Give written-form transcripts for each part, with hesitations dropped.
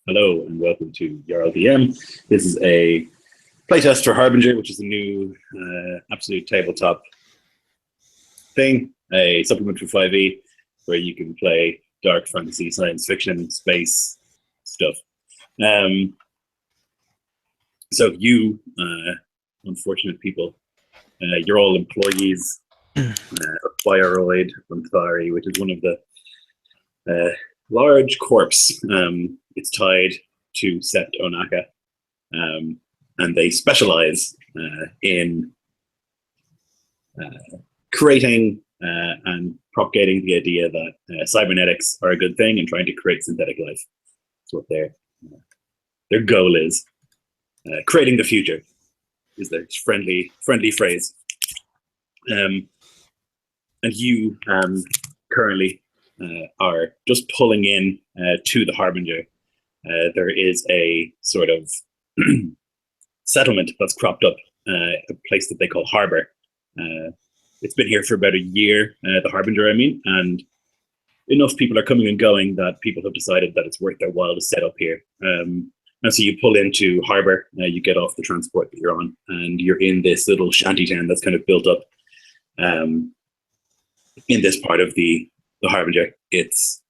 Hello and welcome to Yarl DM. This is a playtest for Harbinger, which is a new absolute tabletop thing, a supplement for 5e, where you can play dark fantasy, science fiction, space stuff. So you, unfortunate people, you're all employees of Bioroid Lunthari, which is one of the large corps. It's tied to Sept Onaka, and they specialize in creating and propagating the idea that cybernetics are a good thing and trying to create synthetic life. That's what their goal is. Creating the future is their friendly phrase. And you currently are just pulling in to the Harbinger. There is a sort of settlement that's cropped up, a place that they call Harbor. It's been here for about a year, the Harbinger, I mean, and enough people are coming and going that people have decided that it's worth their while to set up here. And so you pull into Harbor, you get off the transport that you're on, and you're in this little shantytown that's kind of built up in this part of the Harbinger. It's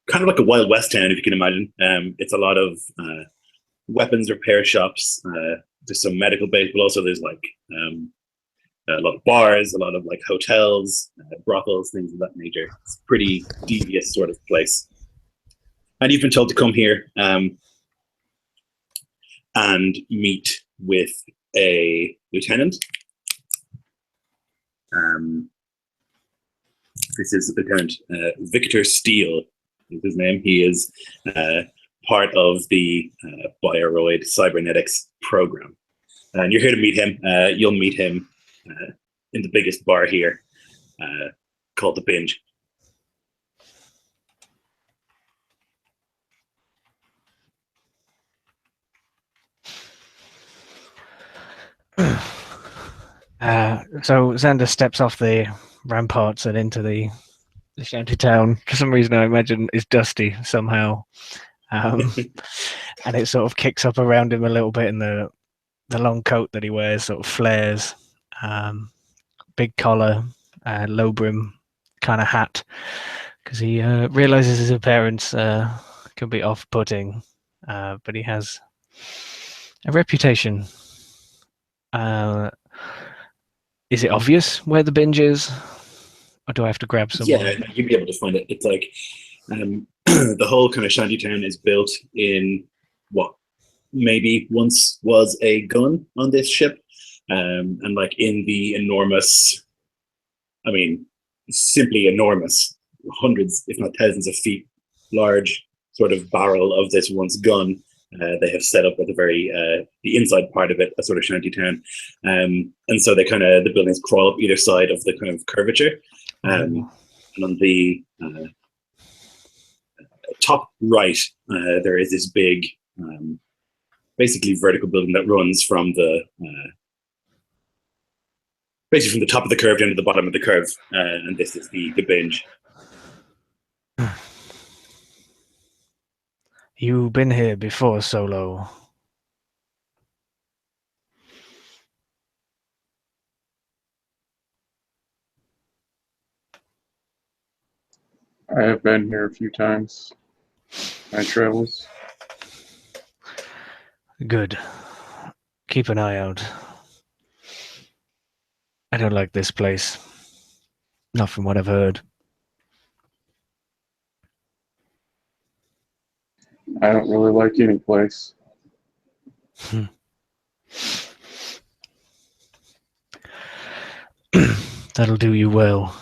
kind of like a Wild West town, if you can imagine. It's a lot of weapons repair shops. There's some medical base, but also there's like a lot of bars, a lot of like hotels, brothels, things of that nature. It's a pretty devious sort of place. And you've been told to come here and meet with a lieutenant. This is Lieutenant Victor Steele is his name. He is part of the Bioroid Cybernetics program. And you're here to meet him. You'll meet him in the biggest bar here called The Binge. So Xander steps off the ramparts and into the shanty town. For some reason, I imagine it's dusty somehow, and it sort of kicks up around him a little bit. In the long coat that he wears sort of flares, big collar, low brim kind of hat, because he realizes his appearance can be off-putting, but he has a reputation. Is it obvious where the Binge is, or do I have to grab someone? Yeah, you'd be able to find it. It's like the whole kind of shantytown is built in what maybe once was a gun on this ship, and like in the enormous, I mean, simply enormous, hundreds, if not thousands of feet large sort of barrel of this once gun. They have set up at the inside part of it, a sort of shanty town. And so the buildings crawl up either side of the kind of curvature. And on the top right, there is this big, basically vertical building that runs from basically from the top of the curve down to the bottom of the curve. And this is the Binge. You've been here before, Solo. I have been here a few times. My travels. Good. Keep an eye out. I don't like this place. Not from what I've heard. I don't really like any place. That'll do you well.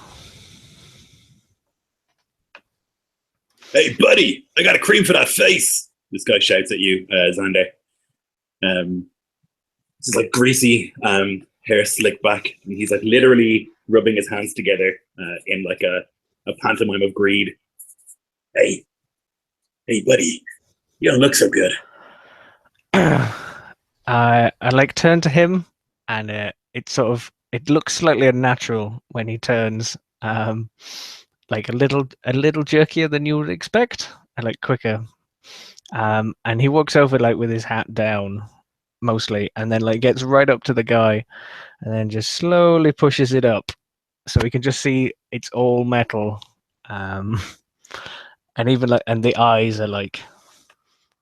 Hey, buddy, I got a cream for that face. This guy shouts at you, Xander. This is like greasy hair slicked back, and he's like literally rubbing his hands together in like a pantomime of greed. Hey, buddy, you don't look so good. I like turn to him, and it looks slightly unnatural when he turns, like a little jerkier than you would expect, and like quicker And he walks over like with his hat down, mostly, and then like gets right up to the guy, and then just slowly pushes it up, so we can just see it's all metal. And even like, and the eyes are like,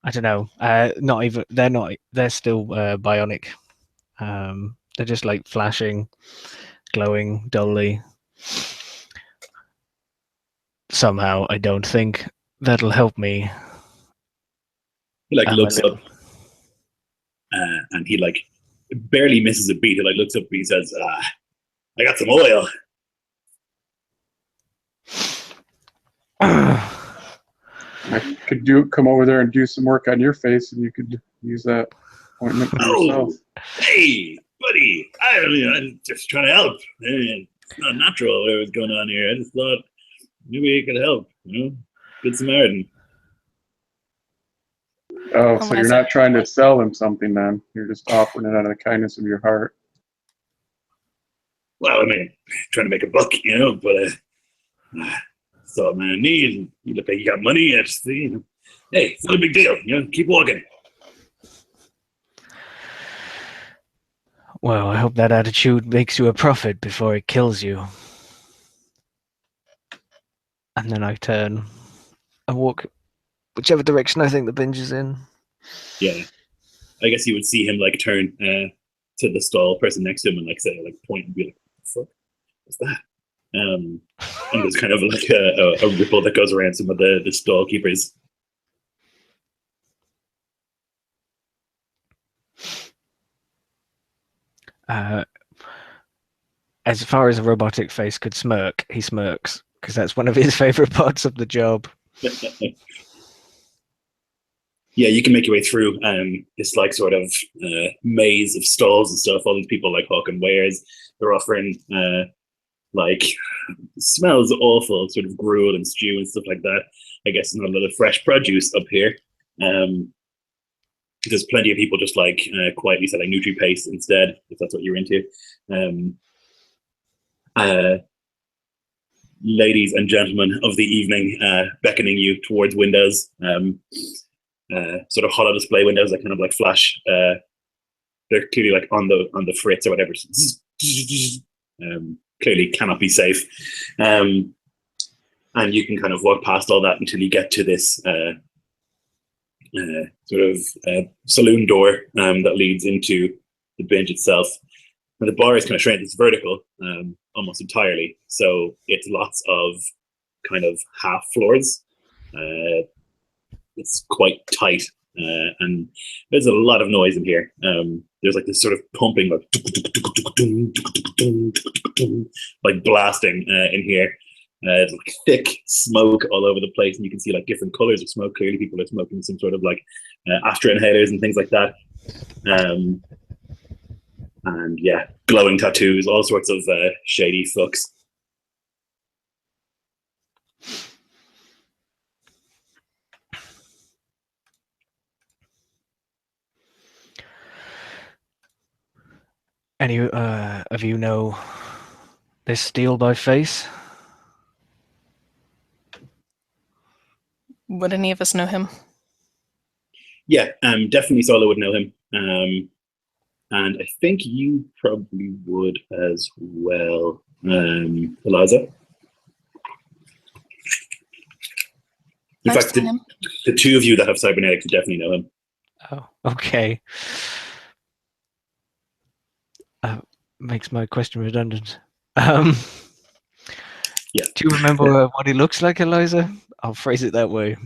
I don't know, not even, they're still bionic. They're just like flashing, glowing dully. Somehow, I don't think that'll help me. He like A looks little. up, and he like barely misses a beat. He like looks up and he says, "I got some oil." I could come over there and do some work on your face, and you could use that ointment for yourself. Hey, buddy! I'm just trying to help. It's not natural what was going on here. I just thought maybe it could help. Good Samaritan. Oh, so you're not trying to sell him something, then? You're just offering it out of the kindness of your heart. Well, I mean, trying to make a buck, but so I'm in need. You look like you got money. I just, hey, it's not a big deal. Keep walking. Well, I hope that attitude makes you a prophet before it kills you. And then I turn and walk whichever direction I think the binge is in. Yeah, I guess you would see him like turn to the stall person next to him and like say, like point and be like, "What the fuck? What's that?" And there's kind of like a ripple that goes around some of the stall keepers. As far as a robotic face could smirk, he smirks, because that's one of his favorite parts of the job. Yeah, you can make your way through this like sort of maze of stalls and stuff. All these people like hawking wares. They're offering like smells awful, sort of gruel and stew and stuff like that. I guess not a lot of fresh produce up here. There's plenty of people just like quietly selling Nutri-Paste instead, if that's what you're into. Ladies and gentlemen of the evening beckoning you towards windows. Sort of holo display windows that kind of like flash. They're clearly like on the fritz or whatever. Clearly cannot be safe. And you can kind of walk past all that until you get to this sort of saloon door that leads into the binge itself. And the bar is kind of shrinking. It's vertical almost entirely. So it's lots of kind of half floors. It's quite tight, and there's a lot of noise in here. There's like this sort of pumping, like blasting in here. It's like thick smoke all over the place, and you can see like different colors of smoke. Clearly, people are smoking some sort of like Astra inhalers and things like that. And yeah, glowing tattoos, all sorts of shady fucks. Any of you know this Steel by face? Would any of us know him? Yeah, definitely Solo would know him. And I think you probably would as well, Eliza. In fact, the two of you that have cybernetics definitely know him. Oh, okay. Makes my question redundant. Yeah. Do you remember what he looks like, Eliza? I'll phrase it that way.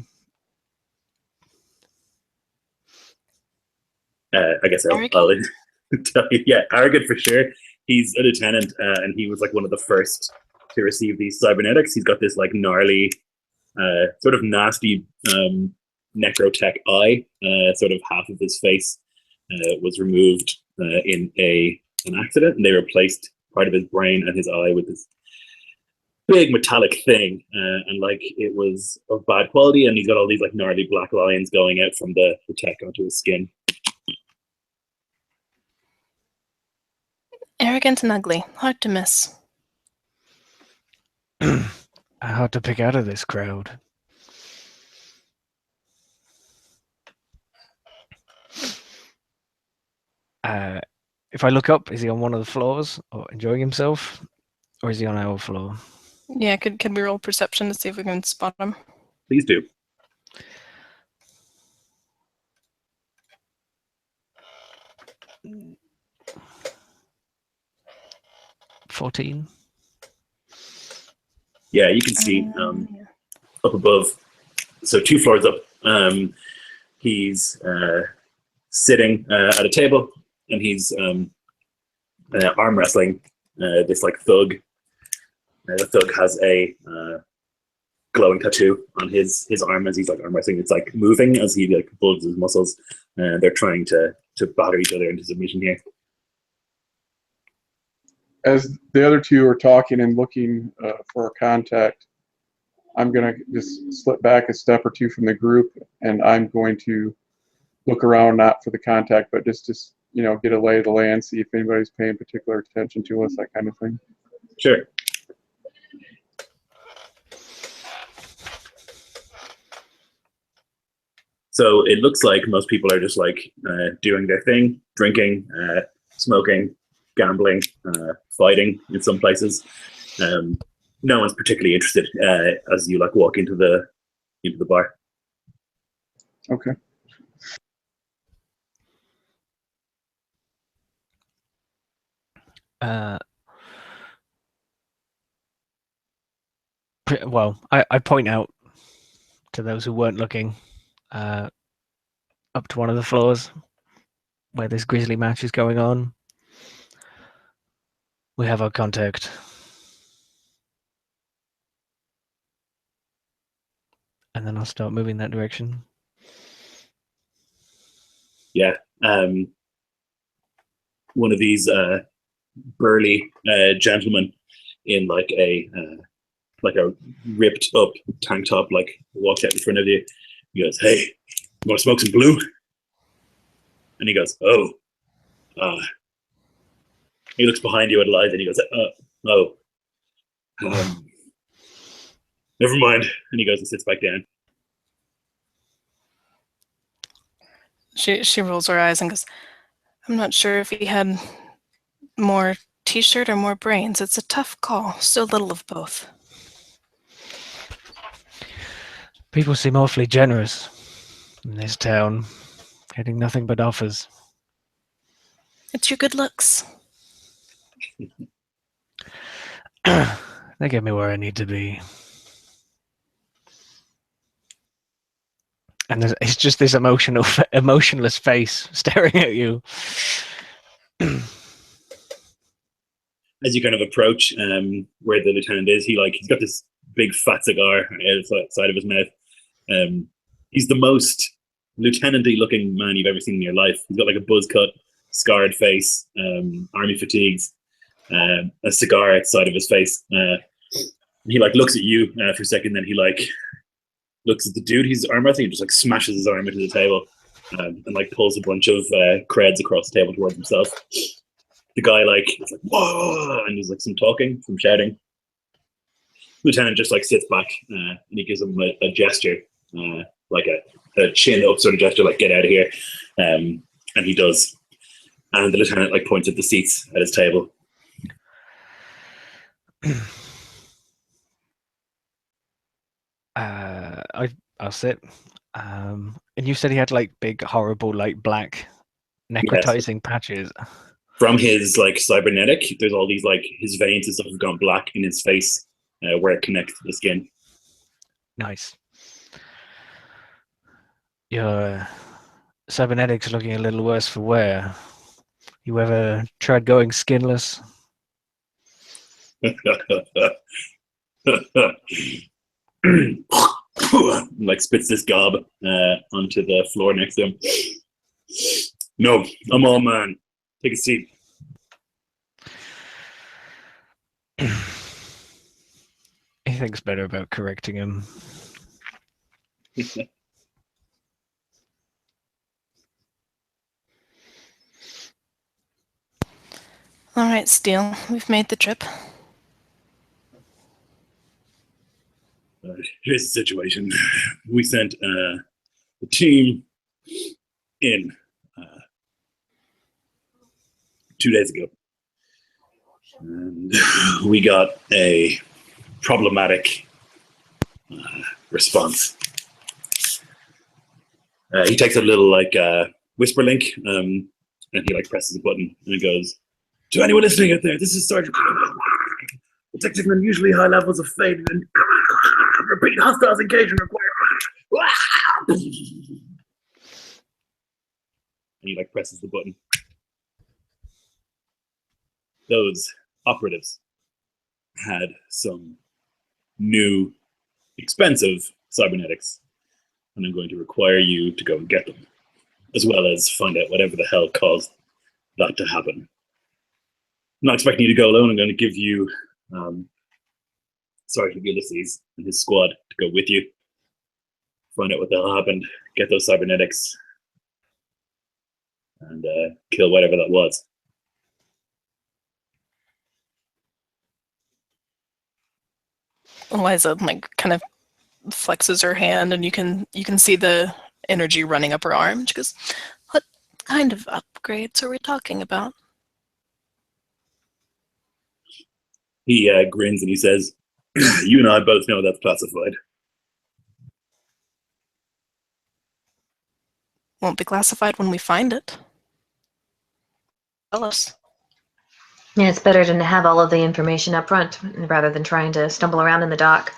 I guess I'll tell you. Yeah, arrogant for sure. He's a lieutenant, and he was like one of the first to receive these cybernetics. He's got this like gnarly, sort of nasty necrotech eye. Sort of half of his face was removed in an accident, and they replaced part of his brain and his eye with this big metallic thing, and like it was of bad quality. And he's got all these like gnarly black lines going out from the tech onto his skin. Arrogant and ugly, hard to miss. Hard to pick out of this crowd. If I look up, is he on one of the floors or enjoying himself, or is he on our floor? Yeah, could we roll perception to see if we can spot him? Please do. 14. Yeah, you can see Yeah. up above. So 2 floors up. He's sitting at a table, and he's arm wrestling this like thug. The thug has a glowing tattoo on his arm as he's like arm wrestling. It's like moving as he like bulges his muscles. They're trying to batter each other into submission here. As the other two are talking and looking for a contact, I'm going to just slip back a step or two from the group, and I'm going to look around, not for the contact, but just get a lay of the land, see if anybody's paying particular attention to us, that kind of thing. Sure. So it looks like most people are just like doing their thing, drinking, smoking, gambling, fighting in some places. No one's particularly interested as you like walk into the bar. Okay. Well, I point out to those who weren't looking up to one of the floors where this grisly match is going on. We have our contact. And then I'll start moving that direction. Yeah. One of these burly gentlemen in like a ripped up tank top like walks out in front of you. He goes, "Hey, you want to smoke some blue?" And he goes, "Oh." He looks behind you at Eliza and he goes, "Oh, never mind." And he goes and sits back down. She rolls her eyes and goes, "I'm not sure if he had more t-shirt or more brains. It's a tough call. So little of both." People seem awfully generous in this town, getting nothing but offers. It's your good looks. They get me where I need to be. And it's just this emotionless face staring at you. As you kind of approach where the lieutenant is, he's got this big fat cigar out the side of his mouth. He's the most lieutenant-y looking man you've ever seen in your life. He's got like a buzz cut, scarred face, army fatigues, a cigar at the side of his face. He like looks at you for a second, then he like looks at the dude he's arm wrestling and just like smashes his arm into the table and like pulls a bunch of creds across the table towards himself. The guy is like, "Whoa!" and there's like some talking, some shouting. Lieutenant just like sits back and he gives him a gesture, like a chin up sort of gesture, like "Get out of here," and he does. And the lieutenant like points at the seats at his table. I'll sit. And you said he had like big, horrible, like black necrotizing patches. From his like cybernetic, there's all these like his veins and stuff have gone black in his face where it connects to the skin. Nice. Your cybernetic's looking a little worse for wear. You ever tried going skinless? Like spits this gob onto the floor next to him. "No, I'm all man. Take a seat." He thinks better about correcting him. All right, Steele, we've made the trip. Here's the situation. We sent a team in 2 days ago. And we got a problematic response. He takes a little whisper link, and he presses a button, and it goes, "To anyone listening out there, this is Sergeant detecting unusually high levels of fade and repeat hostiles engagement required." And he presses the button. Those operatives had some new expensive cybernetics, and I'm going to require you to go and get them, as well as find out whatever the hell caused that to happen. I'm not expecting you to go alone. I'm going to give you Sergeant Ulysses and his squad to go with you, find out what the hell happened, get those cybernetics, and kill whatever that was. Eliza kind of flexes her hand, and you can see the energy running up her arm. She goes, "What kind of upgrades are we talking about?" He grins and he says, "You and I both know that's classified." Won't be classified when we find it. Tell us. Yeah, it's better to have all of the information up front rather than trying to stumble around in the dark.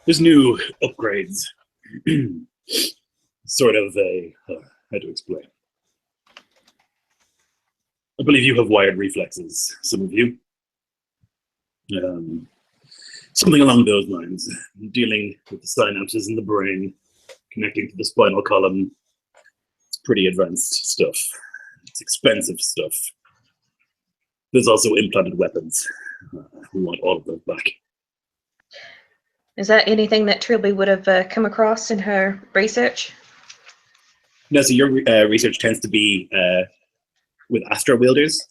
There's new upgrades. Sort of how to explain. I believe you have wired reflexes, some of you. Something along those lines, dealing with the synapses in the brain, connecting to the spinal column. It's pretty advanced stuff. It's expensive stuff. There's also implanted weapons. We want all of those back. Is that anything that Trilby would have come across in her research? No, so your research tends to be with astro wielders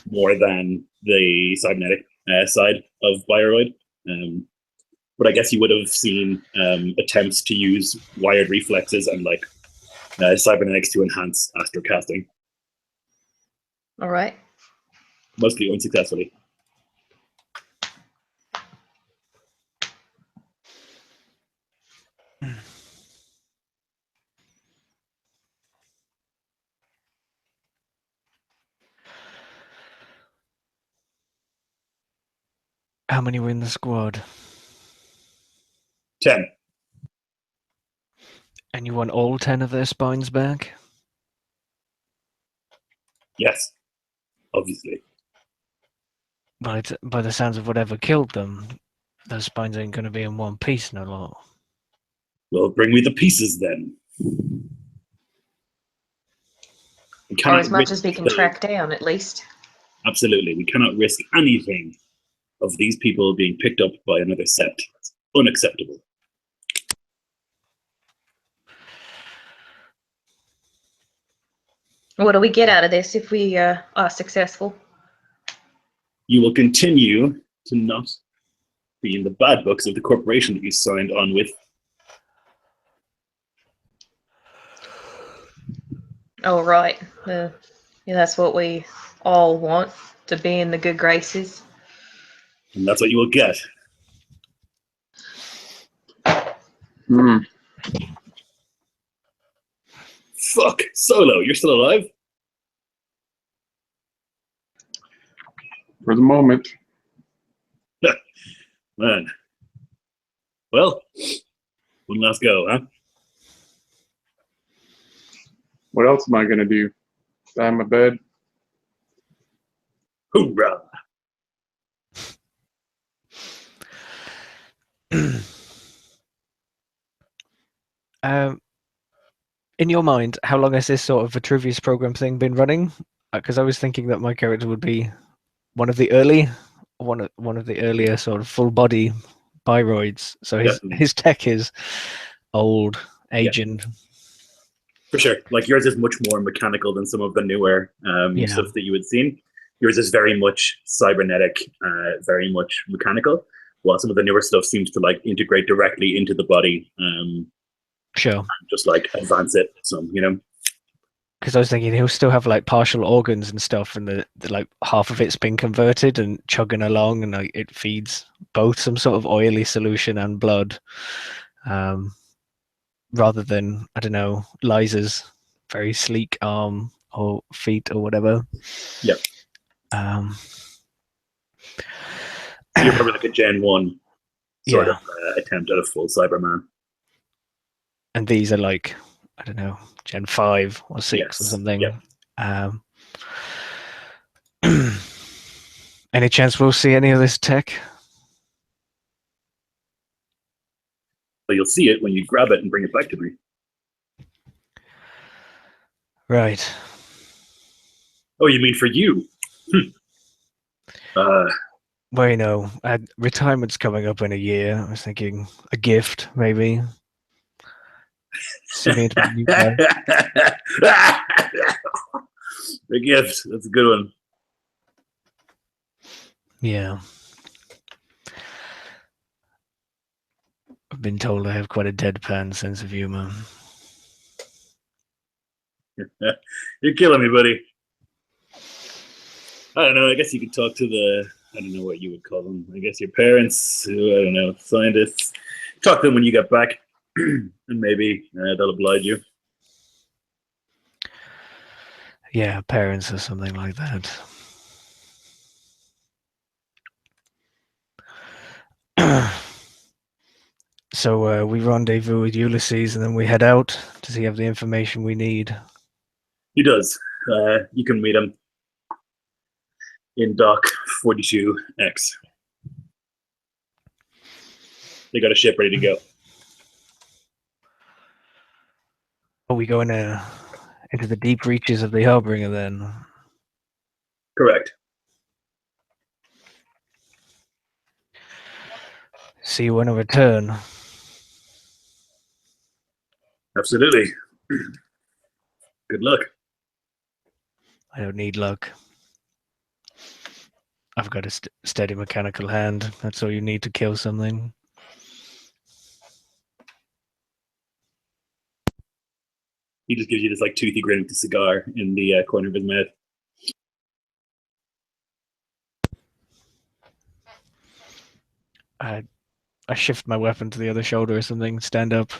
more than the cybernetic side of Bioroid. But I guess you would have seen attempts to use wired reflexes and cybernetics to enhance astrocasting. All right. Mostly unsuccessfully. How many were in the squad? 10. And you want all 10 of their spines back? Yes, obviously. By the sounds of whatever killed them, those spines ain't going to be in one piece no more. Well, bring me the pieces then. Or as much as we can track down, at least. Absolutely. We cannot risk anything of these people being picked up by another sept. It's unacceptable. What do we get out of this if we are successful? You will continue to not be in the bad books of the corporation that you signed on with. Oh, right. Yeah, that's what we all want, to be in the good graces. And that's what you will get. Fuck, Solo, you're still alive? For the moment. Man. Well, one last go, huh? What else am I going to do? Stay in my bed? Hoorah! In your mind, how long has this sort of Vitruvius program thing been running? Because I was thinking that my character would be one of the earlier sort of full body biroids. So his tech is old, aging. Yeah. For sure. Yours is much more mechanical than some of the newer stuff that you had seen. Yours is very much cybernetic, very much mechanical, while some of the newer stuff seems to integrate directly into the body. Sure. Just like advance it some, you know. Because I was thinking he'll still have like partial organs and stuff, and the like half of it's been converted and chugging along, and like it feeds both some sort of oily solution and blood, rather than, I don't know, Liza's very sleek arm or feet or whatever. Yep. So you're probably like a Gen 1 sort of attempt at a full Cyberman. And these are like, I don't know, Gen 5 or 6 or something. Yep. Any chance we'll see any of this tech? But you'll see it when you grab it and bring it back to me. Right. Oh, you mean for you? Well, you know, retirement's coming up in a year. I was thinking a gift, maybe. Sending it to you guys. The gift. That's a good one. Yeah. I've been told I have quite a deadpan sense of humor. You're killing me, buddy. I don't know. I guess you could talk to I don't know what you would call them. I guess your parents, who, I don't know, scientists. Talk to them when you get back, and maybe they'll oblige you. Yeah, parents or something like that. So we rendezvous with Ulysses, and then we head out. Does he have the information we need? He does. You can meet him in Dock 42X. They got a ship ready to go. Are we going into the deep reaches of the Harbinger then? Correct. See you when I return. Absolutely. Good luck. I don't need luck. I've got a steady mechanical hand. That's all you need to kill something. He just gives you this like toothy grin with the cigar in the corner of his mouth. I shift my weapon to the other shoulder or something. Stand up.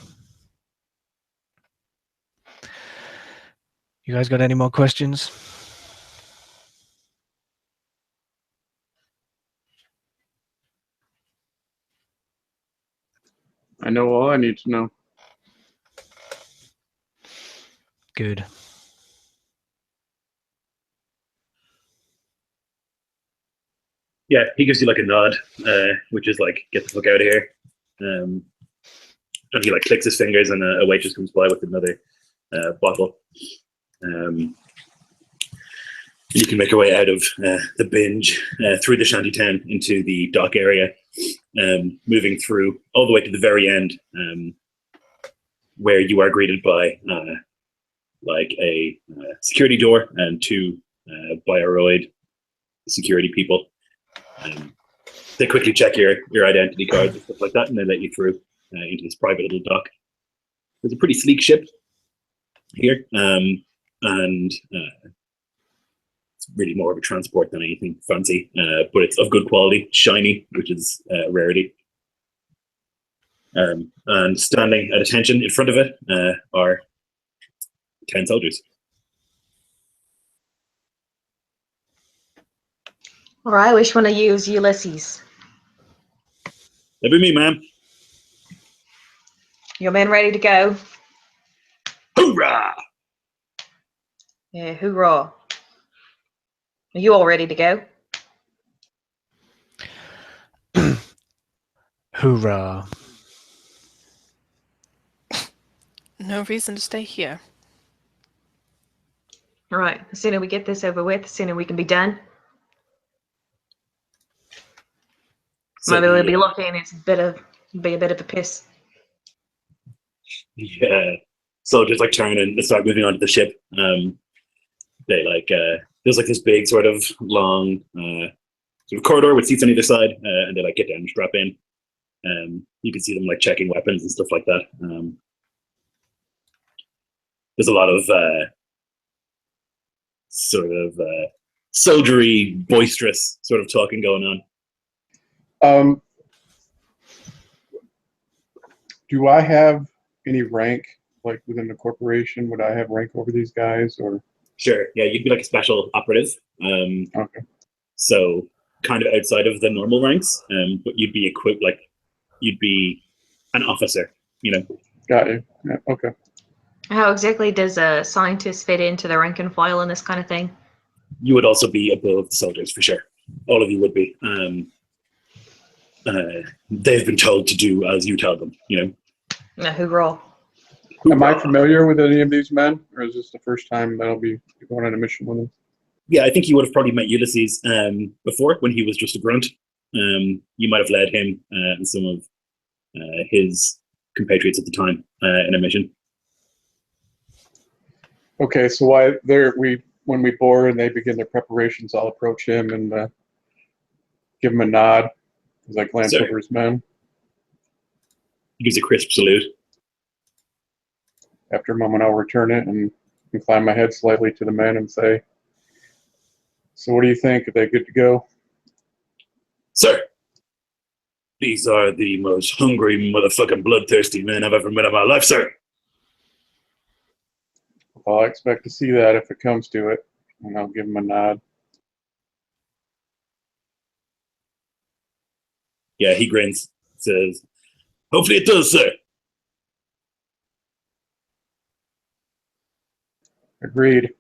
You guys got any more questions? I know all I need to know. Good. Yeah, he gives you like a nod, which is like, get the fuck out of here. And he like clicks his fingers, and a waitress comes by with another bottle. You can make your way out of the binge through the shantytown into the dock area, moving through all the way to the very end, where you are greeted by like a security door and two bioroid security people. They quickly check your identity cards and stuff like that, and they let you through into this private little dock. There's a pretty sleek ship here, and it's really more of a transport than anything fancy, but it's of good quality, shiny, which is a rarity. And standing at attention in front of it are 10 soldiers. All right, which one of you is Ulysses? That'd be me, ma'am. Your men ready to go? Hoorah! Yeah, hoorah. Are you all ready to go? Hoorah. No reason to stay here. All right, the sooner we get this over with, the sooner we can be done. So Maybe we'll be lucky and it's be a bit of a piss. Yeah. Soldiers like turn and start moving onto the ship. They like there's like this big sort of long sort of corridor with seats on either side, and they like get down and strap in. You can see them like checking weapons and stuff like that. there's a lot of soldiery, boisterous sort of talking going on. Do I have any rank, like within the corporation? Would I have rank over these guys, or? Sure, yeah, you'd be like a special operative. Okay. So kind of outside of the normal ranks, but you'd be equipped, like you'd be an officer, you know. Got you. Yeah, okay. How exactly does a scientist fit into the rank and file and this kind of thing? You would also be above the soldiers for sure. All of you would be. They've been told to do as you tell them, you know. Hoorah. Am I familiar with any of these men, or is this the first time that I'll be going on a mission with them? Yeah, I think you would have probably met Ulysses before when he was just a grunt. You might have led him and some of his compatriots at the time in a mission. Okay, so when we board and they begin their preparations, I'll approach him and give him a nod as I glance Sir. over his men. He gives a crisp salute. After a moment, I'll return it and incline my head slightly to the men and say, "So what do you think? Are they good to go?" Sir, these are the most hungry, motherfucking bloodthirsty men I've ever met in my life, sir. Well, I expect to see that if it comes to it, and I'll give him a nod. Yeah, he grins, says, hopefully it does, sir. Agreed.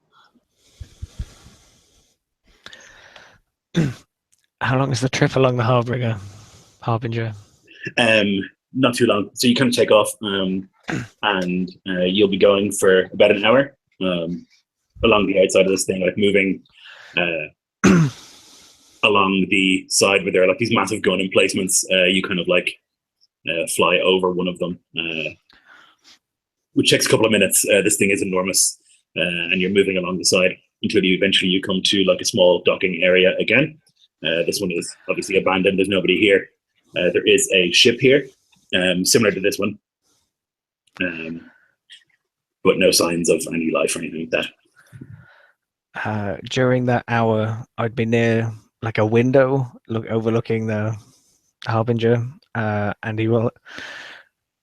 How long is the trip along the Harbinger? Not too long. So you kind of take off, and you'll be going for about an hour along the outside of this thing, like moving along the side where there are like these massive gun emplacements. You kind of like fly over one of them, which takes a couple of minutes. This thing is enormous, and you're moving along the side until you eventually come to like a small docking area again. This one is obviously abandoned. There's nobody here. There is a ship here, similar to this one, but no signs of any life or anything like that. During that hour, I'd be near like a window overlooking the Harbinger, and he will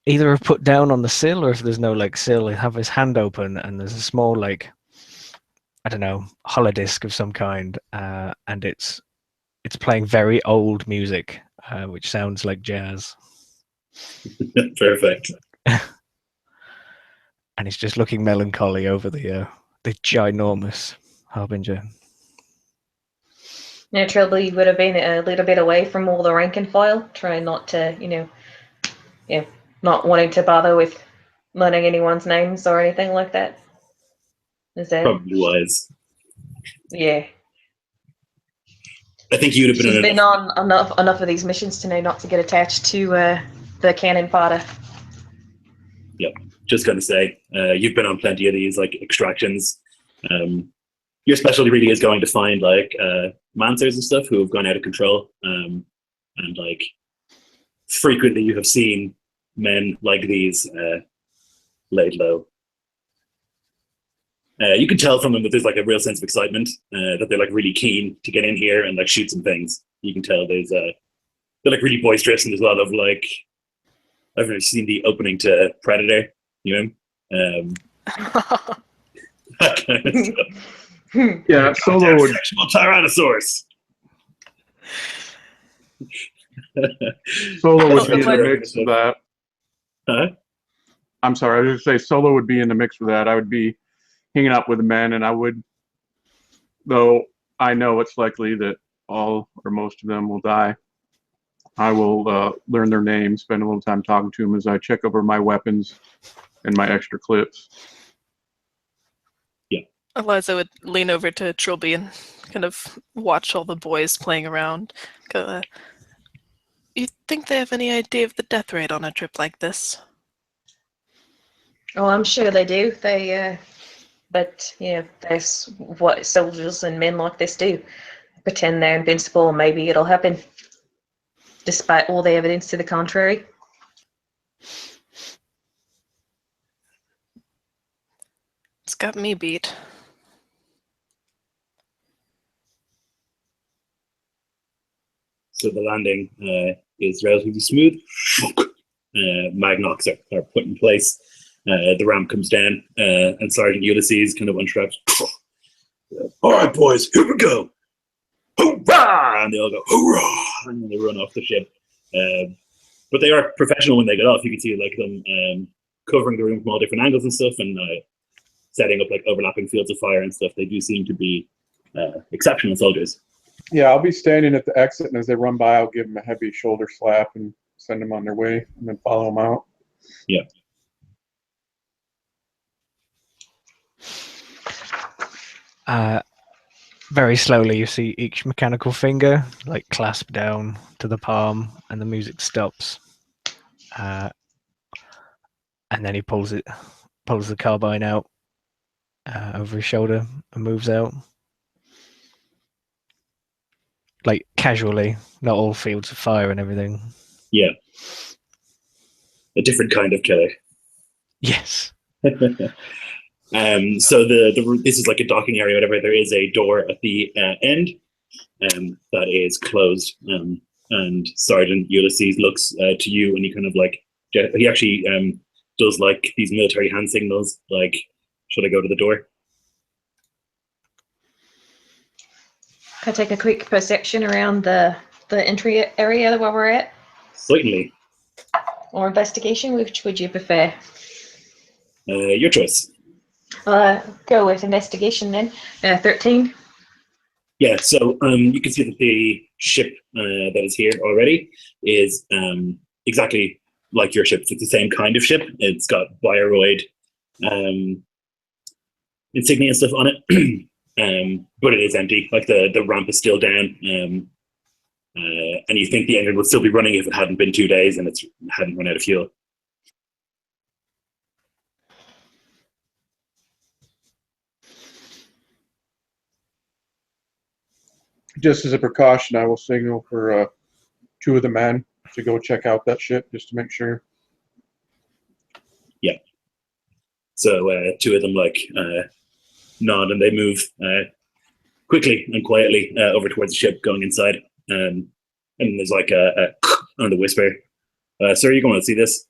either have put down on the sill, or if there's no like sill, he'll have his hand open and there's a small like, I don't know, holodisc of some kind, and it's playing very old music, which sounds like jazz. Perfect. And he's just looking melancholy over the ginormous Harbinger. Naturally, would have been a little bit away from all the rank and file, trying not to, not wanting to bother with learning anyone's names or anything like that. Is that probably wise? Yeah. I think you'd have been. She's been on enough of these missions to know not to get attached to the cannon fodder. Yep. Just gonna say, you've been on plenty of these like extractions. Your specialty really is going to find like mancers and stuff who have gone out of control, and like frequently you have seen men like these laid low. You can tell from them that there's like a real sense of excitement, that they're like really keen to get in here and like shoot some things. You can tell they're like really boisterous, and there's a lot of like, I've never seen the opening to Predator, you know, that kind of stuff. Yeah, Solo would. Sexual Tyrannosaurus. Solo would be in the mix of that. Huh? I'm sorry, I was going to say Solo would be in the mix with that. I would be hanging out with the men, and I would, though I know it's likely that all or most of them will die, I will learn their names, spend a little time talking to them as I check over my weapons and my extra clips. Yeah. Eliza would lean over to Trilby and kind of watch all the boys playing around. Go, you think they have any idea of the death rate on a trip like this? Oh, I'm sure they do. But that's what soldiers and men like this do. Pretend they're invincible, and maybe it'll happen, despite all the evidence to the contrary. got me beat. So the landing is relatively smooth. Magnocks are put in place. The ramp comes down, and Sergeant Ulysses kind of unstraps. All right, boys, here we go. Hoorah! And they all go, hoorah! And then they run off the ship. But they are professional when they get off. You can see like them covering the room from all different angles and stuff, and setting up like overlapping fields of fire and stuff. They do seem to be exceptional soldiers. Yeah, I'll be standing at the exit, and as they run by, I'll give them a heavy shoulder slap and send them on their way, and then follow them out. Yeah. Very slowly, you see each mechanical finger like clasp down to the palm, and the music stops. And then he pulls the carbine out over his shoulder and moves out, like casually, not all fields of fire and everything. Yeah. A different kind of killer. Yes. So this is like a docking area, whatever. There is a door at the end that is closed, and Sergeant Ulysses looks to you, and he kind of like he actually does like these military hand signals, like, should I go to the door? Can I take a quick perception around the entry area where we're at? Certainly. Or investigation, which would you prefer? Your choice. Go with investigation then. 13. Yeah, so you can see that the ship that is here already is exactly like your ship. It's the same kind of ship. It's got Bioroid insignia and stuff on it, but it is empty. Like the ramp is still down, and you think the engine would still be running if it hadn't been 2 days and it hadn't run out of fuel. Just as a precaution, I will signal for 2 of the men to go check out that ship just to make sure. Yeah. So 2 of them like nod, and they move quickly and quietly over towards the ship, going inside. And there's like a and a whisper. Sir, you going to see this?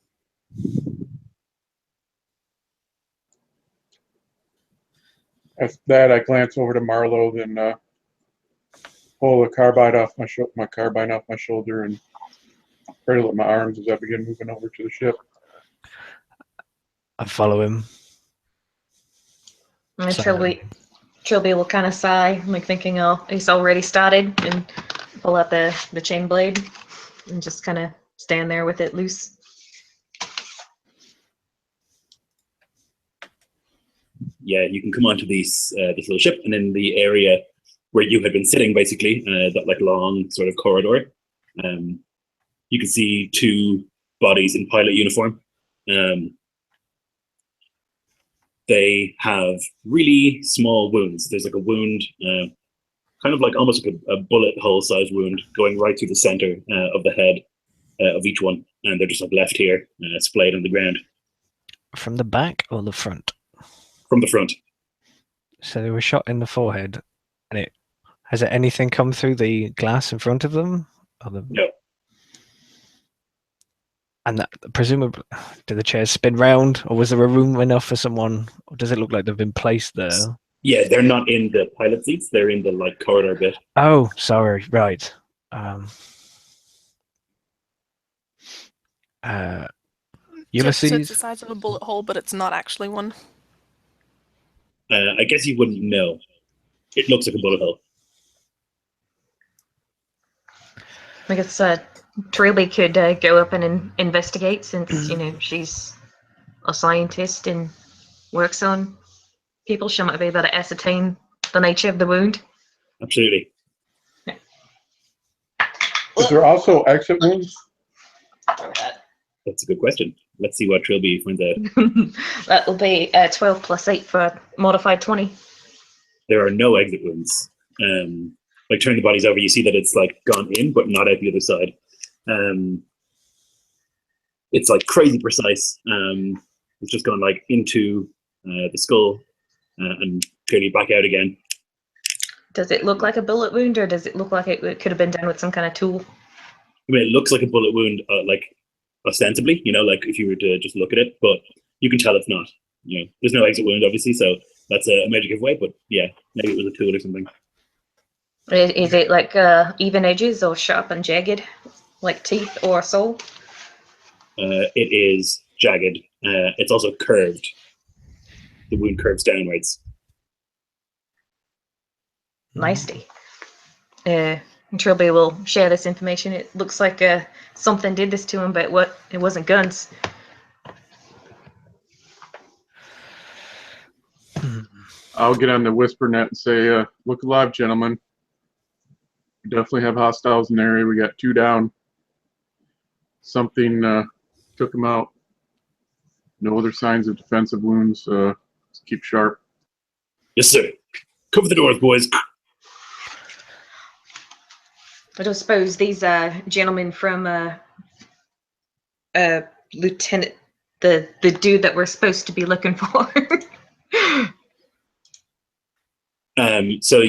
After that, I glance over to Marlowe, then pull the carbine off my carbine off my shoulder, and cradle at my arms as I begin moving over to the ship. I follow him. And Trilby will kind of sigh, like thinking, oh, he's already started, and pull out the chain blade and just kind of stand there with it loose. Yeah, you can come onto this little ship, and in the area where you had been sitting, basically, that like long sort of corridor, you can see 2 bodies in pilot uniform. They have really small wounds. There's like a wound, kind of like almost like a bullet hole sized wound going right through the center of the head of each one, and they're just like left here, splayed on the ground. From the back or the front? From the front. So they were shot in the forehead, and has anything come through the glass in front of them? No. And that, presumably, do the chairs spin round, or was there a room enough for someone? Or does it look like they've been placed there? Yeah, they're not in the pilot seats. They're in the like corridor bit. Oh, sorry. Right. Ulysses. So it's the size of a bullet hole, but it's not actually one. I guess you wouldn't know. It looks like a bullet hole. I guess Trilby could go up and investigate, since she's a scientist and works on people. She might be able to ascertain the nature of the wound. Absolutely. Is there also exit wounds? That's a good question. Let's see what Trilby finds out. That will be 12 plus 8 for modified 20. There are no exit wounds. Like turn the bodies over, you see that it's like gone in, but not out the other side. It's like crazy precise. It's just gone like into the skull, and clearly back out again. Does it look like a bullet wound, or does it look like it could have been done with some kind of tool? I mean, it looks like a bullet wound, like ostensibly, like if you were to just look at it, but you can tell it's not. There's no exit wound, obviously, so that's a major giveaway. But yeah, maybe it was a tool or something. Is it like even edges or sharp and jagged, like teeth or sole? It is jagged. It's also curved. The wound curves downwards. Nicely. Trilby will share this information. It looks like something did this to him, but it wasn't guns. I'll get on the whisper net and say, look alive, gentlemen. We definitely have hostiles in the area. We got 2 down. Something took them out. No other signs of defensive wounds. Let's keep sharp. Yes, sir. Cover the doors, boys. I don't suppose these gentlemen from Lieutenant, the dude that we're supposed to be looking for. So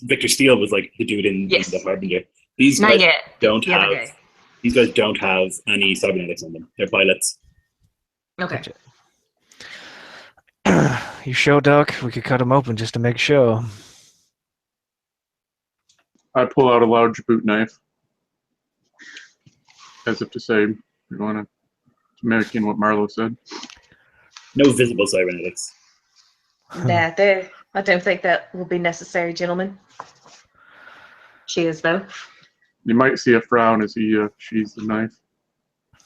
Victor Steele was like the dude in Yes. the Harbinger. These Not guys yet. don't The other have. guy. These guys don't have any cybernetics on them. They're pilots. Okay. You sure, Doc? We could cut them open just to make sure. I pull out a large boot knife, as if to say, you want to mimic in what Marlo said. No visible cybernetics. Nah, I don't think that will be necessary, gentlemen. Cheers, though. You might see a frown as he sheathes the knife.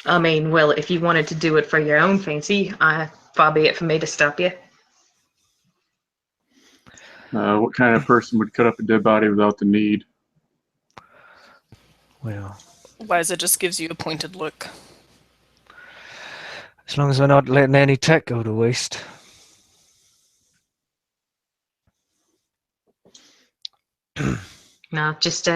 I mean, well, if you wanted to do it for your own fancy, far be it for me to stop you. What kind of person would cut up a dead body without the need? Well, Liza just gives you a pointed look. as long as we're not letting any tech go to waste. No, just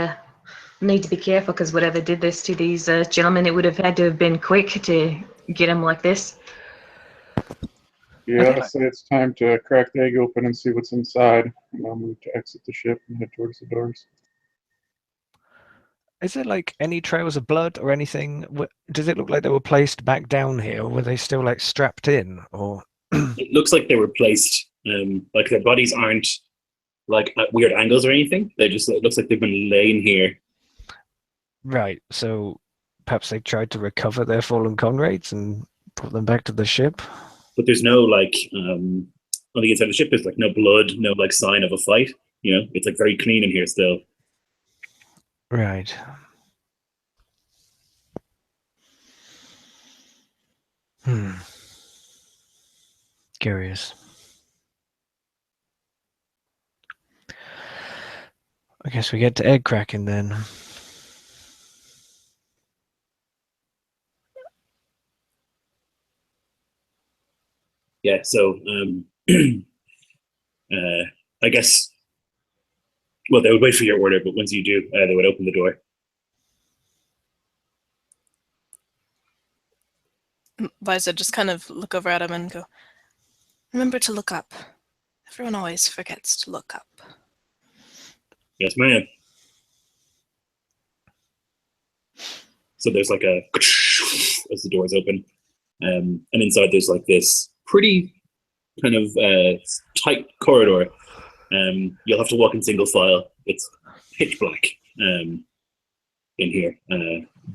need to be careful, because whatever did this to these gentlemen, it would have had to have been quick to get them like this. Yeah, I say it's time to crack the egg open and see what's inside. And I'll move to exit the ship and head towards the doors. Is there like any trails of blood or anything? Does it look like they were placed back down here, or were they still like strapped in? Or It looks like they were placed. Like their bodies aren't like at weird angles or anything. It looks like they've been laying here. right, so perhaps they tried to recover their fallen comrades and put them back to the ship. But there's no like on the inside of the ship. There's like no blood, no like sign of a fight. It's like very clean in here still. Right. Curious. I guess we get to egg cracking then. Yeah. So I guess. Well, they would wait for your order, but once you do, they would open the door. Liza just kind of look over at him and go, "Remember to look up. Everyone always forgets to look up." Yes, ma'am. So there's like a as the doors open, and inside there's like this pretty kind of tight corridor. You'll have to walk in single file. It's pitch black in here.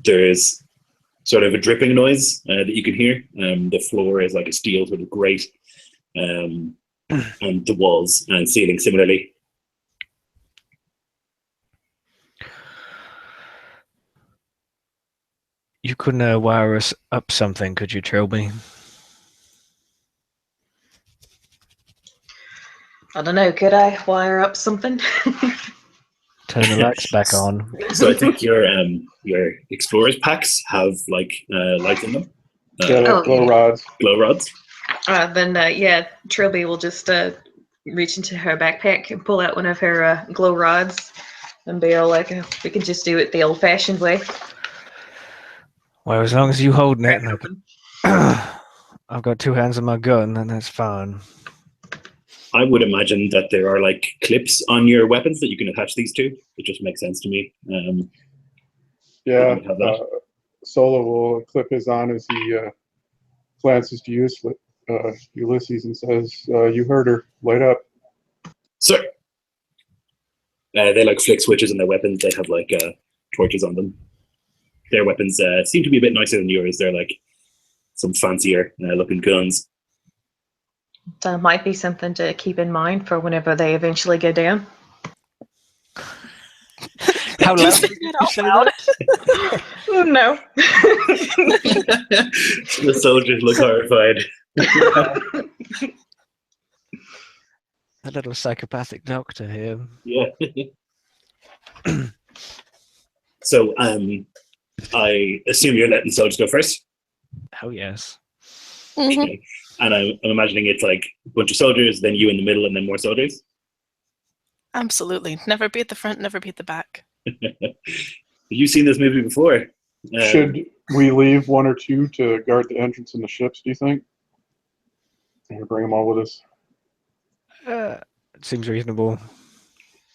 There's sort of a dripping noise that you can hear. The floor is like a steel sort of grate, and the walls and ceiling similarly. You couldn't wire us up something, could you, Trilby? I don't know, could I wire up something? Turn the lights back on. So I think your explorers packs have like lights in them. Yeah, they have glow rods. Glow rods. Then, yeah, Trilby will just reach into her backpack and pull out one of her glow rods and be all like, we can just do it the old-fashioned way. Well, as long as you holding it, I've got 2 hands on my gun, and that's fine. I would imagine that there are like clips on your weapons that you can attach these to. It just makes sense to me. Yeah, you have that? Solo will clip his on as he glances to Ulysses and says, "You heard her. Light up." Sir. They like flick switches on their weapons. They have like torches on them. Their weapons seem to be a bit nicer than yours. They're like some fancier looking guns. So it might be something to keep in mind for whenever they eventually go down. How You loud say did it you out say loud. that? No. The soldiers look horrified. A little psychopathic doctor here. Yeah. So I assume you're letting soldiers go first. Oh yes. Mhm. And I'm imagining it's like a bunch of soldiers, then you in the middle, and then more soldiers. Absolutely. Never be at the front, never be at the back. Have you seen this movie before? Should we leave 1 or 2 to guard the entrance in the ships, do you think? Or bring them all with us? It seems reasonable.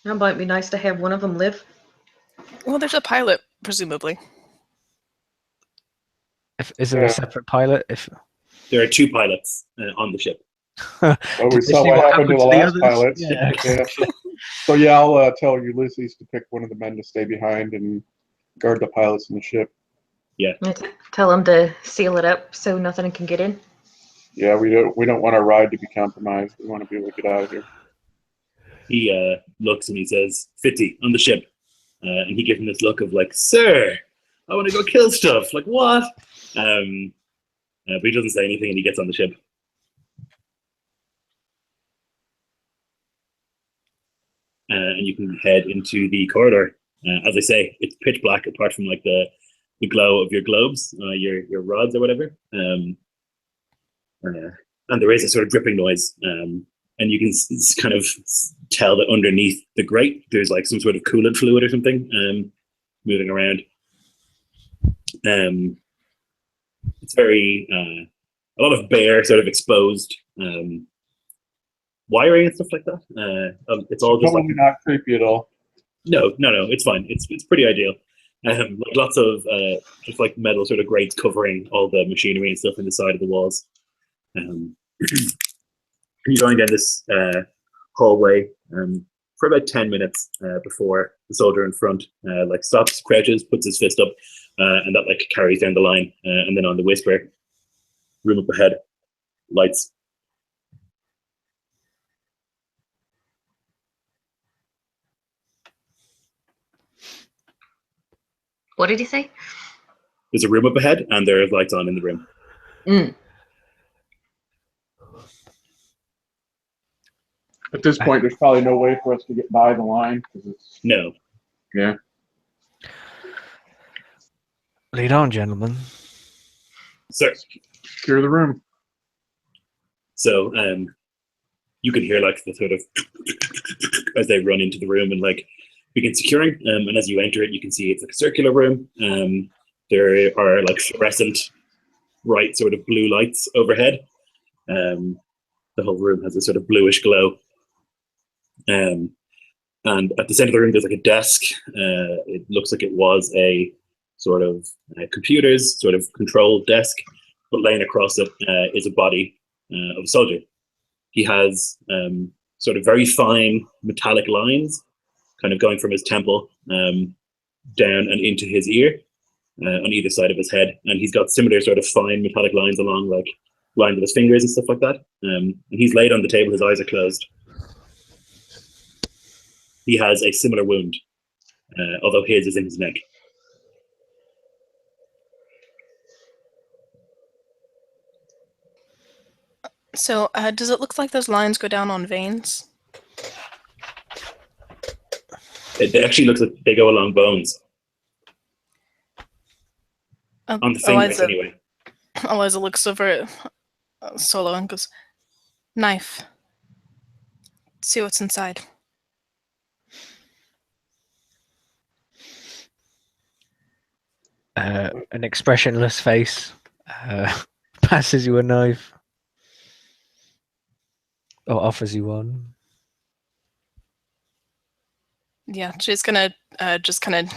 It might be nice to have one of them live. Well, there's a pilot, presumably. Is there Yeah. a separate pilot? If There are 2 pilots on the ship. Well, we Did they saw see what happened to the last others? pilots. Yeah. Yeah. So yeah, I'll tell Ulysses to pick one of the men to stay behind and guard the pilots in the ship. Tell them to seal it up so nothing can get in. Yeah, we don't want our ride to be compromised. We want to be able to get out of here. He looks and he says, 50 on the ship. And he gives him this look of like, sir, I want to go kill stuff. Like, what? But he doesn't say anything and he gets on the ship. And you can head into the corridor. As I say, it's pitch black apart from like the glow of your globes, your rods or whatever. And there is a sort of dripping noise. And you can kind of tell that underneath the grate, there's like some sort of coolant fluid or something moving around. It's very, a lot of bare sort of exposed wiring and stuff like that. It's all just like, Probably not creepy at all. no, it's fine. It's pretty ideal. Like lots of just like metal sort of grates covering all the machinery and stuff in the side of the walls. You're going down this hallway for about 10 minutes before the soldier in front like stops, crouches, puts his fist up, and that like carries down the line. And then on the whisper, room up ahead, lights. What did he say? There's a room up ahead, and there's lights on in the room. Mm. At this point, there's probably no way for us to get by the line because it's No. yeah. Lead on, gentlemen. Sir. Secure the room. So you can hear like the sort of as they run into the room and like begin securing. And as you enter it, you can see it's like a circular room. There are like fluorescent, bright sort of blue lights overhead. The whole room has a sort of bluish glow. And at the center of the room, there's like a desk. It looks like it was a sort of computers, sort of control desk, but laying across it is a body of a soldier. He has sort of very fine metallic lines kind of going from his temple down and into his ear on either side of his head. And he's got similar sort of fine metallic lines along like lines of his fingers and stuff like that. And he's laid on the table, his eyes are closed. He has a similar wound, although his is in his neck. So, does it look like those lines go down on veins? It actually looks like they go along bones. On the fingers, anyway. Eliza looks over at Solo and goes, "Knife. See what's inside." An expressionless face, passes you a knife. Or offers you one. Yeah, she's gonna just kind of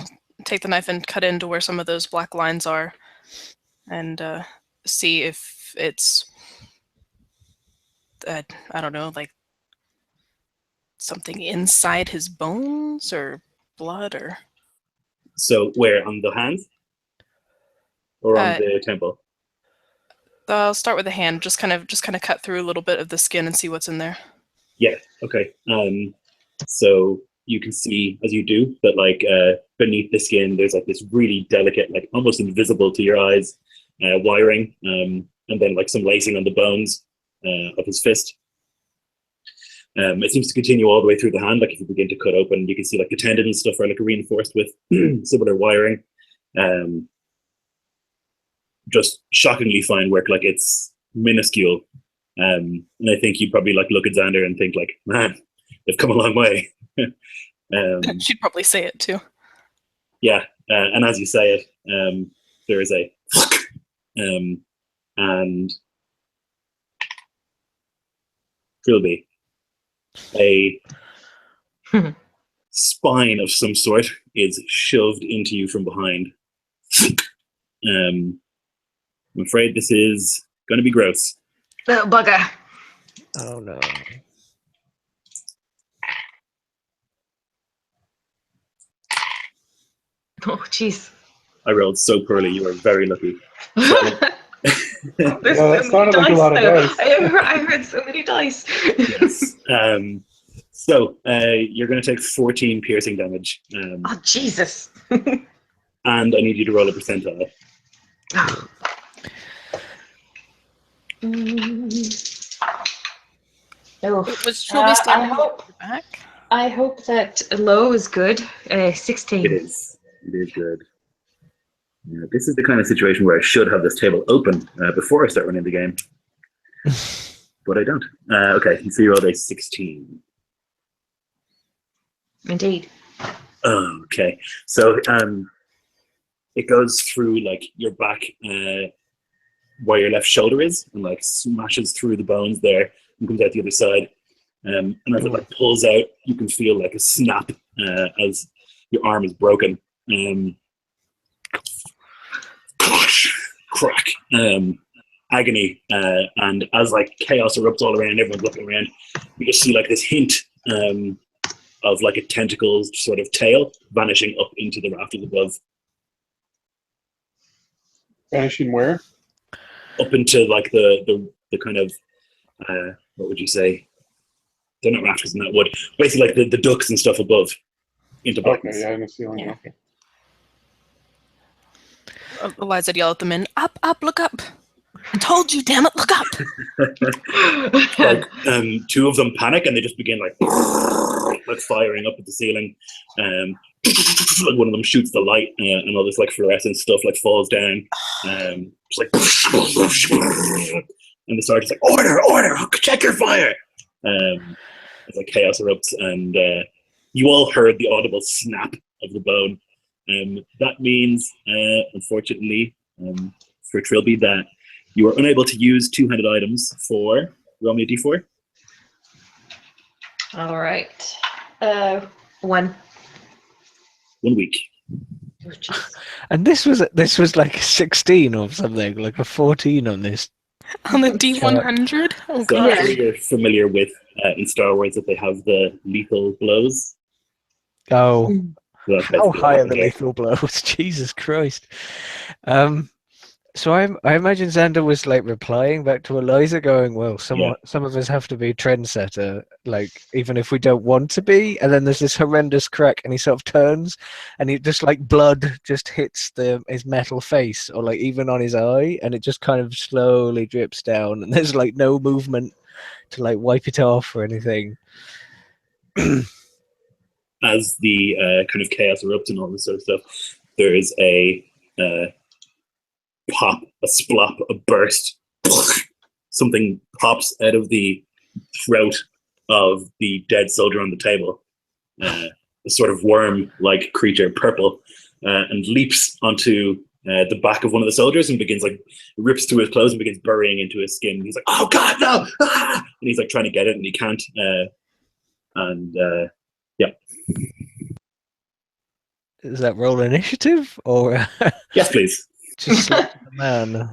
take the knife and cut into where some of those black lines are, and see if it's, I don't know, like something inside his bones or blood or. So where, on the hand? Or on the temple? I'll start with the hand. Just kind of cut through a little bit of the skin and see what's in there. Yeah, okay. So you can see, as you do, that like beneath the skin, there's like this really delicate, like almost invisible to your eyes, wiring, and then like some lacing on the bones of his fist. It seems to continue all the way through the hand. Like if you begin to cut open, you can see like the tendon and stuff are like reinforced with similar wiring. Just shockingly fine work. Like it's minuscule. And I think you'd probably like look at Xander and think like, man, they've come a long way. She'd probably say it too. Yeah, and as you say it, there is a and Trilby, a spine of some sort is shoved into you from behind. I'm afraid this is going to be gross. Little bugger. Oh no. Oh, jeez. I rolled so poorly. You were very lucky. Yeah, that sounded like a lot of dice. I heard so many dice. Yes. So you're going to take 14 piercing damage. Oh, Jesus. And I need you to roll a percentile. Oh. Oh, Was Trilby standing back? I hope that low is good. 16. It is. It is good. Yeah, this is the kind of situation where I should have this table open before I start running the game. But I don't. Okay, so you rolled a 16. Indeed. Okay, so it goes through like your back where your left shoulder is and like smashes through the bones there and comes out the other side. And as it like pulls out, you can feel like a snap as your arm is broken. Crack. Agony. And as like chaos erupts all around, everyone's looking around, you just see like this hint of like a tentacles sort of tail vanishing up into the rafters above. Vanishing where? Up into like the kind of what would you say? They're not rafters in that wood. Basically like the ducts and stuff above into blackness. Okay, yeah, in the ceiling. Yeah. Okay. Eliza yell at the men, up, look up. I told you, damn it, look up. Like two of them panic and they just begin like firing up at the ceiling. Like one of them shoots the light and all this like fluorescent stuff like falls down. Just like and the sergeant's like, order, check your fire. It's like chaos erupts and you all heard the audible snap of the bone. That means, unfortunately, for Trilby, that you are unable to use two-handed items for roll me a d4. All right. 1. 1 week. Oh, jeez. And this was like a 16 or something, like a 14 on this. On the D100? Oh, So God. I'm sure you're familiar with in Star Wars that they have the lethal blows. Oh, So that's how basically high what are the happened here. lethal blows? Jesus Christ. So I imagine Xander was like replying back to Eliza going, well, some of us have to be trendsetter, like even if we don't want to be. And then there's this horrendous crack and he sort of turns and he just like blood just hits his metal face or like even on his eye and it just kind of slowly drips down and there's like no movement to like wipe it off or anything. As the kind of chaos erupts and all this sort of stuff, there is a pop, a splop, a burst. Something pops out of the throat of the dead soldier on the table. A sort of worm-like creature, purple, and leaps onto the back of one of the soldiers and begins like rips through his clothes and begins burying into his skin. He's like, "Oh God, no!" Ah! And he's like trying to get it and he can't. Yeah. Is that roll initiative or Yes, please. just slap the man?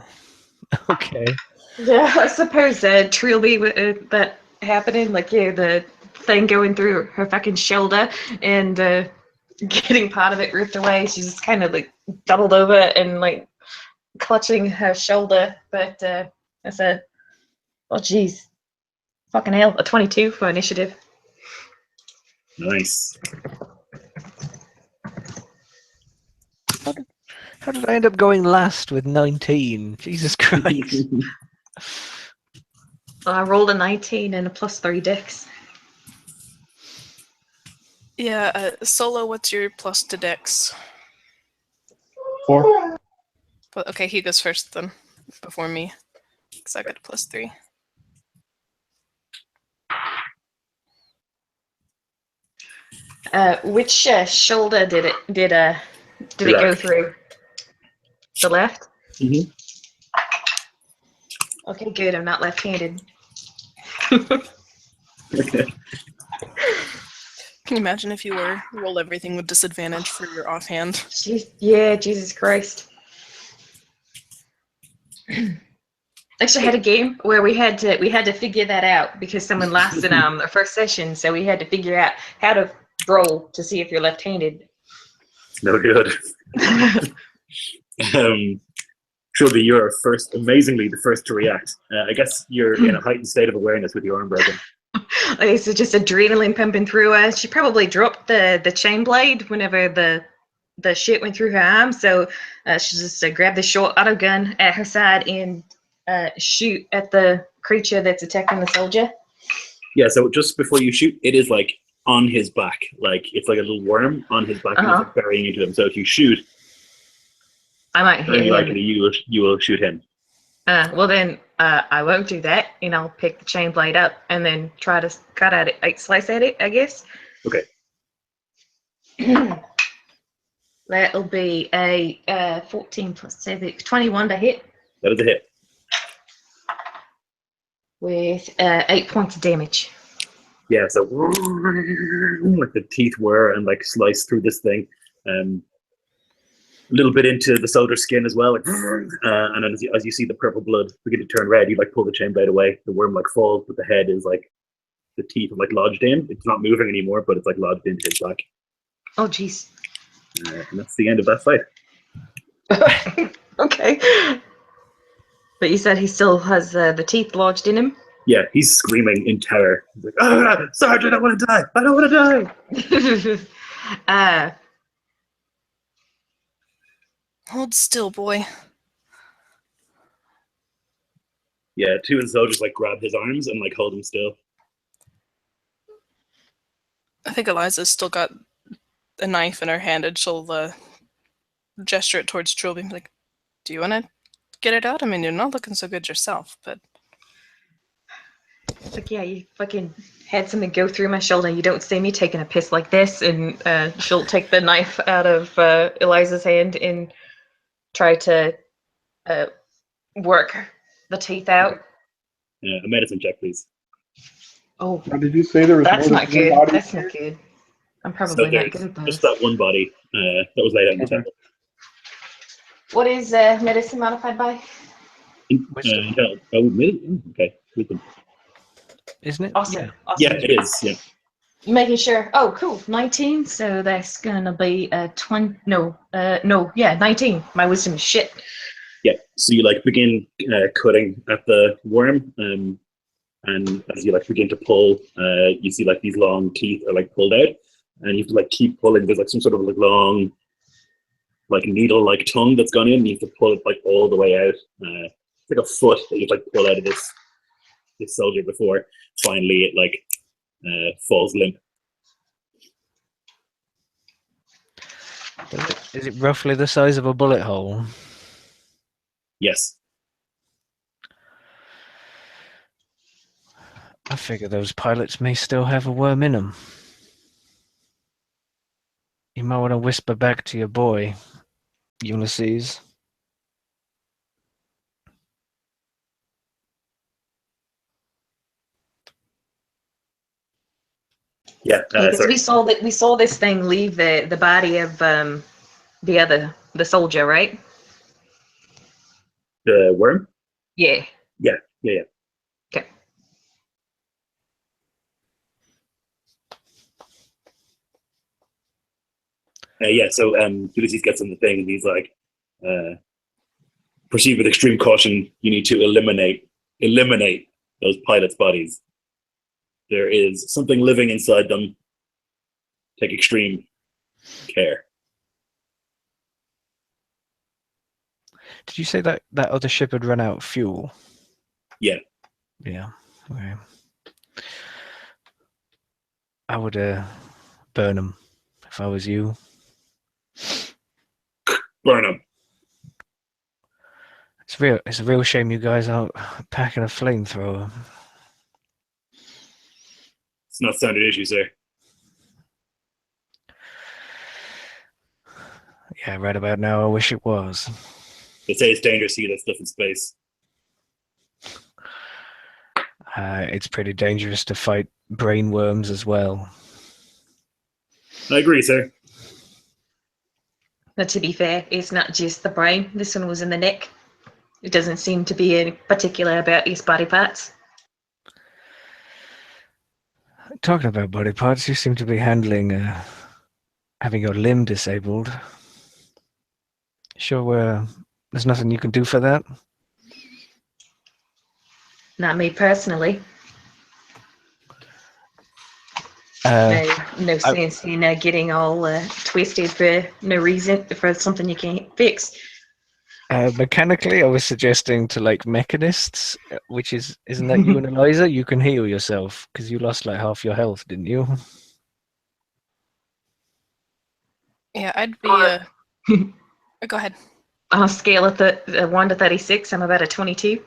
Okay. Yeah, I suppose Trilby with that happening, like the thing going through her fucking shoulder and getting part of it ripped away. She's just kind of like doubled over and like clutching her shoulder. But I said, "Oh, geez, fucking hell, a 22 for initiative." Nice. How did I end up going last with 19? Jesus Christ. I rolled a 19 and a +3 dex. Yeah, Solo, what's your plus to Dex? 4. Well, okay, he goes first then, before me, because I got a +3. Which shoulder did it go Left. through? The left. Mhm. Okay, good. I'm not left-handed. Okay. Can you imagine if you were? Roll everything with disadvantage for your offhand. Yeah, Jesus Christ. Actually, I had a game where we had to figure that out because someone lost in their first session, so we had to figure out how to roll to see if you're left-handed. No good. Truly, you're amazingly the first to react. I guess you're in a heightened state of awareness with your arm broken. Okay, so just adrenaline pumping through her. She probably dropped the chain blade whenever the shit went through her arm, so she just grabbed the short auto gun at her side and shoot at the creature that's attacking the soldier. Yeah, so just before you shoot, it is like on his back. Like it's like a little worm on his back and it's like burying into him. So if you shoot, I might hit very him. likely you will shoot him. Well then, I won't do that, and I'll pick the chain blade up and then try to cut at it, like slice at it, I guess. Okay. That'll be a 14 plus 7, 21 to hit That is a hit. with 8 points of damage. Yeah, so like the teeth whir and like slice through this thing. A little bit into the soldier's skin as well, like, and then as you see the purple blood begin to turn red, you like pull the chain blade away. The worm like falls, but the head is like the teeth are like lodged in. It's not moving anymore, but it's like lodged into his back. Oh, jeez. And that's the end of that fight. Okay. But you said he still has the teeth lodged in him? Yeah, he's screaming in terror. He's like, "Ah, Sergeant, I want to die! I don't want to die!" Hold still, boy. Yeah, two of the soldiers like grab his arms and like hold him still. I think Eliza's still got a knife in her hand, and she'll gesture it towards Trilby. Like, do you want to get it out? I mean, you're not looking so good yourself, but... It's like, yeah, you fucking had something go through my shoulder. You don't see me taking a piss like this. And she'll take the knife out of Eliza's hand and try to work the teeth out. A medicine check, please. Oh, Now, did you say there was that's more not than one good. body? That's not good. I'm probably So not there's good at those. just that one body that was laid out on the Okay. table. What is medicine modified by? Wisdom. Okay. Wisdom. Isn't it? Awesome. Yeah, it is. Yeah. Making sure. Oh, cool. 19. So that's gonna be 20. No, 19. My wisdom is shit. Yeah. So you like begin cutting at the worm, and as you like begin to pull, you see like these long teeth are like pulled out, and you have to like keep pulling. There's like some sort of like long, like needle-like tongue that's gone in. And you have to pull it like all the way out. It's like a foot that you like pull out of this soldier before finally it like falls limp. Is it roughly the size of a bullet hole? Yes. I figure those pilots may still have a worm in them. You might want to whisper back to your boy, Ulysses. Yeah, Because sorry. we saw this thing leave the body of the soldier, right? The worm? Yeah. Yeah. Okay. So Ulysses gets on the thing and he's like, proceed with extreme caution. You need to eliminate those pilots' bodies. There is something living inside them. Take extreme care. Did you say that that other ship had run out of fuel? Yeah. Yeah. Okay. I would burn them if I was you. Burn them. It's a real shame you guys aren't packing a flamethrower. It's not standard issue, sir. Yeah, right about now I wish it was. They say it's dangerous to use that stuff in space. It's pretty dangerous to fight brain worms as well. I agree, sir. But to be fair, it's not just the brain. This one was in the neck. It doesn't seem to be any particular about his body parts. Talking about body parts, you seem to be handling having your limb disabled. Sure, there's nothing you can do for that? Not me personally. No sense in getting all twisted for no reason, for something you can't fix. Mechanically, I was suggesting to like mechanists, which isn't that you and Eliza? You can heal yourself because you lost like half your health, didn't you? Yeah, I'd be. Go ahead. On a scale of 1 to 36, I'm about a 22.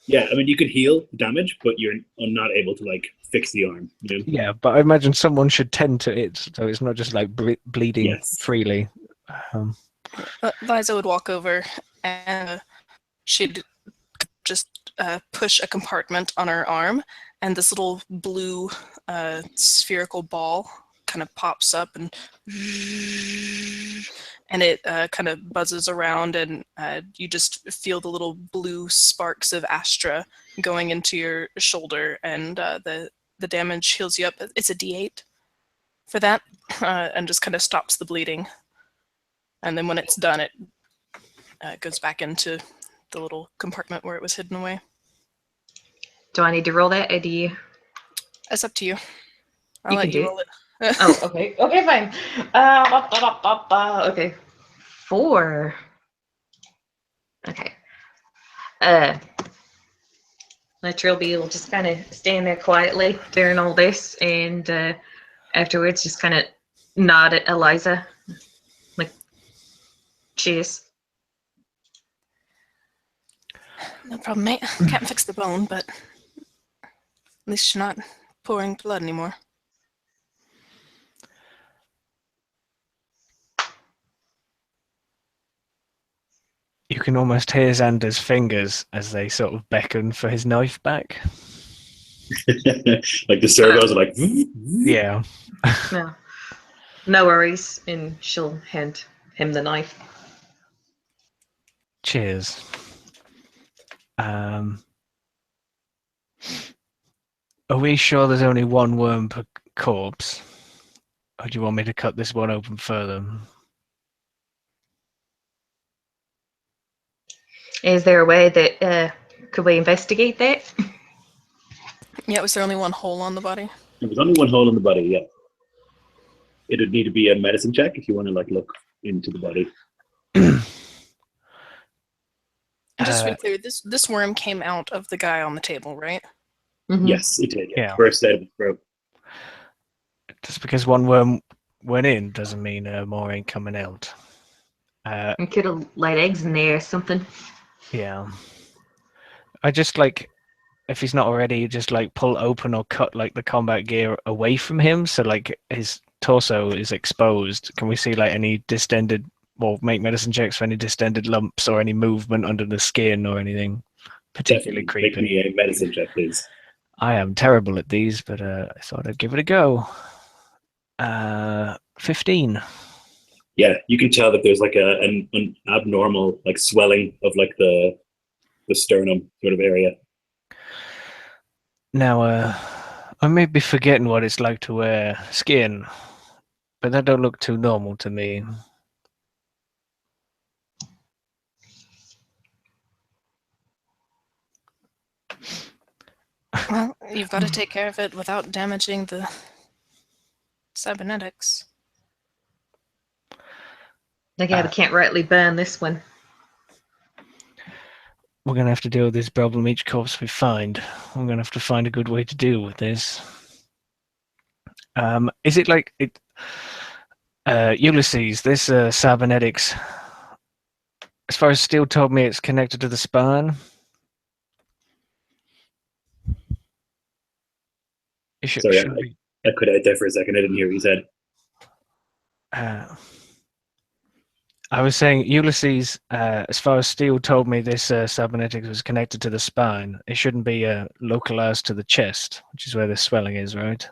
Yeah, I mean, you could heal damage, but you're not able to like fix the arm. You know? Yeah, but I imagine someone should tend to it, so it's not just like bleeding Yes. freely. Liza would walk over and she'd just push a compartment on her arm, and this little blue spherical ball kind of pops up and it kind of buzzes around, and you just feel the little blue sparks of Astra going into your shoulder, and the damage heals you up. It's a D8 for that, and just kind of stops the bleeding. And then when it's done, it goes back into the little compartment where it was hidden away. Do I need to roll that, or do you? That's up to you. I'll You let can you do roll it. Oh, okay. Okay, fine. Okay. 4. Okay. Trilby will just kind of stand there quietly during all this, and afterwards just kind of nod at Eliza. Like, cheers. No problem, mate. Can't fix the bone, but at least you're not pouring blood anymore. You can almost hear Xander's fingers as they sort of beckon for his knife back. Like the servos are like. Yeah. No worries, and she'll hand him the knife. Cheers. Are we sure there's only one worm per corpse? Or do you want me to cut this one open further? Is there a way that could we investigate that? Yeah, was there only one hole on the body? There was only one hole in the body. Yeah. It would need to be a medicine check if you want to like look into the body. Just to be clear, this worm came out of the guy on the table, right? Mm-hmm. Yes, it did. Yeah. Burst out of his throat. Just because one worm went in doesn't mean more ain't coming out. We could have laid eggs in there or something. Yeah. I just like, if he's not already, just like pull open or cut like the combat gear away from him, so like his torso is exposed. Can we see like any distended, well, make medicine checks for any distended lumps or any movement under the skin or anything particularly Definitely. creepy? Make me a medicine check, please. I am terrible at these, but I thought I'd give it a go. 15. Yeah, you can tell that there's like an abnormal like swelling of like the sternum sort of area. Now, I may be forgetting what it's like to wear skin, but that don't look too normal to me. Well, you've got to take care of it without damaging the cybernetics. Okay, we can't rightly burn this one. We're going to have to deal with this problem each corpse we find. We're going to have to find a good way to deal with this. Is it like it? Ulysses, this cybernetics, as far as Steele told me, it's connected to the spine. Sorry, I cut out there for a second. I didn't hear what you said. I was saying, Ulysses, as far as Steele told me, this cybernetics was connected to the spine. It shouldn't be localized to the chest, which is where the swelling is, right?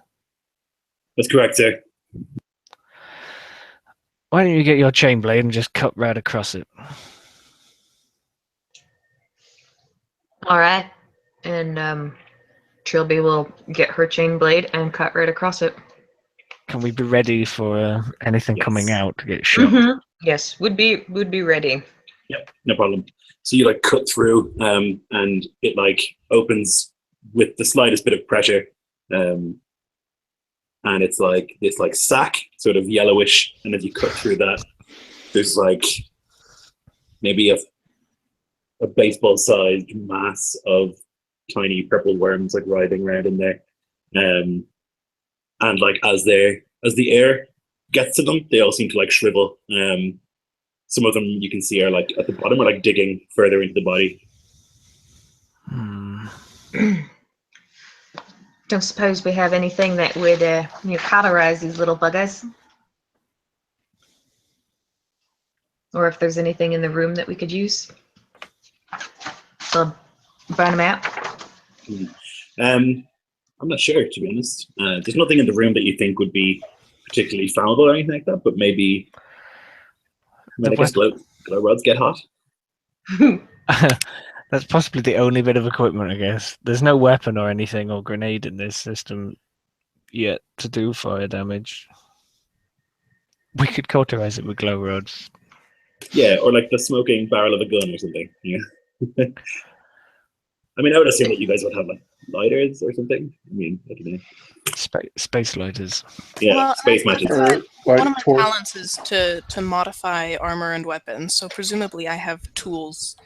That's correct, sir. Why don't you get your chain blade and just cut right across it? All right, and Trilby will get her chain blade and cut right across it. Can we be ready for anything coming Yes. out to get shot? Mm-hmm. Yes, would be ready. Yep, no problem. So you like cut through, and it like opens with the slightest bit of pressure, and it's like this like sack, sort of yellowish. And as you cut through that, there's like maybe a baseball-sized mass of tiny purple worms like writhing around in there, and like as the air gets to them, they all seem to like shrivel. Some of them you can see are like at the bottom are like digging further into the body. Don't suppose we have anything that would cauterize these little buggers, or if there's anything in the room that we could use to burn them out. I'm not sure, to be honest. There's nothing in the room that you think would be particularly flammable or anything like that, but maybe I guess glow rods get hot. That's possibly the only bit of equipment, I guess. There's no weapon or anything or grenade in this system yet to do fire damage. We could cauterize it with glow rods. Yeah, or like the smoking barrel of a gun or something. Yeah. I mean, I would assume that you guys would have like lighters or something. I mean, I don't know. Space lighters. Yeah, Well, space matches. Or One like of my talents is to modify armor and weapons, so presumably I have tools.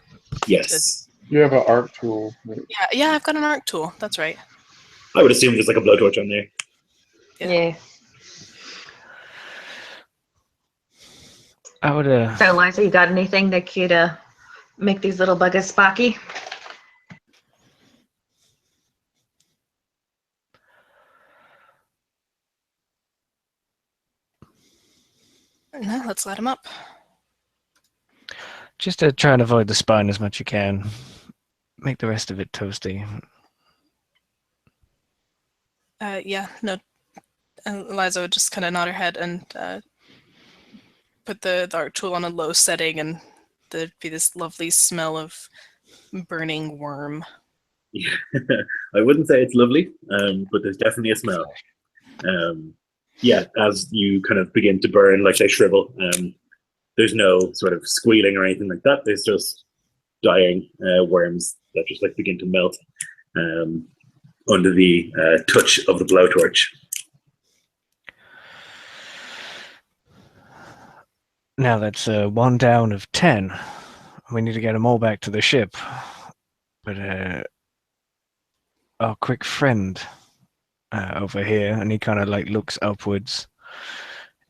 Yes. you have an arc tool. Yeah, I've got an arc tool. That's right. I would assume there's like a blowtorch on there. Yeah. I would. So, Liza, you got anything that could make these little buggers sparky? No, let's light them up. Just to try and avoid the spine as much as you can. Make the rest of it toasty. Yeah, no. Eliza would just kind of nod her head and put the arc tool on a low setting, and there'd be this lovely smell of burning worm. I wouldn't say it's lovely, but there's definitely a smell. Yeah, as you kind of begin to burn, like they shrivel. There's no sort of squealing or anything like that. There's just dying worms that just like begin to melt under the touch of the blowtorch. Now that's 1 down of 10. We need to get them all back to the ship. But our quick friend over here, and he kind of like looks upwards,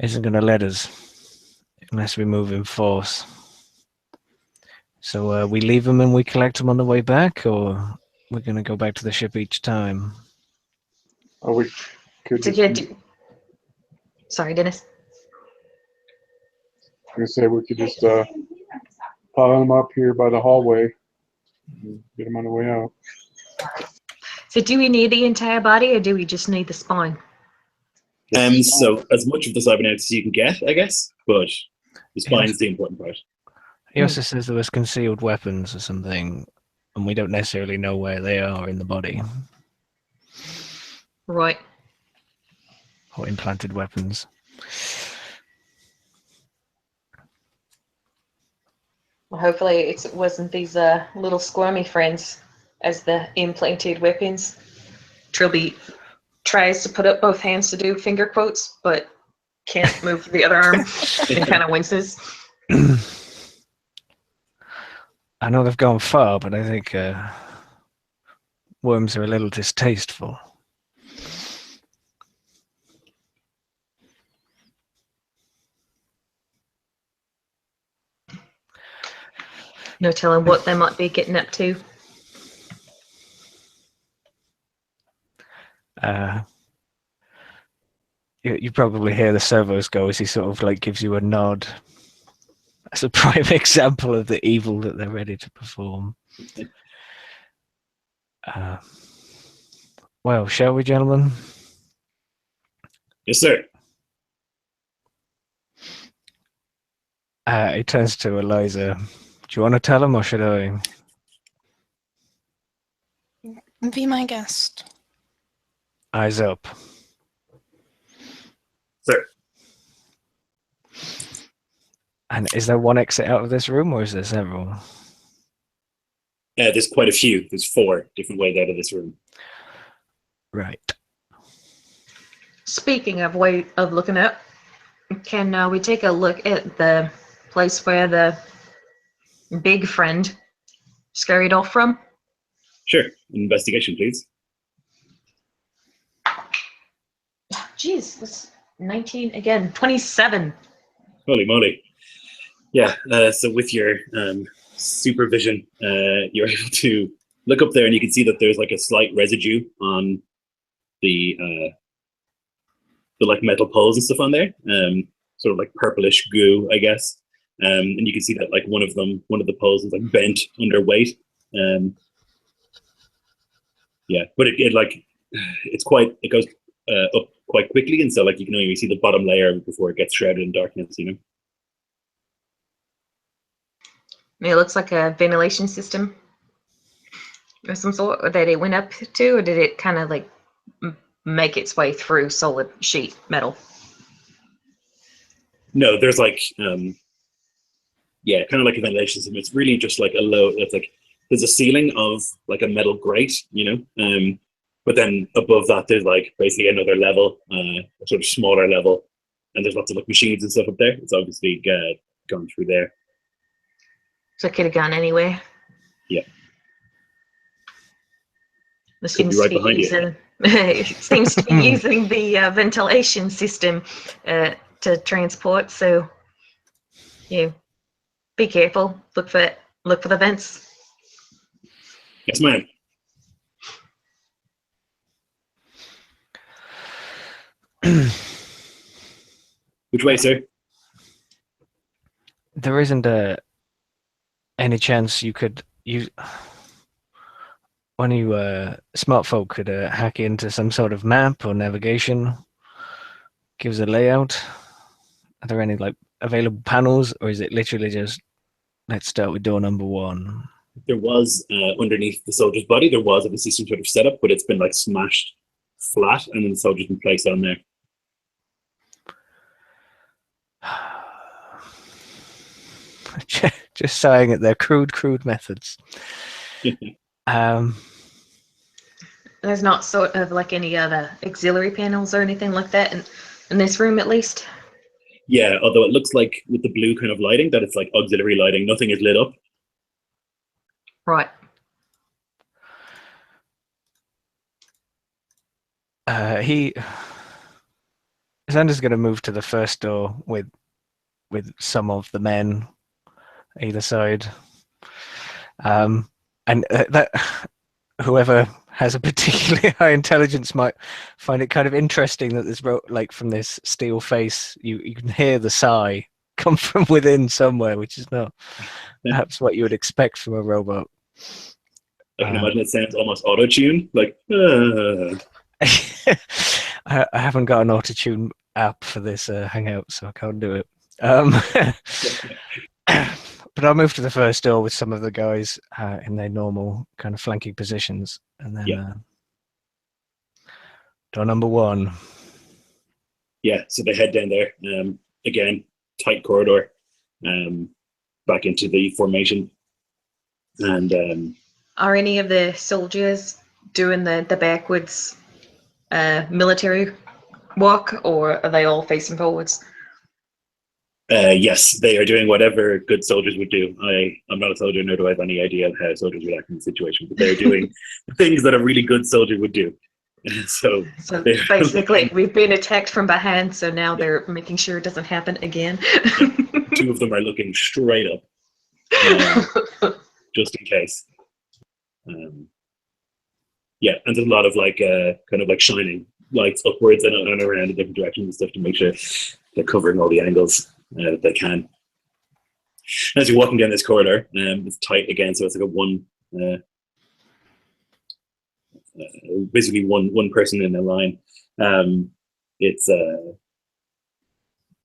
isn't going to let us unless we move in force. So we leave them and we collect them on the way back, or we're going to go back to the ship each time? Oh, we could. Sorry, Dennis. I was gonna say we could just pile them up here by the hallway and get them on the way out. So do we need the entire body, or do we just need the spine? So as much of the cybernetics as you can get, I guess, but the spine's the important part. He also says there was concealed weapons or something, and we don't necessarily know where they are in the body, Right. or implanted weapons. Well, hopefully it wasn't these little squirmy friends as the implanted weapons. Trilby tries to put up both hands to do finger quotes, but can't move the other arm and kind of winces. I know they've gone far, but I think worms are a little distasteful. No telling what they might be getting up to. You probably hear the servos go as he sort of like gives you a nod as a prime example of the evil that they're ready to perform. Well, shall we, gentlemen? Yes, sir. He turns to Eliza. Do you want to tell him, or should I? Be my guest. Eyes up. Sir. And is there one exit out of this room, or is there several? There's quite a few. There's 4 different ways out of this room. Right. Speaking of way of looking up, can we take a look at the place where the big friend scurried off from? Sure. Investigation, please. Jeez, that's 19 again. 27. Holy moly. Yeah, so with your supervision, you're able to look up there and you can see that there's like a slight residue on the like metal poles and stuff on there, sort of like purplish goo, I guess. And you can see that like one of the poles is like bent under weight. Yeah, but it goes up quite quickly, and so like you can only see the bottom layer before it gets shrouded in darkness, you know. I mean, it looks like a ventilation system of some sort that it went up to, or did it kind of like make its way through solid sheet metal? No, there's like yeah, kind of like a ventilation system. It's really just like it's like there's a ceiling of like a metal grate, you know, but then above that there's like basically another level, a sort of smaller level, and there's lots of like machines and stuff up there. It's obviously gone through there. So it could have gone anywhere. Yeah. It Could be seems right to be behind you. using, it seems to be using the ventilation system to transport. So, you be careful. Look for the vents. Yes, ma'am. Which way, sir? There isn't any chance you could use one of you smart folk could hack into some sort of map or navigation, gives a layout. Are there any like available panels, or is it literally just let's start with door number 1? There was underneath the soldier's body, there was obviously some sort of setup, but it's been like smashed flat, and then the soldier's been placed on there. Just saying that they're crude methods. There's not sort of like any other auxiliary panels or anything like that in this room, at least. Yeah, although it looks like with the blue kind of lighting that it's like auxiliary lighting. Nothing is lit up. Right. Xander's going to move to the first door with some of the men either side, and that whoever has a particularly high intelligence might find it kind of interesting that this like from this steel face you can hear the sigh come from within somewhere, which is not perhaps what you would expect from a robot. I can imagine it sounds almost auto-tuned, like. I haven't got an auto-tune app for this Hangout, so I can't do it. But I'll move to the first door with some of the guys in their normal kind of flanking positions, and then door number 1. Yeah, so they head down there. Again, tight corridor, back into the formation, and Are any of the soldiers doing the backwards military walk, or are they all facing forwards? yes, they are doing whatever good soldiers would do. I'm not a soldier, nor do I have any idea of how soldiers react in the situation, but they're doing things that a really good soldier would do. So basically, we've been attacked from behind, so now they're making sure it doesn't happen again. 2 of them are looking straight up, just in case. Yeah, and there's a lot of like kind of like shining lights upwards and around in different directions and stuff to make sure they're covering all the angles that they can. And as you're walking down this corridor, it's tight again, so it's like a one. Basically one person in a line. It's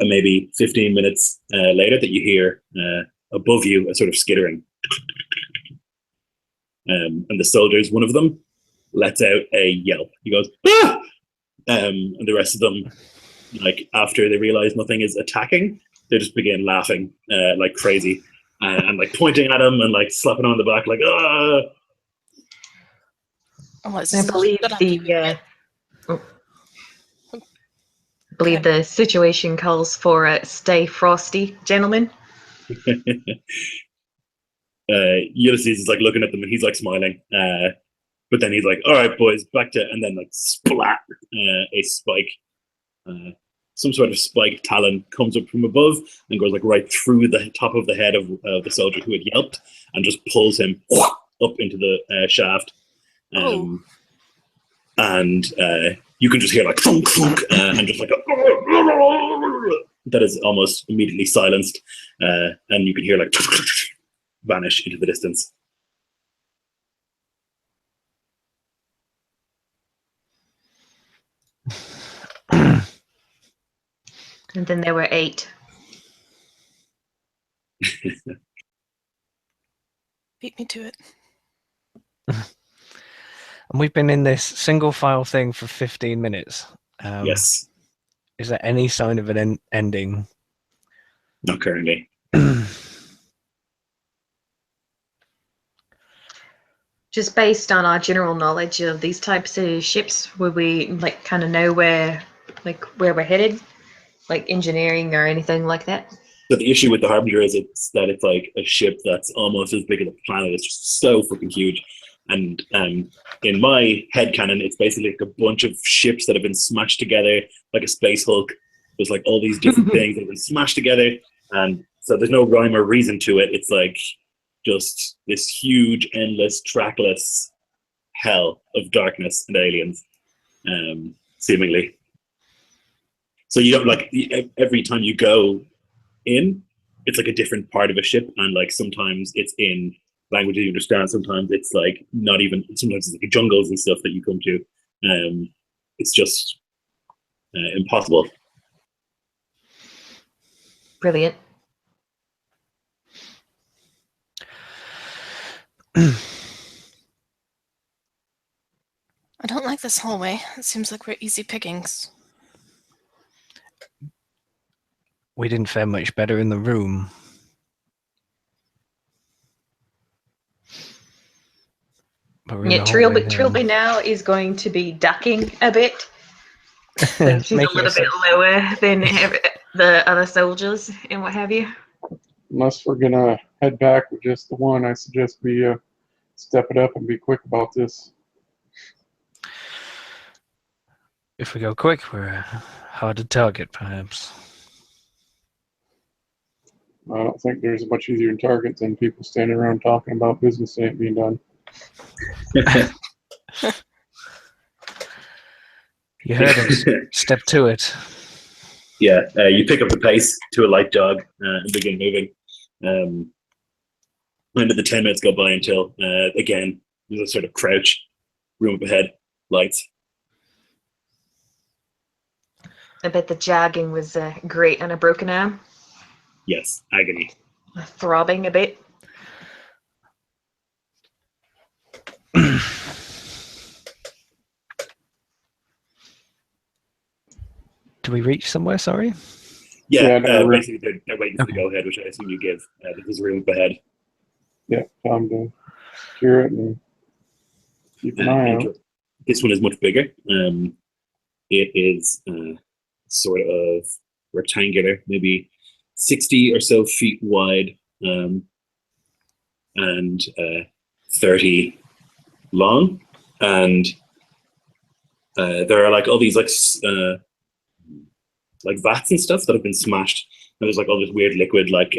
maybe 15 minutes later that you hear above you a sort of skittering. And the soldiers, one of them, lets out a yelp. He goes, "Ah!" And the rest of them, like after they realize nothing is attacking, they just begin laughing like crazy and like pointing at him and like slapping on the back like, "Ah!" I believe the situation calls for a stay frosty, gentlemen. Ulysses is like looking at them and he's like smiling. But then he's like, "All right, boys, back to," and then like splat, a spike, some sort of spike talon comes up from above and goes like right through the top of the head of the soldier who had yelped and just pulls him up into the shaft. And you can just hear like thunk, thunk, and just like that is almost immediately silenced, and you can hear like vanish into the distance. And then there were 8. Beat me to it. And we've been in this single file thing for 15 minutes. Yes. Is there any sign of an ending? Not currently. Just based on our general knowledge of these types of ships, would we like kind of know where we're headed, like engineering or anything like that? So the issue with the Harbinger is that it's like a ship that's almost as big as a planet. It's just so fucking huge. And in my headcanon, it's basically like a bunch of ships that have been smashed together, like a space Hulk. There's like all these different things that have been smashed together. And so there's no rhyme or reason to it. It's like just this huge, endless, trackless hell of darkness and aliens, seemingly. So you don't like, every time you go in, it's like a different part of a ship. And like sometimes it's in language you understand, sometimes it's like not even, sometimes it's like jungles and stuff that you come to. It's just impossible. Brilliant. I don't like this hallway. It seems like we're easy pickings. We didn't fare much better in the room. Yeah, Trilby now is going to be ducking a bit. So she's a little bit lower than the other soldiers and what have you. Unless we're gonna head back with just the one, I suggest we step it up and be quick about this. If we go quick, we're hard to target, perhaps. I don't think there's a much easier target than people standing around talking about business that ain't being done. You heard us. Step to it. Yeah, you pick up the pace to a light jog and begin moving. And the 10 minutes go by until, again, There's a sort of crouch, room up ahead, lights. I bet the jogging was great on a broken arm. Yes, agony. Throbbing a bit. Do we reach somewhere? Sorry. Yeah, no, basically they're waiting for the Okay. go ahead, which I assume you give. There's a room up ahead. Yeah, time to secure it and keep an eye out. This one is much bigger. It is sort of rectangular, maybe 60 or so feet wide, and 30 long. And there are like all these like vats and stuff that have been smashed. And there's like all this weird liquid like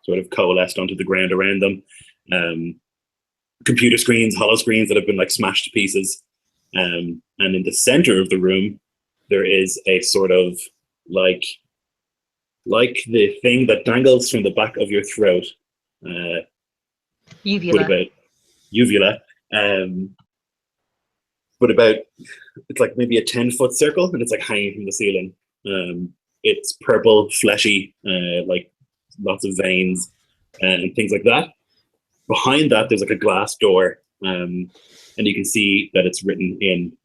sort of coalesced onto the ground around them. Computer screens, hollow screens that have been like smashed to pieces. And in the center of the room, there is a sort of like the thing that dangles from the back of your throat. Uvula. What about uvula? But about, it's like maybe a 10-foot circle, and it's like hanging from the ceiling. It's purple, fleshy, like lots of veins and things like that. Behind that, there's like a glass door, and you can see that it's written in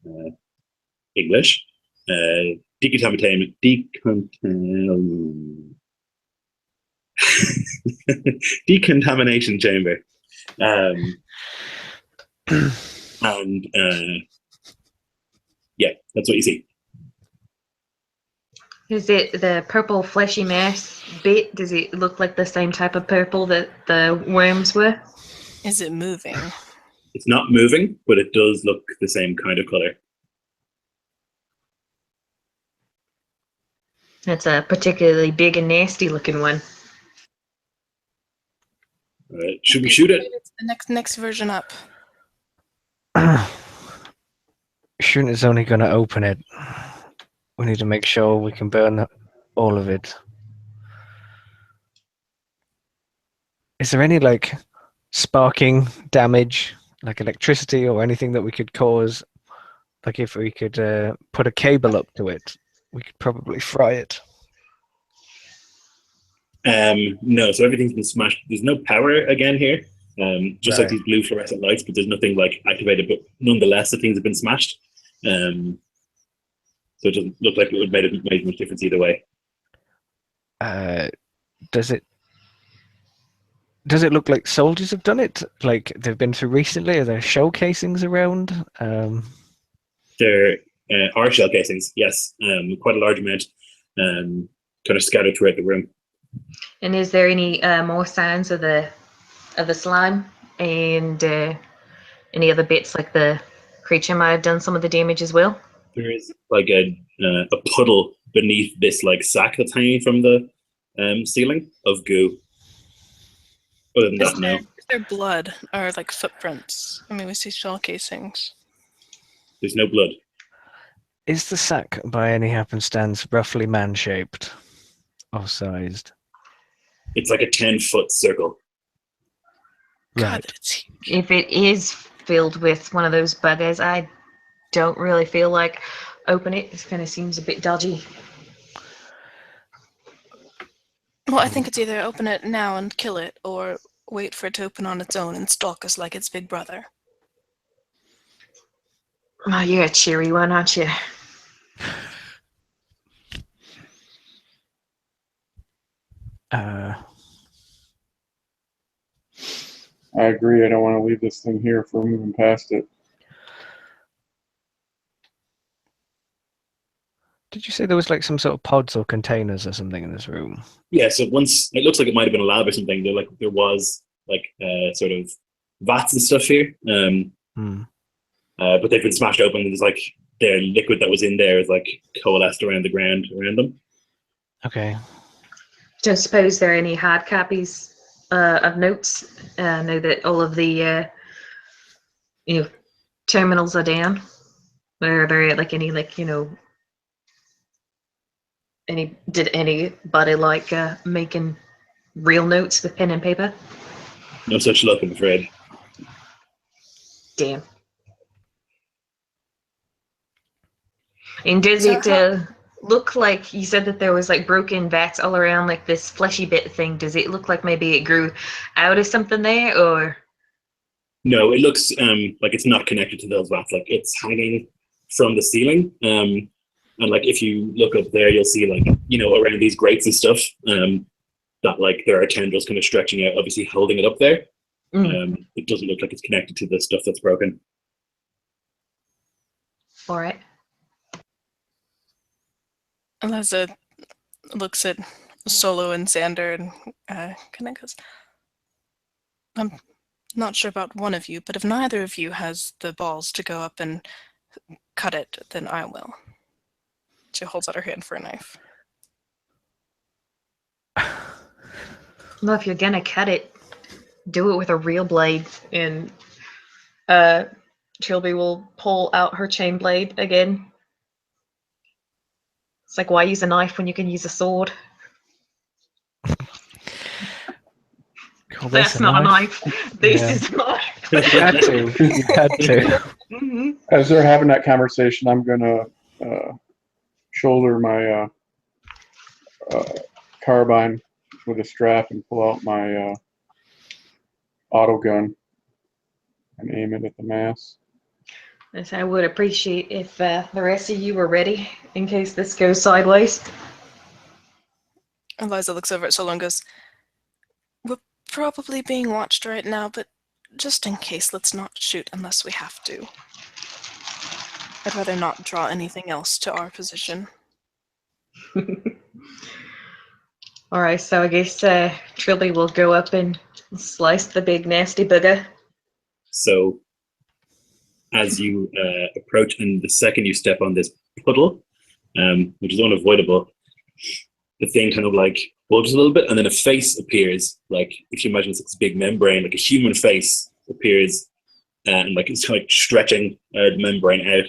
English. Decontamination chamber. And yeah, that's what you see. Is it the purple fleshy mass bit? Does it look like the same type of purple that the worms were? Is it moving? It's not moving, but it does look the same kind of color. That's a particularly big and nasty looking one. Should we shoot it? It's the next version up. Shooting is only going to open it. We need to make sure we can burn all of it. Is there any like sparking damage, like electricity or anything that we could cause? Like if we could put a cable up to it, we could probably fry it. No, so everything's been smashed. There's no power again here. Just like Right. these blue fluorescent lights, but there's nothing like activated. But nonetheless, the things have been smashed. So it doesn't look like it would made much difference either way. Does it look like soldiers have done it? Like they've been through recently? Are there shell casings around? There are shell casings, yes, quite a large amount, kind of scattered throughout the room. And is there any more signs of the slime and any other bits like the creature might have done some of the damage as well? There is like a puddle beneath this like sack that's hanging from the ceiling of goo. Other than that, no. Is there blood or like footprints? I mean, we see shell casings. There's no blood. Is the sack by any happenstance roughly man-shaped or sized? It's like a 10-foot circle. God, Right. it's huge. If it is filled with one of those buggers, I don't really feel like open it. This kind of seems a bit dodgy. Well, I think it's either open it now and kill it, or wait for it to open on its own and stalk us like its big brother. Oh, you're a cheery one, aren't you? I agree. I don't want to leave this thing here if we're moving past it. Did you say there was like some sort of pods or containers or something in this room? Yeah, so once it looks like it might have been a lab or something. There was like sort of vats and stuff here, but they've been smashed open. And there's like the liquid that was in there is like coalesced around the ground around them. Okay. Don't suppose there are any hard copies of notes. I know that all of the terminals are down. Are there like any did anybody like making real notes with pen and paper? No such luck, I'm afraid. Damn. And does So it look like you said that there was like broken vats all around, like this fleshy bit thing? Does it look like maybe it grew out of something there, or? No, it looks like it's not connected to those vats. Like it's hanging from the ceiling. And like if you look up there, you'll see like, around these grates and stuff, that like there are tendrils kind of stretching out, obviously holding it up there. It doesn't look like it's connected to the stuff that's broken. All right. Eliza looks at Solo and Xander and kind of goes, I'm not sure about one of you, but if neither of you has the balls to go up and cut it, then I will. She holds out her hand for a knife. Well, if you're gonna cut it, do it with a real blade. And Trilby will pull out her chain blade again. It's like, why use a knife when you can use a sword? That's not a knife. This is a knife. You had to. You had to. Mm-hmm. As they're having that conversation, I'm gonna shoulder my carbine with a strap and pull out my auto gun and aim it at the mass. Yes, I would appreciate if the rest of you were ready in case this goes sideways. Eliza looks over at Solo and goes, we're probably being watched right now, but just in case, let's not shoot unless we have to. I'd rather not draw anything else to our position. All right, so I guess Trilby will go up and slice the big nasty booger. So as you approach, and the second you step on this puddle, which is unavoidable, the thing kind of like bulges a little bit, and then a face appears. Like if you imagine it's this big membrane, like a human face appears, and like it's kind of like stretching the membrane out,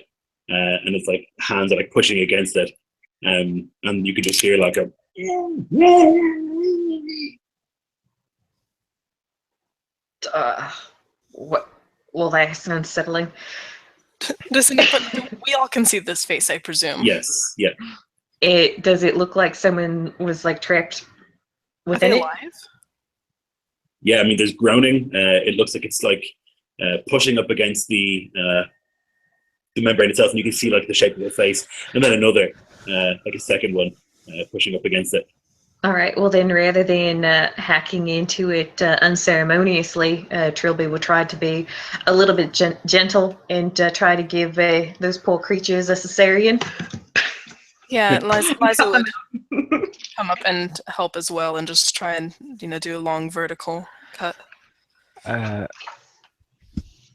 and it's like hands are like pushing against it, and you can just hear like a. What? Well, that's unsettling. We all can see this face, I presume. Yes. Yeah. Does it look like someone was like trapped within Are they it? alive? Yeah. I mean, there's groaning. It looks like it's like pushing up against the membrane itself, and you can see like the shape of the face, and then another, like a second one, pushing up against it. All right. Well, then, rather than hacking into it unceremoniously, Trilby will try to be a little bit gentle and try to give those poor creatures a cesarean. Yeah, Liza would come up and help as well, and just try and do a long vertical cut.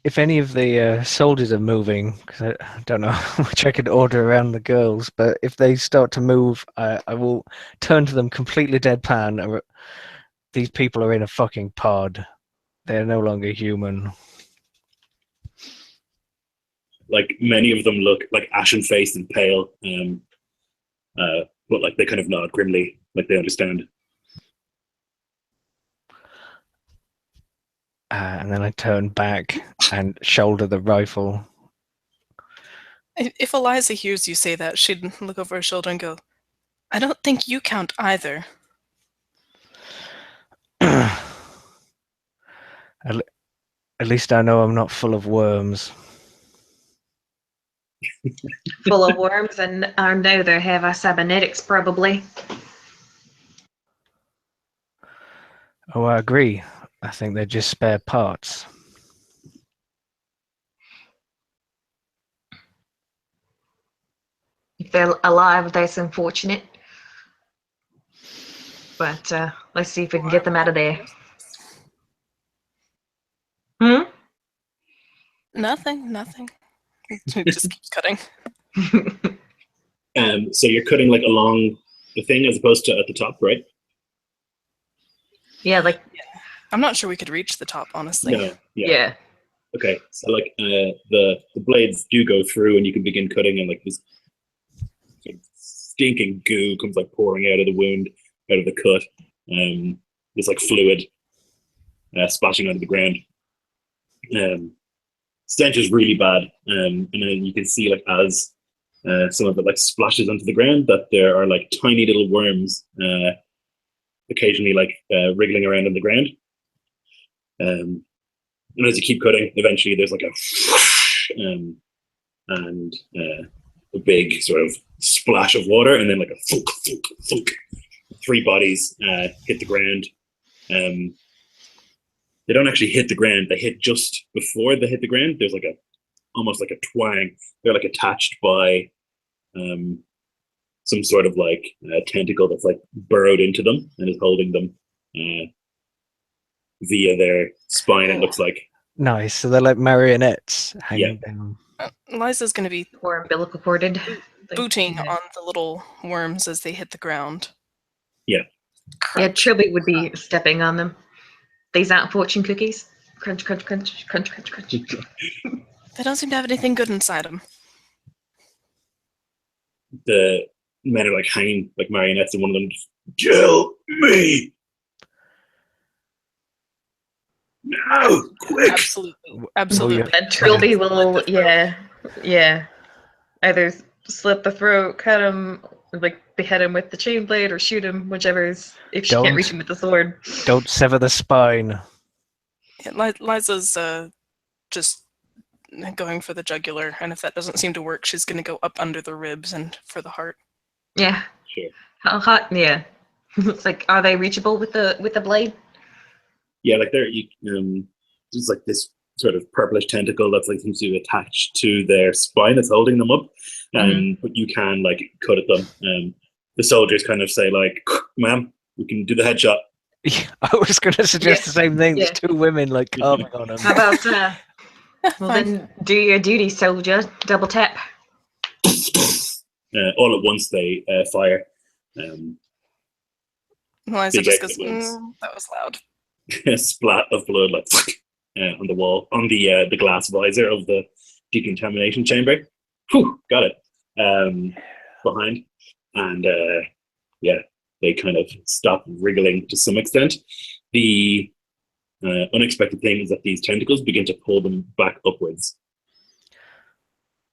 If any of the soldiers are moving, because I don't know which I could order around the girls, but if they start to move, I will turn to them completely deadpan. These people are in a fucking pod. They're no longer human. Like many of them look like ashen-faced and pale, but like they kind of nod grimly, like they understand. And then I turn back and shoulder the rifle. If Eliza hears you say that, she'd look over her shoulder and go, I don't think you count either. At least I know I'm not full of worms. Full of worms, and I know they have our cybernetics, probably. Oh, I agree. I think they're just spare parts. If they're alive, that's unfortunate. But let's see if we can get them out of there. Nothing. It just keeps cutting. So you're cutting like along the thing as opposed to at the top, right? Yeah, like. I'm not sure we could reach the top, honestly. No. Yeah. Okay, so like the blades do go through, and you can begin cutting, and like this sort of stinking goo comes like pouring out of the wound, out of the cut. There's like fluid splashing onto the ground. stench is really bad, and then you can see like as some of it like splashes onto the ground that there are like tiny little worms occasionally like wriggling around on the ground. And as you keep cutting, eventually there's like a and a big sort of splash of water, and then like a thunk, thunk, thunk. 3 bodies hit the ground. They don't actually hit the ground. They hit just before they hit the ground. There's like almost like a twang. They're like attached by some sort of like tentacle that's like burrowed into them and is holding them via their spine. It looks like. Nice. So they're like marionettes hanging down. Liza's going to be Or umbilical corded. booting on the little worms as they hit the ground. Yeah. Yeah, Trilby would be stepping on them. These aren't fortune cookies. Crunch, crunch, crunch, crunch, crunch, crunch. They don't seem to have anything good inside them. The men are like hanging like marionettes, and one of them just, kill me now, quick. Absolutely. And Trilby will, either slit the throat, cut him, like behead him with the chain blade, or shoot him, whichever is, if she can't reach him with the sword. Don't sever the spine. Yeah, Liza's just going for the jugular, and if that doesn't seem to work, she's going to go up under the ribs and for the heart. Yeah. Sure. How hot? Yeah. It's like, are they reachable with the blade? Yeah, like there's like this sort of purplish tentacle that's like seems to attach to their spine that's holding them up, but you can like cut at them. The soldiers kind of say like, "Ma'am, we can do the headshot." Yeah, I was going to suggest the same thing. There's 2 women like carving on them. How about well then do your duty, soldier. Double tap. All at once they fire. Liza big just goes, explosions. that was loud. A splat of blood like on the wall, on the glass visor of the decontamination chamber. Whew, got it. Behind, and they kind of stop wriggling to some extent. The unexpected thing is that these tentacles begin to pull them back upwards.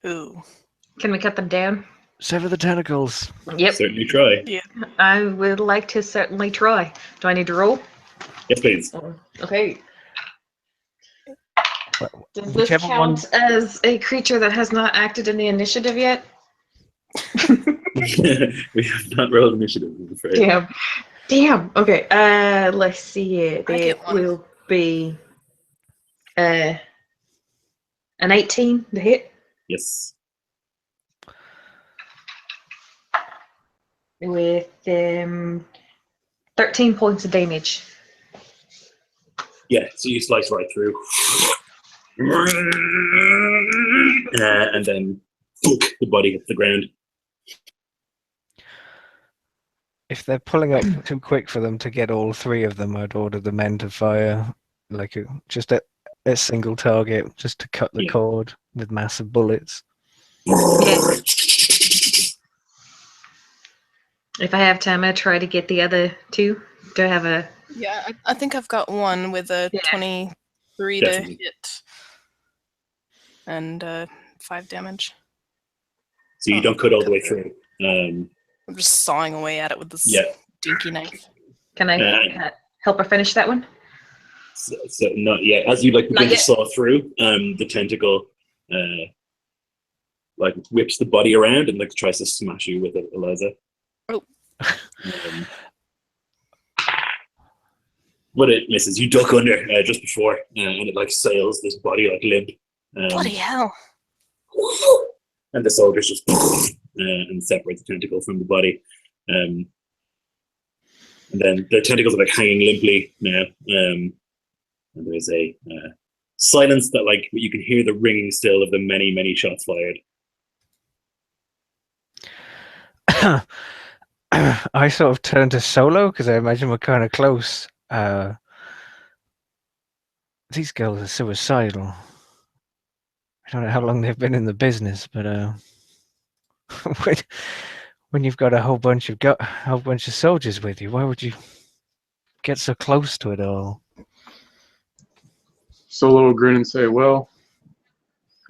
Ooh. Can we cut them down? Sever the tentacles. Yep. Certainly try. Yeah. I would like to certainly try. Do I need to roll? Yes, please. Okay. Does this Whichever count as a creature that has not acted in the initiative yet? We have not rolled initiative, I'm afraid. Damn. Okay. Let's see it. I It get one. will be an 18 to hit Yes. with 13 points of damage. Yeah, so you slice right through. And then the body hits the ground. If they're pulling up too quick for them to get all 3 of them, I'd order the men to fire like just a single target, just to cut the cord with massive bullets. If I have time, I try to get the other 2. Do I have a... Yeah, I think I've got one with a 23 Definitely. to hit. And 5 damage. So you don't cut all the way through. I'm just sawing away at it with this dinky knife. Can I help her finish that one? So not yet. As you like begin to saw through, the tentacle like whips the body around and like tries to smash you with it, Eliza. Oh. But it misses. You duck under just before, and it like sails this body like limp. Bloody hell! And the soldiers just and separate the tentacle from the body. And then the tentacles are like hanging limply now. And there's a silence that like you can hear the ringing still of the many, many shots fired. I sort of turn to Solo because I imagine we're kind of close. These girls are suicidal. I don't know how long they've been in the business, but when you've got a whole bunch of soldiers with you, why would you get so close to it all? Solo will grin and say, well,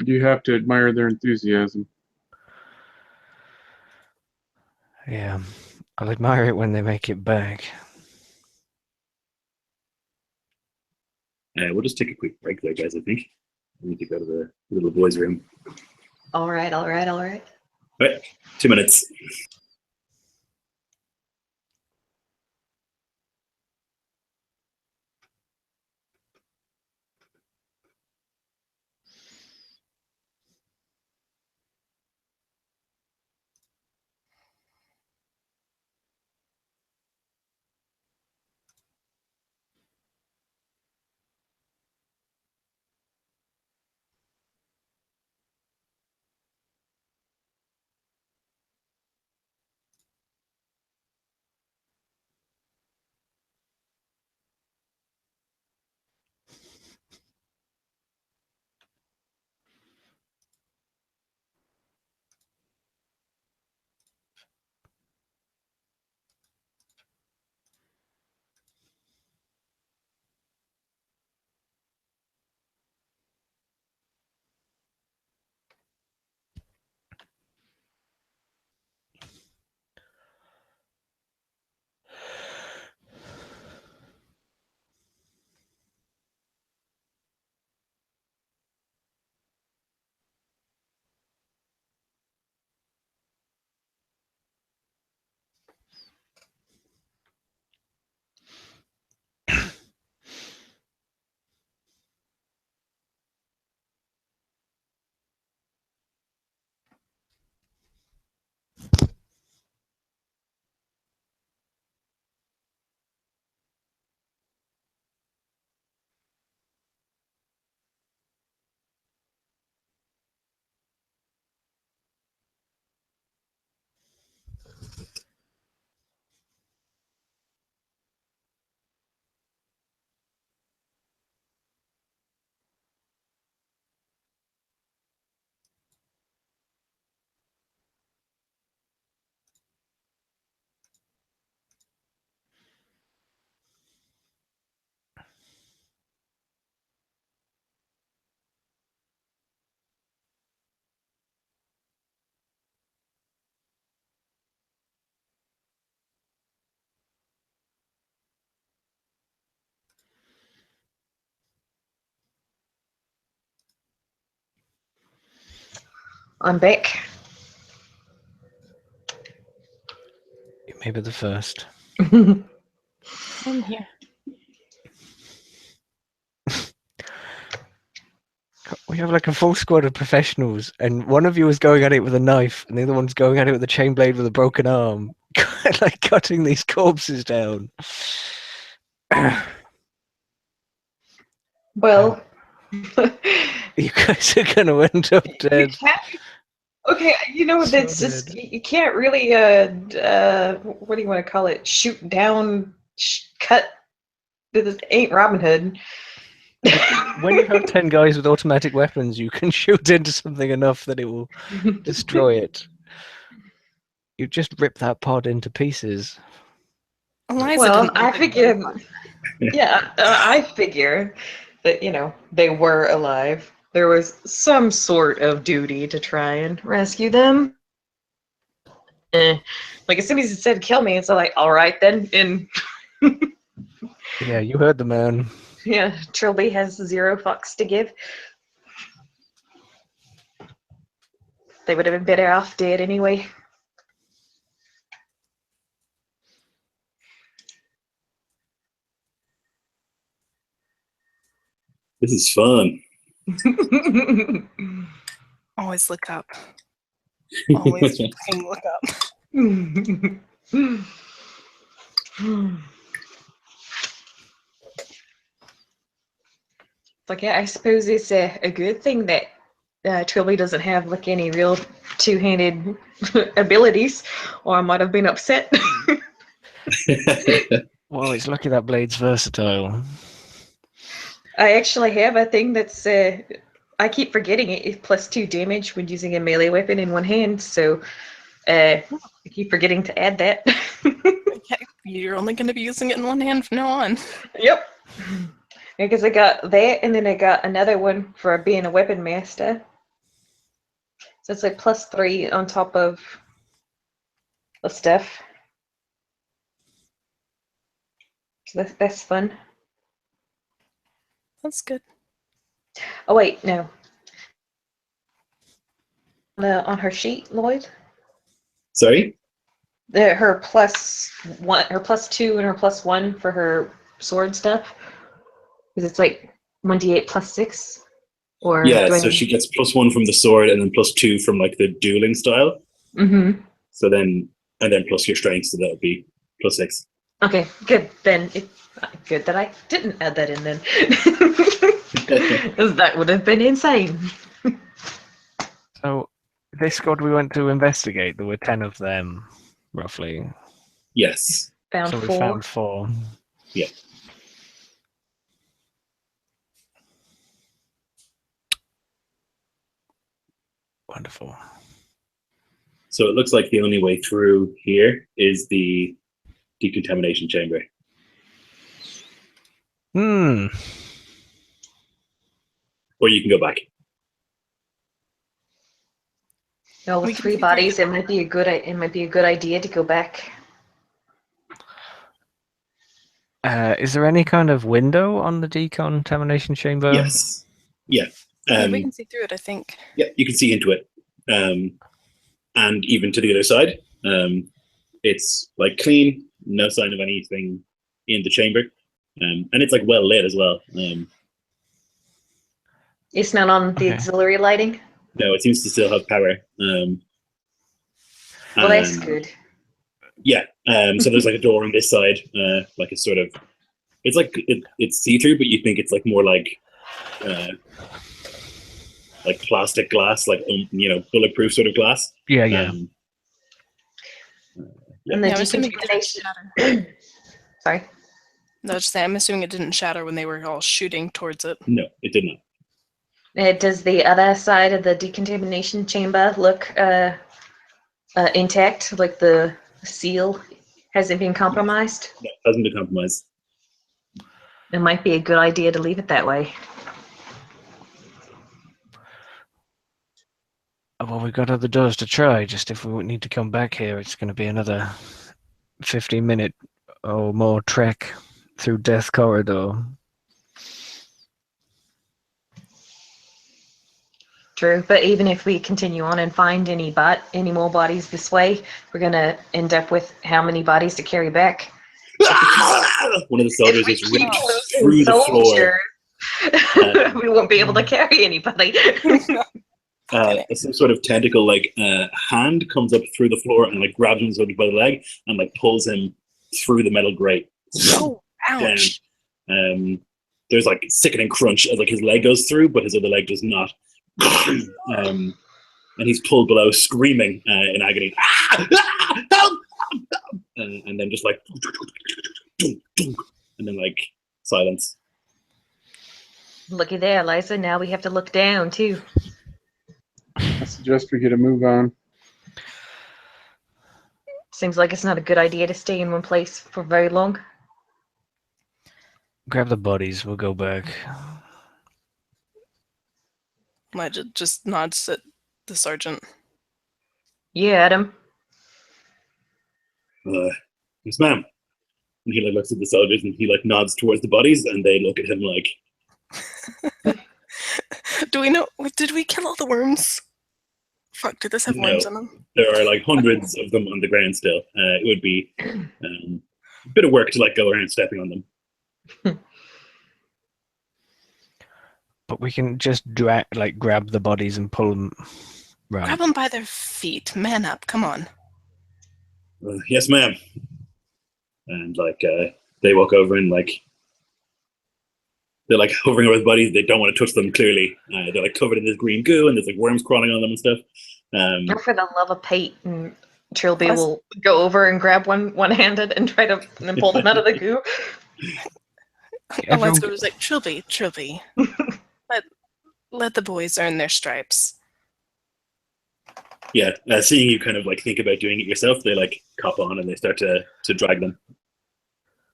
You have to admire their enthusiasm. Yeah, I'll admire it when they make it back. We'll just take a quick break there, guys, I think. We need to go to the little boys' room. All right. All right, 2 minutes. I'm back. You may be the first. I'm here. We have like a full squad of professionals, and one of you is going at it with a knife, and the other one's going at it with a chain blade with a broken arm, like cutting these corpses down. Well, You guys are going to end up dead. okay, So that's just dead. you can't really what do you want to call it? Shoot down, cut. This ain't Robin Hood. When you have 10 guys with automatic weapons, you can shoot into something enough that it will destroy it. You just rip that pod into pieces. Eliza Well, didn't I look figure, yeah, I figure that they were alive. There was some sort of duty to try and rescue them. Like as soon as he said kill me, it's like, all right then. And Yeah, you heard the man. yeah, Trilby has 0 fucks to give. They would have been better off dead anyway. This is fun. always look up. Always fucking look up. Like, yeah, I suppose it's a good thing that Trilby doesn't have like any real two-handed abilities, or I might have been upset. Well, it's lucky that blade's versatile. I actually have a thing that's I keep forgetting it +2 damage when using a melee weapon in one hand, so I keep forgetting to add that. Yeah, you're only going to be using it in one hand from now on. Yep. Because I got that, and then I got another one for being a weapon master. So it's like +3 on top of the stuff. So that's fun. That's good. Oh wait, no. On her sheet, Lloyd, Sorry? her +1, her +2, and her +1 for her sword stuff. Because it's like 1d8 +6. Or Yeah, do I so she gets +1 from the sword and then +2 from like the dueling style. Mm-hmm. So then, and then plus your strength, so that would be +6. Okay, good. Then it's good that I didn't add that in then. Because that would have been insane. So this squad we went to investigate, there were 10 of them, roughly. Yes. Found So we 4. found 4. Yeah. Wonderful. So it looks like the only way through here is the decontamination chamber. Hmm. Or you can go back. No, We with can 3 see through bodies, the- it might be a good idea to go back. Is there any kind of window on the decontamination chamber? Yes. Yeah. Yeah, we can see through it, I think. Yeah, you can see into it. And even to the other side. It's like clean, no sign of anything in the chamber. And it's like well lit as well. It's not on the Okay. auxiliary lighting. No, it seems to still have power. Well, that's and- good. Yeah. So there's like a door on this side, like a sort of, it's like it's see-through, but you think it's like more like plastic glass, like bulletproof sort of glass. Yeah, yeah. And the Yeah, I'm assuming it didn't decontamination. shatter. Sorry. No, just saying, I'm assuming it didn't shatter when they were all shooting towards it. No, it did not. Does the other side of the decontamination chamber look intact? Like the seal hasn't been compromised? No, it hasn't been compromised. It might be a good idea to leave it that way. Well, we've got other doors to try. Just if we need to come back here, it's going to be another 15-minute or more trek through Death Corridor. True, but even if we continue on and find any more bodies this way, we're gonna end up with how many bodies to carry back? One of the soldiers If is we ripped keep through the floor. soldiers, we won't be able to carry anybody. Some sort of tentacle hand comes up through the floor and like grabs him sort of by the leg and like pulls him through the metal grate. Oh, ouch. There's like sickening crunch as like his leg goes through, but his other leg does not. And he's pulled below, screaming in agony. Help! And then just like, and then like silence. Looky there, Liza. Now we have to look down too. I suggest we get a move on. Seems like it's not a good idea to stay in one place for very long. Grab the bodies. We'll go back. Might just nods at the sergeant. Yeah, Adam. Yes, ma'am. And he like looks at the soldiers and he like nods towards the bodies and they look at him like, Do we know? Did we kill all the worms? Fuck, did this have worms No. in them? there are like hundreds of them on the ground still. It would be a bit of work to like go around stepping on them. But we can just grab the bodies and pull them round. Grab them by their feet. Man up, come on. Yes, ma'am. And like they walk over and like they're like hovering over the bodies. They don't want to touch them. Clearly, they're like covered in this green goo, and there's like worms crawling on them and stuff. And for the love of Pete, and Trilby Plus- will go over and grab one-handed and try to and pull them out of the goo. Everyone- Eliza was like, Trilby. Let the boys earn their stripes. Yeah, seeing you kind of like think about doing it yourself, they like cop on and they start to drag them.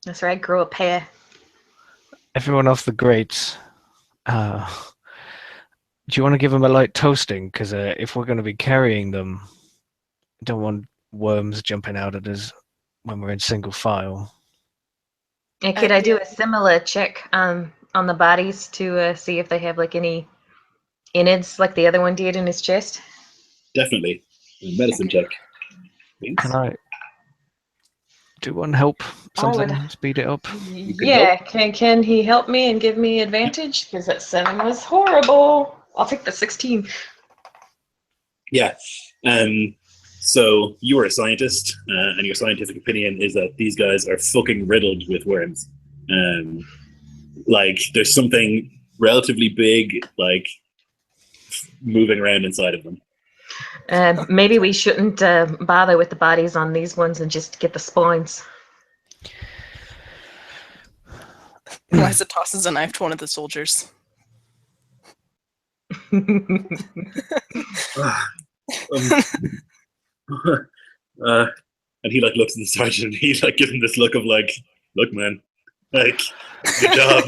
That's right, grow a pair. Everyone off the grates. Do you want to give them a light toasting? Because if we're going to be carrying them, I don't want worms jumping out at us when we're in single file. And could I do a similar check on the bodies to see if they have like any innards like the other one did in his chest? Definitely. A medicine check. Please. Can I do one help? I would. Something speed it up. Yeah, can he help me and give me advantage? Because that 7 was horrible. I'll take the 16. Yeah. So you are a scientist, and your scientific opinion is that these guys are fucking riddled with worms. Like there's something relatively big, like moving around inside of them. Maybe we shouldn't bother with the bodies on these ones and just get the spines. Liza tosses a knife to one of the soldiers. And he like looks at the sergeant and he like gives him this look of like, look man, like good job.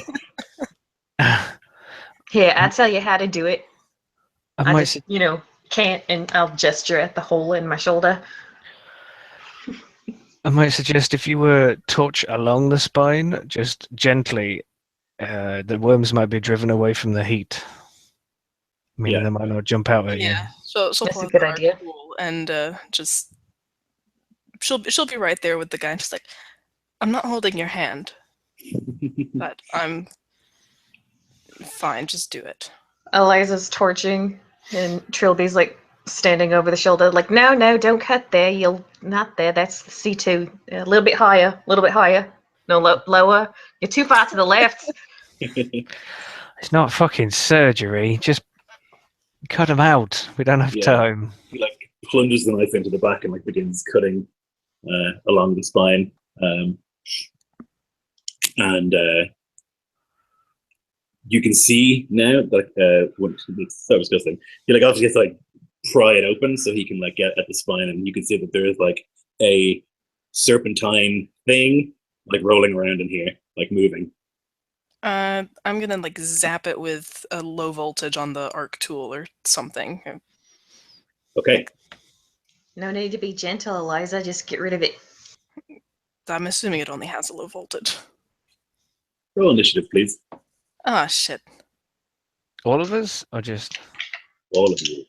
Here, I'll tell you how to do it. I I might just, can't, and I'll gesture at the hole in my shoulder. suggest if you were torch along the spine, just gently, the worms might be driven away from the heat. Meaning they might not jump out at you. So That's pull a out good the idea. arc tool and just she'll be right there with the guy, just like, I'm not holding your hand, but I'm fine. Just do it. Eliza's torching, and Trilby's like standing over the shoulder, like, no, don't cut there. You'll not there. That's C2. A little bit higher. No, lower. You're too far to the left. It's not fucking surgery. Just cut them out. We don't have time. He like plunges the knife into the back and like begins cutting along the spine. And you can see now that it's so disgusting. He like obviously has to like pry it open so he can like get at the spine, and you can see that there is like a serpentine thing like rolling around in here, like moving. I'm gonna like zap it with a low voltage on the arc tool or something. Okay. No need to be gentle, Eliza. Just get rid of it. I'm assuming it only has a low voltage. Roll initiative, please. Ah, shit. All of us, or just All of you.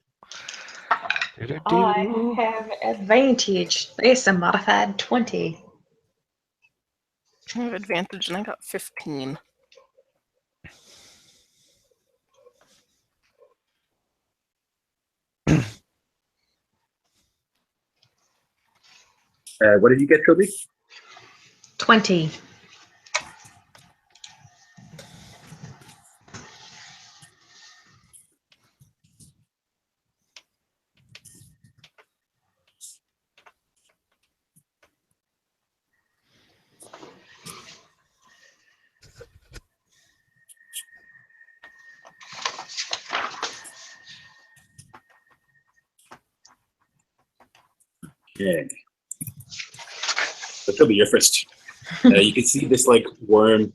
I have advantage. There's a modified 20. I have advantage, and I got 15. What did you get, Toby? 20. Yeah. So Toby, you're first. You can see this like worm.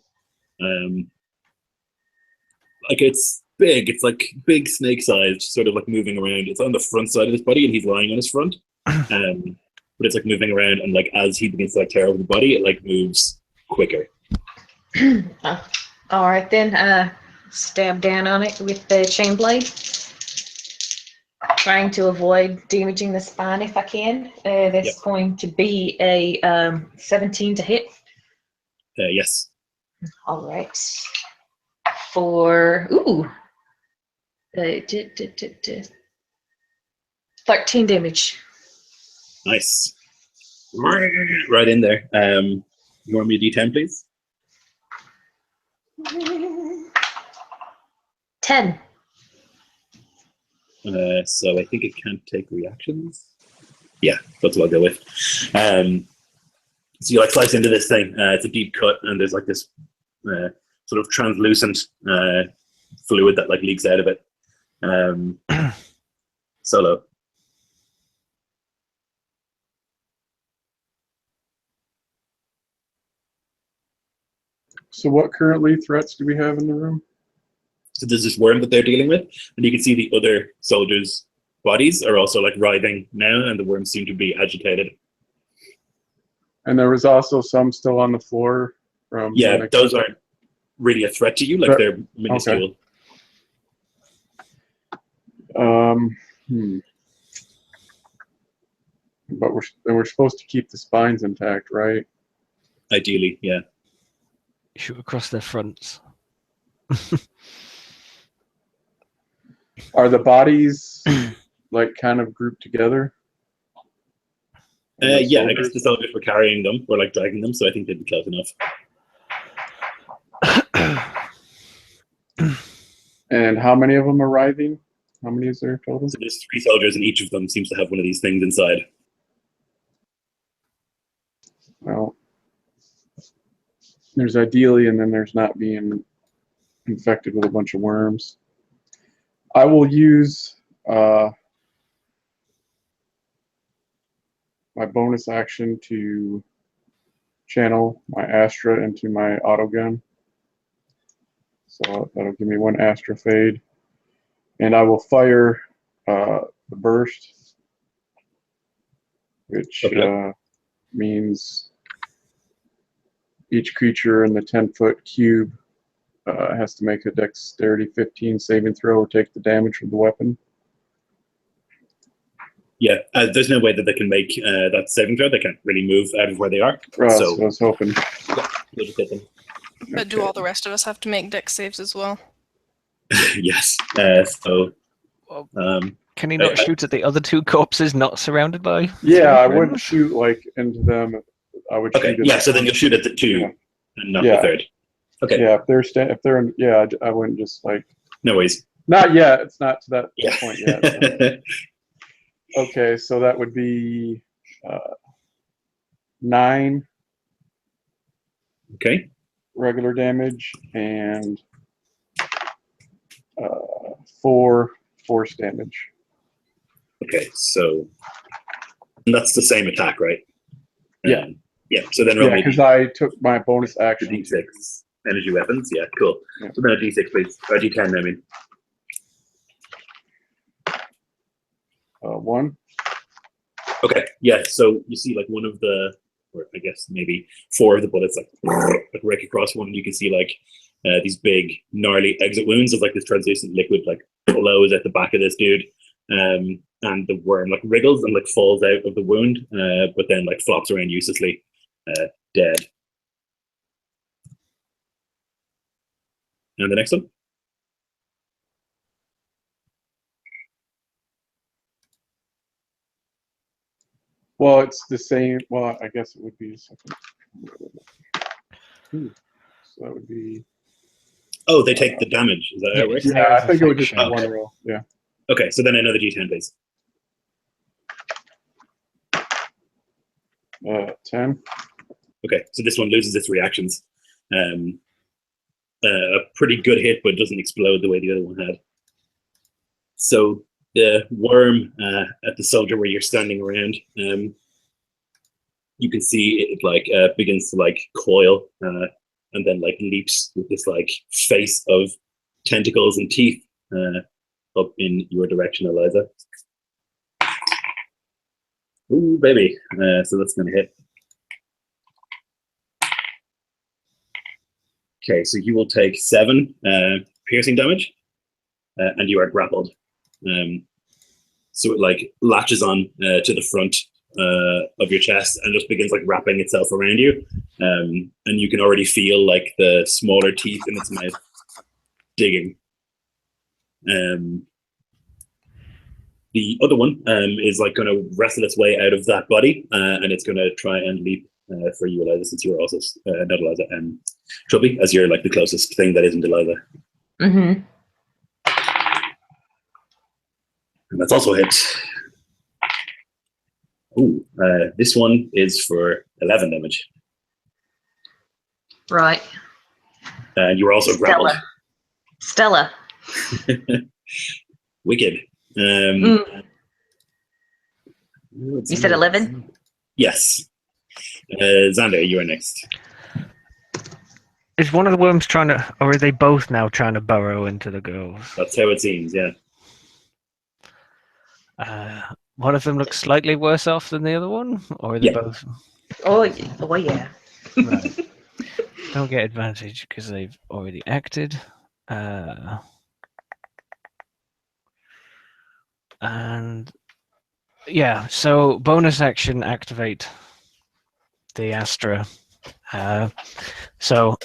Like it's big. It's like big snake sized, sort of like moving around. It's on the front side of his body, and he's lying on his front. But it's like moving around, and like as he begins to like tear over the body, it like moves quicker. All right then. Stab down on it with the chain blade. Trying to avoid damaging the spine if I can. That's going to be a 17 to hit. Yes. All right. For 13 damage. Nice. Right in there. You want me to D10, please? 10. So I think it can't take reactions. Yeah, that's what I'll go with. So you like slice into this thing. It's a deep cut, and there's like this sort of translucent fluid that like leaks out of it. Solo. So what currently threats do we have in the room? So there's this worm that they're dealing with, and you can see the other soldiers' bodies are also like writhing now, and the worms seem to be agitated. And there was also some still on the floor from. Yeah, those aren't really a threat to you. Like they're minuscule. Okay. But we're supposed to keep the spines intact, right? Ideally, yeah. Shoot across their fronts. Are the bodies like kind of grouped together? Yeah, I guess the soldiers were carrying them or like dragging them, so I think they'd be close enough. And how many of them are writhing? How many is there total? So there's 3 soldiers, and each of them seems to have one of these things inside. Well, there's ideally, and then there's not being infected with a bunch of worms. I will use my bonus action to channel my Astra into my autogun. So that'll give me 1 Astra fade. And I will fire the burst, which means each creature in the 10-foot cube has to make a dexterity 15 saving throw or take the damage from the weapon. Yeah, there's no way that they can make that saving throw. They can't really move out of where they are. So I was hoping. Yeah, you'll just hit them. But do all the rest of us have to make dex saves as well? Yes. Can he not shoot at the other 2 corpses not surrounded by? Yeah, I wouldn't shoot like into them. I would. Okay. Shoot Yeah. So then you'll shoot at the 2, and not the 3rd. Okay. Yeah, if they're in, I wouldn't just like. No worries. Not yet. It's not to that Yeah. point yet. So. Okay, so that would be 9. Okay. Regular damage and 4 force damage. Okay, so that's the same attack, right? Yeah. Yeah. So then roll because I took my bonus action. D6 energy weapons. Yeah, cool. Yeah. So then a D6, please. Or D10, I mean. 1. Okay. Yeah. So you see, like one of the, or I guess maybe 4 of the bullets, like right across one, and you can see like these big gnarly exit wounds of like this translucent liquid like flows at the back of this dude, and the worm like wriggles and like falls out of the wound, but then like flops around uselessly, dead. And the next one. Well, it's the same. Well, I guess it would be a second. So that would be. Oh, they take the damage. Is that how it works? Yeah, I think it would just be Okay. 1 roll. Yeah. Okay, so then another D10, please. 10. Okay, so this one loses its reactions. A pretty good hit, but doesn't explode the way the other one had. So the worm at the soldier where you're standing around, you can see it like begins to like coil and then like leaps with this like face of tentacles and teeth up in your direction, Eliza. Ooh, baby. So that's going to hit. Okay, so you will take 7 piercing damage, and you are grappled. So it like latches on to the front of your chest and just begins like wrapping itself around you, and you can already feel like the smaller teeth in its mouth digging. The other one is like going to wrestle its way out of that body, and it's going to try and leap for you, Eliza, since you are also not Eliza, Chubby, as you're like the closest thing that isn't Eliza. Mm-hmm. And that's also a hit. Ooh, this one is for 11 damage. Right. And you were also grappled. Stella. Wicked. You said 11? Yes. Xander, you are next. Is one of the worms trying to, or are they both now trying to burrow into the girls? That's how it seems. Yeah. One of them looks slightly worse off than the other one, or are they Yeah. both? Oh, yeah. Right. Don't get advantage because they've already acted. And yeah, so bonus action activate the Astra. So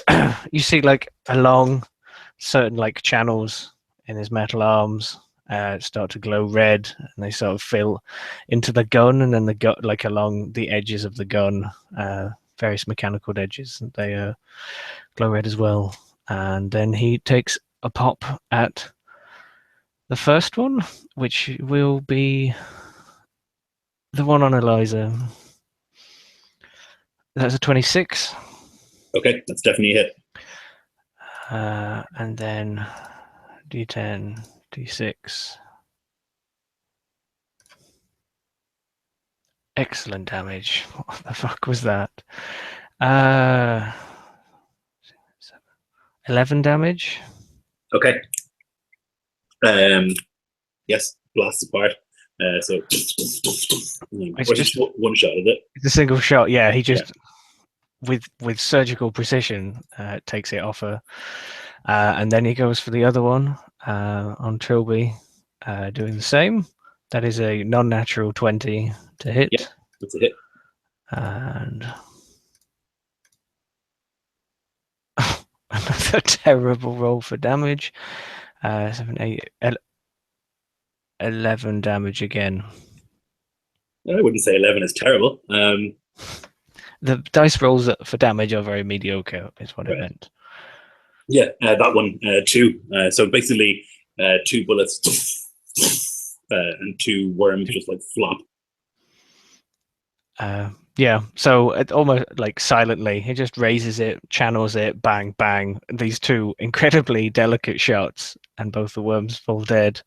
you see like along certain like channels in his metal arms start to glow red, and they sort of fill into the gun, and then the gun like along the edges of the gun, various mechanical edges, they glow red as well. And then he takes a pop at the first one, which will be the one on Eliza. That's a 26. Okay, that's definitely a hit. And then D10, D6. Excellent damage. What the fuck was that? 11 damage. Okay. Yes, blasts apart. So It's or just one shot, is it? it's a single shot. Yeah, he just with surgical precision takes it off her, and then he goes for the other one on Trilby, doing the same. That is a non-natural 20 to hit. Yeah, that's a hit. And another terrible roll for damage. 7, 8, 11 damage again. I wouldn't say 11 is terrible. The dice rolls for damage are very mediocre, is what I meant. Yeah, that one, 2. So basically, 2 bullets and 2 worms just like flop. Yeah, so it almost like silently, he just raises it, channels it, bang, bang. These 2 incredibly delicate shots, and both the worms fall dead.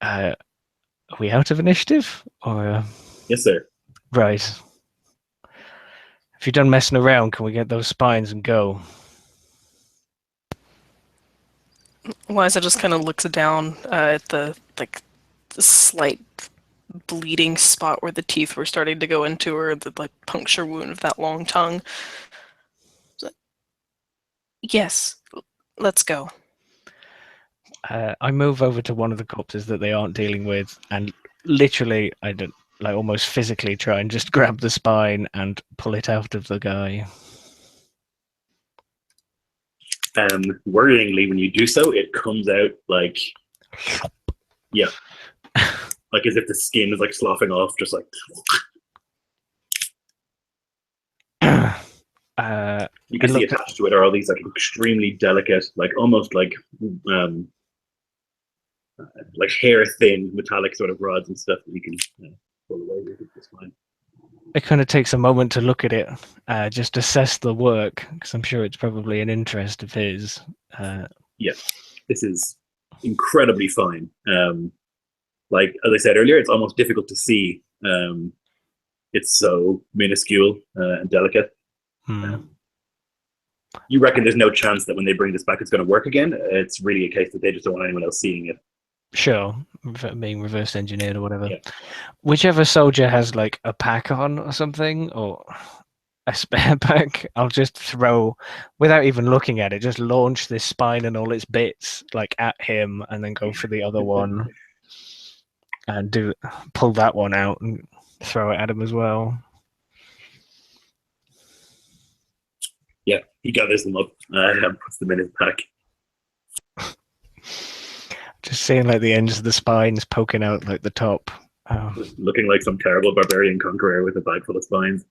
Are we out of initiative? Or Yes, sir. right. If you're done messing around, can we get those spines and go? Liza just kind of looks down at the slight bleeding spot where the teeth were starting to go into her, the like puncture wound of that long tongue. Yes, let's go. I move over to one of the corpses that they aren't dealing with, and literally, I don't like almost physically try and just grab the spine and pull it out of the guy. Worryingly, when you do so, it comes out like, yeah, like as if the skin is like sloughing off, just like. You can see attached to it are all these like extremely delicate, like almost like hair thin metallic sort of rods and stuff that you can pull away with it just fine. It kind of takes a moment to look at it, just assess the work, because I'm sure it's probably an interest of his. Yeah, this is incredibly fine. Like as I said earlier, it's almost difficult to see. It's so minuscule and delicate. You reckon there's no chance that when they bring this back, it's going to work again? It's really a case that they just don't want anyone else seeing it. Sure, being reverse engineered or whatever. Yeah. Whichever soldier has like a pack on or something, or a spare pack, I'll just throw, without even looking at it, just launch this spine and all its bits like at him, and then go for the other one and pull that one out and throw it at him as well. Yeah, he gathers them up and puts them in his pack. Just seeing like the ends of the spines poking out like the top. Looking like some terrible barbarian conqueror with a bag full of spines.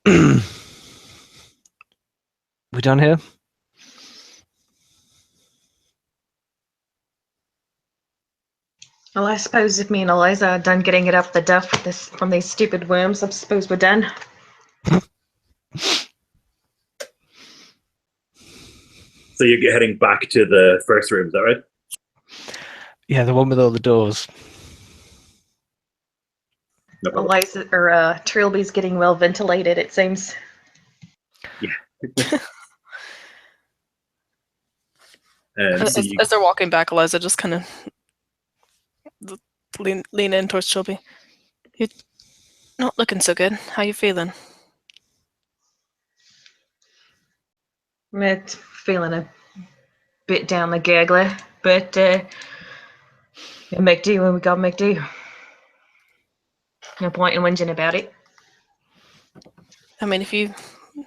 We done here? Well, I suppose if me and Eliza are done getting it up the duff from these stupid worms, I suppose we're done. So you're heading back to the first room, is that right? Yeah, the one with all the doors. No problem. Eliza or Trilby's getting well ventilated, it seems. So you, As they're walking back, Eliza just kind of lean in towards Trilby. You're not looking so good. How you feeling? It's feeling a bit down the gurgler, but we'll make do when we gotta make do. No point in whinging about it. I mean, if you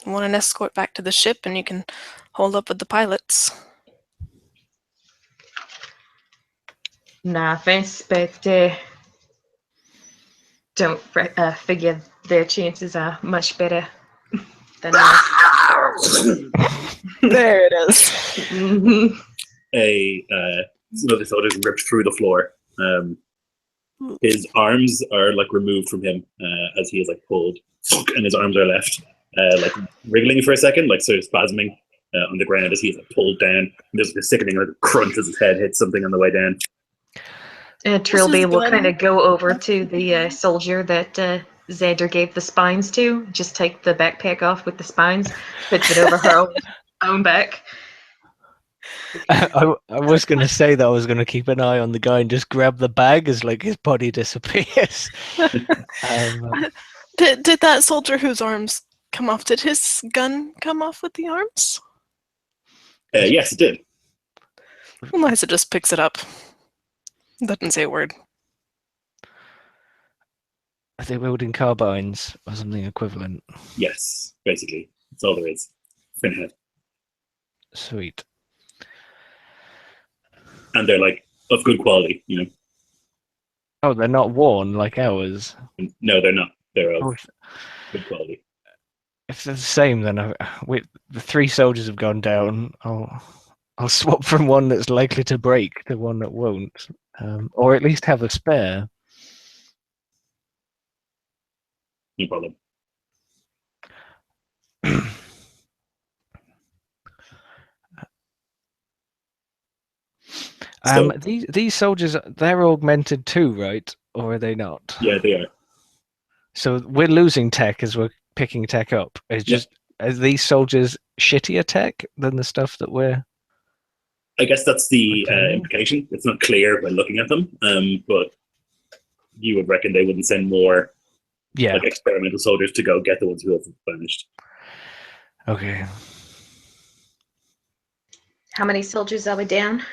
want an escort back to the ship and you can hold up with the pilots. Nah offense, but don't figure their chances are much better than ours. There it is. Mhm. some of the soldiers ripped through the floor. His arms are like removed from him as he is like pulled, and his arms are left like wriggling for a second, like sort of spasming on the ground as he's like pulled down. And there's a sickening like crunch as his head hits something on the way down. Trilby will gun. kind of go over to the soldier that Xander gave the spines to. Just take the backpack off with the spines, puts it over her own back. I was going to say that I was going to keep an eye on the guy and just grab the bag as like his body disappears. Did that soldier whose arms come off? Did his gun come off with the arms? Yes, it did. Eliza just picks it up. Doesn't say a word. Are they wielding carbines or something equivalent? Yes, basically. That's all there is. Finhead. Sweet. And they're like of good quality, you know. Oh, they're not worn like ours. No, they're not. They're of Oh, good quality. if they're the same, then the 3 soldiers have gone down. I'll swap from one that's likely to break to one that won't, or at least have a spare. No problem. So, These soldiers, they're augmented too, right? Or are they not? yeah, they are. So we're losing tech as we're picking tech up. It's just are these soldiers shittier tech than the stuff that we're? I guess that's the Okay. implication. It's not clear when looking at them, but you would reckon they wouldn't send more like experimental soldiers to go get the ones who have vanished. Okay. How many soldiers are we down?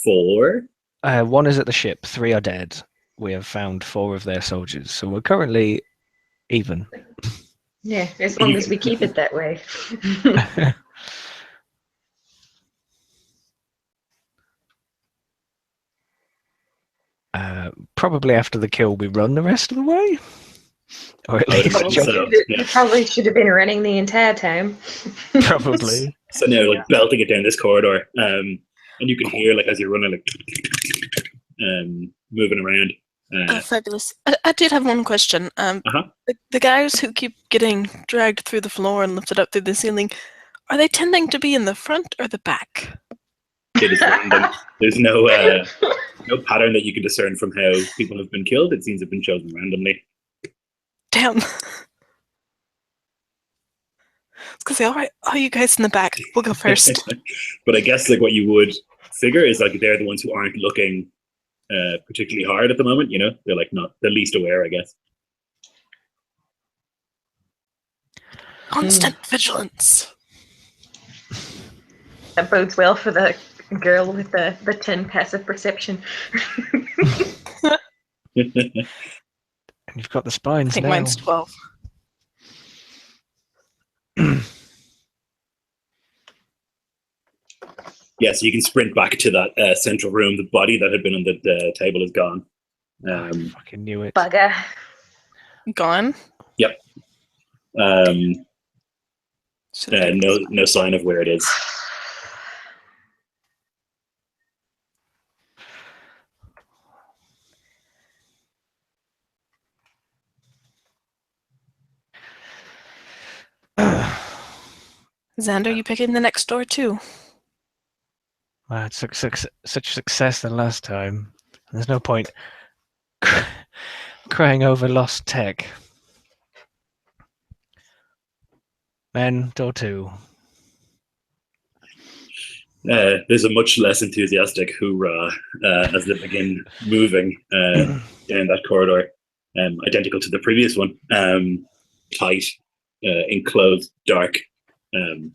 4. 1 is at the ship. 3 are dead. We have found 4 of their soldiers, so we're currently even. Yeah, as long as we keep it that way. Probably after the kill, we run the rest of the way, or at I would least imagine so. You probably should have been running the entire time. probably. So now, like belting it down this corridor, and you can hear like as you're running, like moving around. Fabulous. I did have one question. The guys who keep getting dragged through the floor and lifted up through the ceiling, are they tending to be in the front or the back? It is random. There's no pattern that you can discern from how people have been killed. It seems to have been chosen randomly. Damn. I was gonna say, all right, all you guys in the back, we'll go first. But I guess like what you would figure is like they're the ones who aren't looking particularly hard at the moment. You know, they're like not the least aware, I guess. Constant vigilance. That bodes well for the girl with the 10 passive perception. And you've got the spines I think now. mine's 12. Yeah, so you can sprint back to that central room. The body that had been on the table is gone. I fucking knew it. Bugger. Gone? Yep. No sign of where it is. Xander, you picking the next door too? Wow, it's such success the last time. There's no point crying over lost tech. Men, door 2. There's a much less enthusiastic hoorah as they begin moving down that corridor, identical to the previous one. Tight, enclosed, dark, and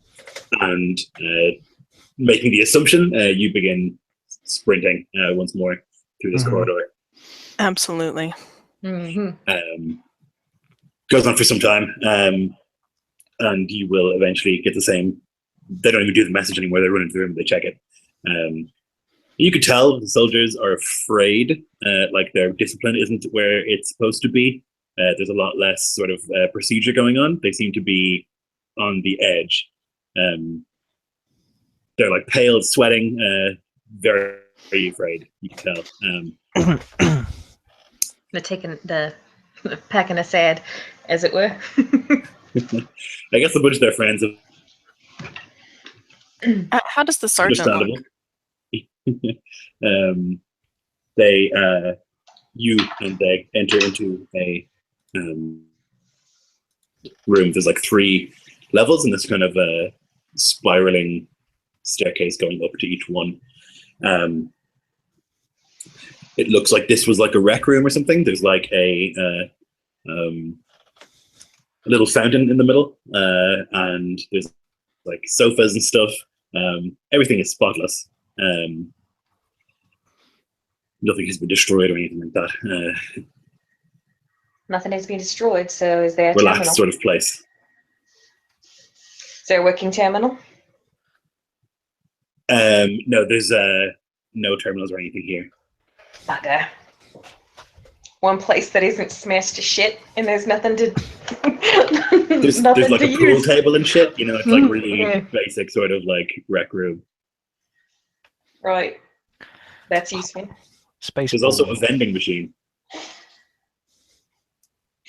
making the assumption, you begin sprinting once more through this corridor. Absolutely. Goes on for some time, and you will eventually get the same. They don't even do the message anymore. They run into the room, they check it. You could tell the soldiers are afraid, like their discipline isn't where it's supposed to be. There's a lot less sort of procedure going on. They seem to be on the edge. They're like pale, sweating, very, very afraid. You can tell. They're taking the packing a sad, as it were. I guess a bunch of their friends have How does the sergeant understandable. look? They you and they enter into a room. There's like 3 levels, and this kind of spiraling staircase going up to each one. It looks like this was like a rec room or something. There's like a little fountain in the middle, and there's like sofas and stuff. Everything is spotless. Nothing has been destroyed or anything like that. Nothing has been destroyed, so is there a Relaxed terminal? sort of place. Is there a working terminal? No, there's no terminals or anything here. Bugger. One place that isn't smashed to shit, and there's nothing to. There's nothing like to a pool use. table and shit. You know, it's like really Yeah. basic sort of like rec room. Right. That's useful. Space. There's also a vending machine.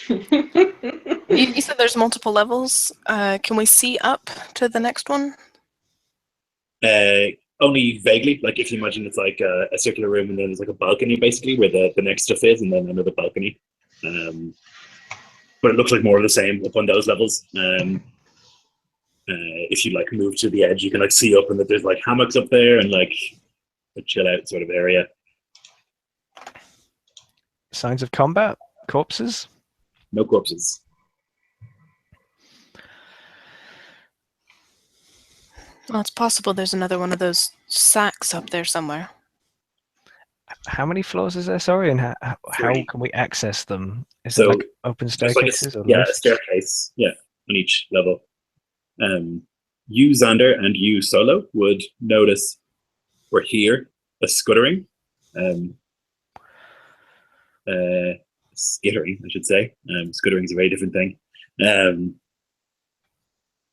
You said there's multiple levels. Can we see up to the next one? Only vaguely. Like if you imagine it's like a circular room, and then there's like a balcony basically where the next stuff is, and then another balcony. But it looks like more of the same up on those levels. If you like move to the edge, you can like see up, and that there's like hammocks up there and like a chill out sort of area. Signs of combat? Corpses? No corpses. Well, it's possible there's another one of those sacks up there somewhere. How many floors is there? Sorry, and how 3. can we access them? Is So, it like open There's like staircases or a lifts? staircase, on each level. You, Xander, and you, Solo, would notice or hear a scuttering. Skittering, I should say. Scuttering is a very different thing.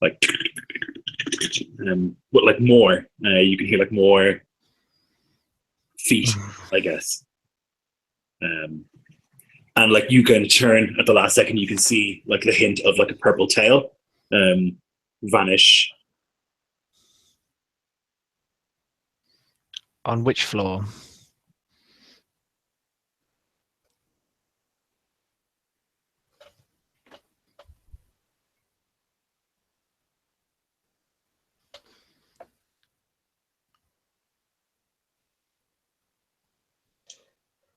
Like, but like more. You can hear like more feet, I guess. And like you can turn at the last second, you can see like the hint of like a purple tail vanish. On which floor?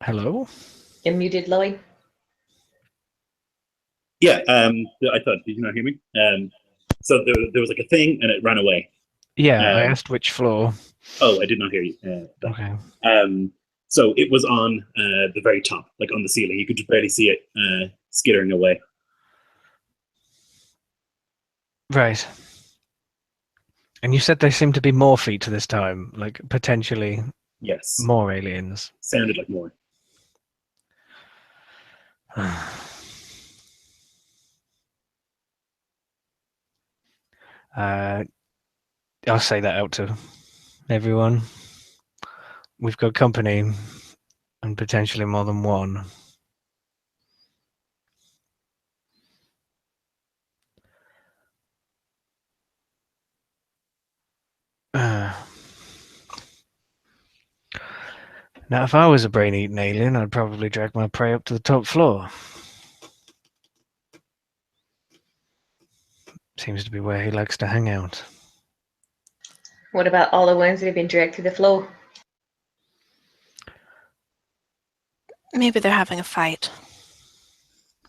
Hello? You're muted, Lloyd. Yeah, I thought, did you not hear me? So there was like a thing and it ran away. Yeah, I asked which floor. Oh, I did not hear you. Okay. So it was on the very top, like on the ceiling. You could just barely see it skittering away. Right. And you said there seemed to be more feet this time, like potentially Yes. more aliens. Sounded like more. I'll say that out to everyone. We've got company, and potentially more than one. Now, if I was a brain-eating alien, I'd probably drag my prey up to the top floor. Seems to be where he likes to hang out. What about all the ones that have been dragged to the floor? Maybe they're having a fight.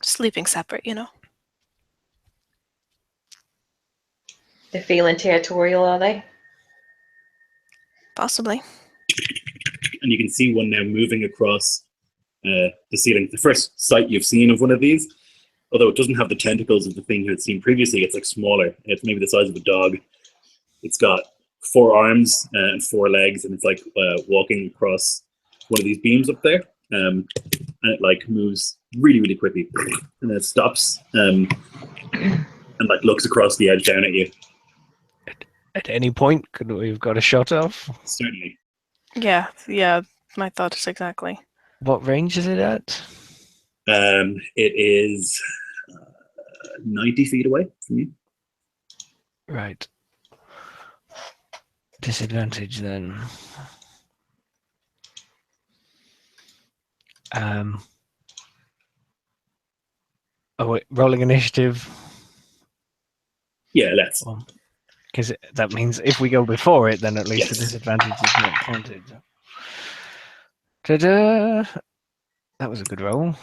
Sleeping separate, you know. They're feeling territorial, are they? Possibly. And you can see one now moving across the ceiling. The first sight you've seen of one of these, although it doesn't have the tentacles of the thing you had seen previously, it's like smaller. It's maybe the size of a dog. It's got 4 arms and 4 legs, and it's like walking across one of these beams up there. And it like moves really, really quickly, and then it stops and like looks across the edge down at you. At any point, could we have got a shot off? Certainly. Yeah, my thoughts exactly. What range is it at? It is 90 feet away from you. Right. Disadvantage then. Oh wait, rolling initiative. Yeah, let's. Because that means if we go before it, then at least the Yes. disadvantage is not counted. Ta-da! That was a good roll.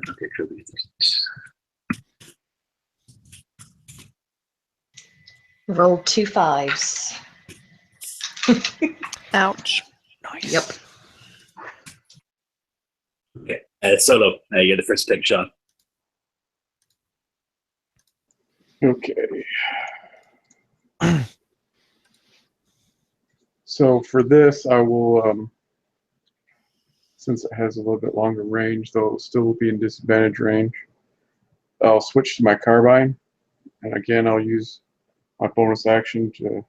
Okay, cool. Roll 2 5s. Ouch. Nice. Yep. Okay, Solo, you're the first to take a shot. Okay. So for this, I will, since it has a little bit longer range, though it'll still be in disadvantage range, I'll switch to my carbine. And again, I'll use my bonus action to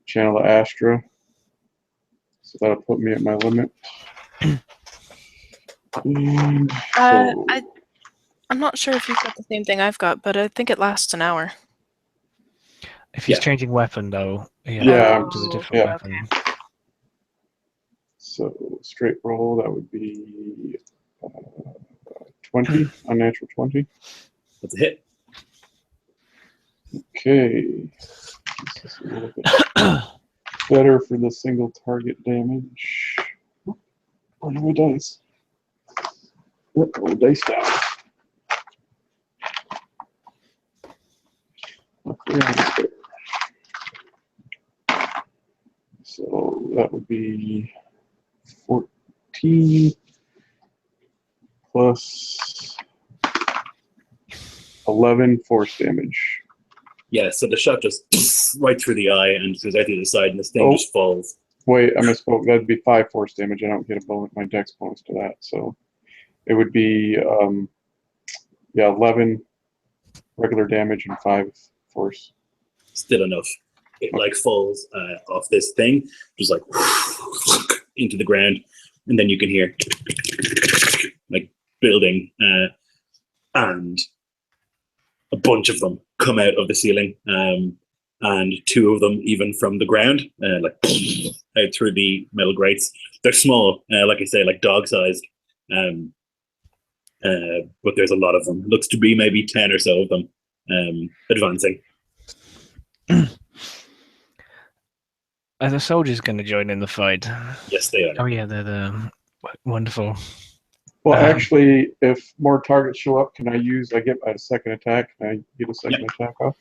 channel the Astra. So that'll put me at my limit. And so, I'm not sure if you've got the same thing I've got, but I think it lasts an hour. If he's Yeah. changing weapon, though, Yeah, to a different yeah. weapon. so straight roll, that would be 20, unnatural 20. That's a hit. Okay. This is a little bit better for the single target damage. Where are my dice? Yep, roll the dice down. Okay. So that would be 14 plus 11 force damage. Yeah, so the shot just right through the eye and goes out the other side, and this thing Oh. just falls. Wait, I misspoke. That'd be 5 force damage. I don't get a bonus, my dex bonus to that. So it would be 11 regular damage and 5 force. Still enough. It like falls off this thing, just like into the ground, and then you can hear like building, and a bunch of them come out of the ceiling, and 2 of them even from the ground, like out through the metal grates. They're small, like I say, like dog-sized, but there's a lot of them. Looks to be maybe 10 or so of them advancing. Are the soldiers going to join in the fight? Yes, they are. Oh yeah, they're the wonderful. Well, actually, if more targets show up, can I get a second attack? Can I get a second attack off?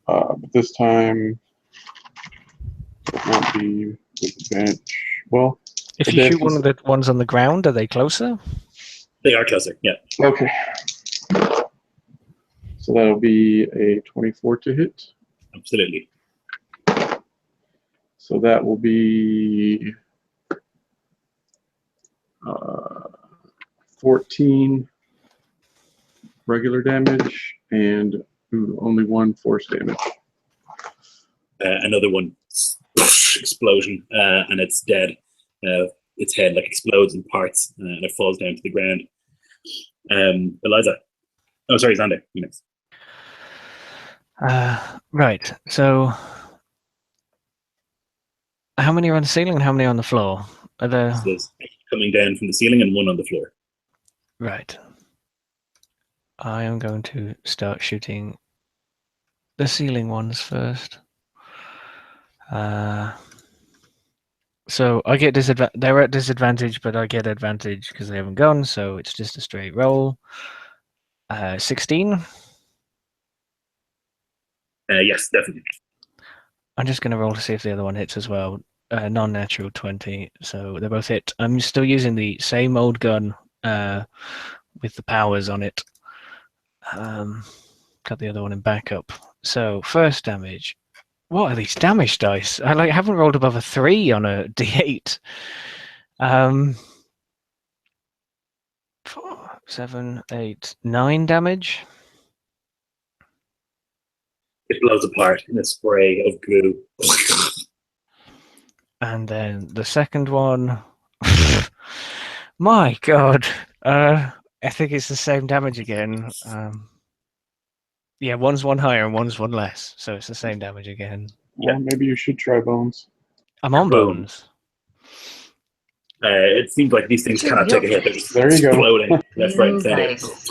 But this time, it won't be with advantage. Well, If you shoot one of the ones on the ground, are they closer? They are closer, yeah. Okay. So that'll be a 24 to hit. Absolutely. So that will be 14 regular damage and only 1 force damage. Another one explosion, and it's dead. Its head like explodes in parts, and it falls down to the ground. Eliza. Oh, sorry, Xander. You next. Right. So, how many are on the ceiling and how many are on the floor? Are there... So there's coming down from the ceiling and 1 on the floor. Right. I am going to start shooting the ceiling ones first. So I get disadvantage. They're at disadvantage, but I get advantage because they haven't gone. So it's just a straight roll. 16. Yes, definitely. I'm just going to roll to see if the other one hits as well. Non-natural 20. So they're both hit. I'm still using the same old gun with the powers on it. Got the other one in backup. So first damage. What are these damage dice? I haven't rolled above a 3 on a D8. 4, 7, 8, 9 damage. It blows apart in a spray of goo. And then the second one. My God. I think it's the same damage again. Yeah, one's 1 higher and one's 1 less. So it's the same damage again. Well, maybe you should try bones. I'm on Boom. bones. It seems like these things cannot take a hit. They're just There you go. exploding left, right, and center. Nice.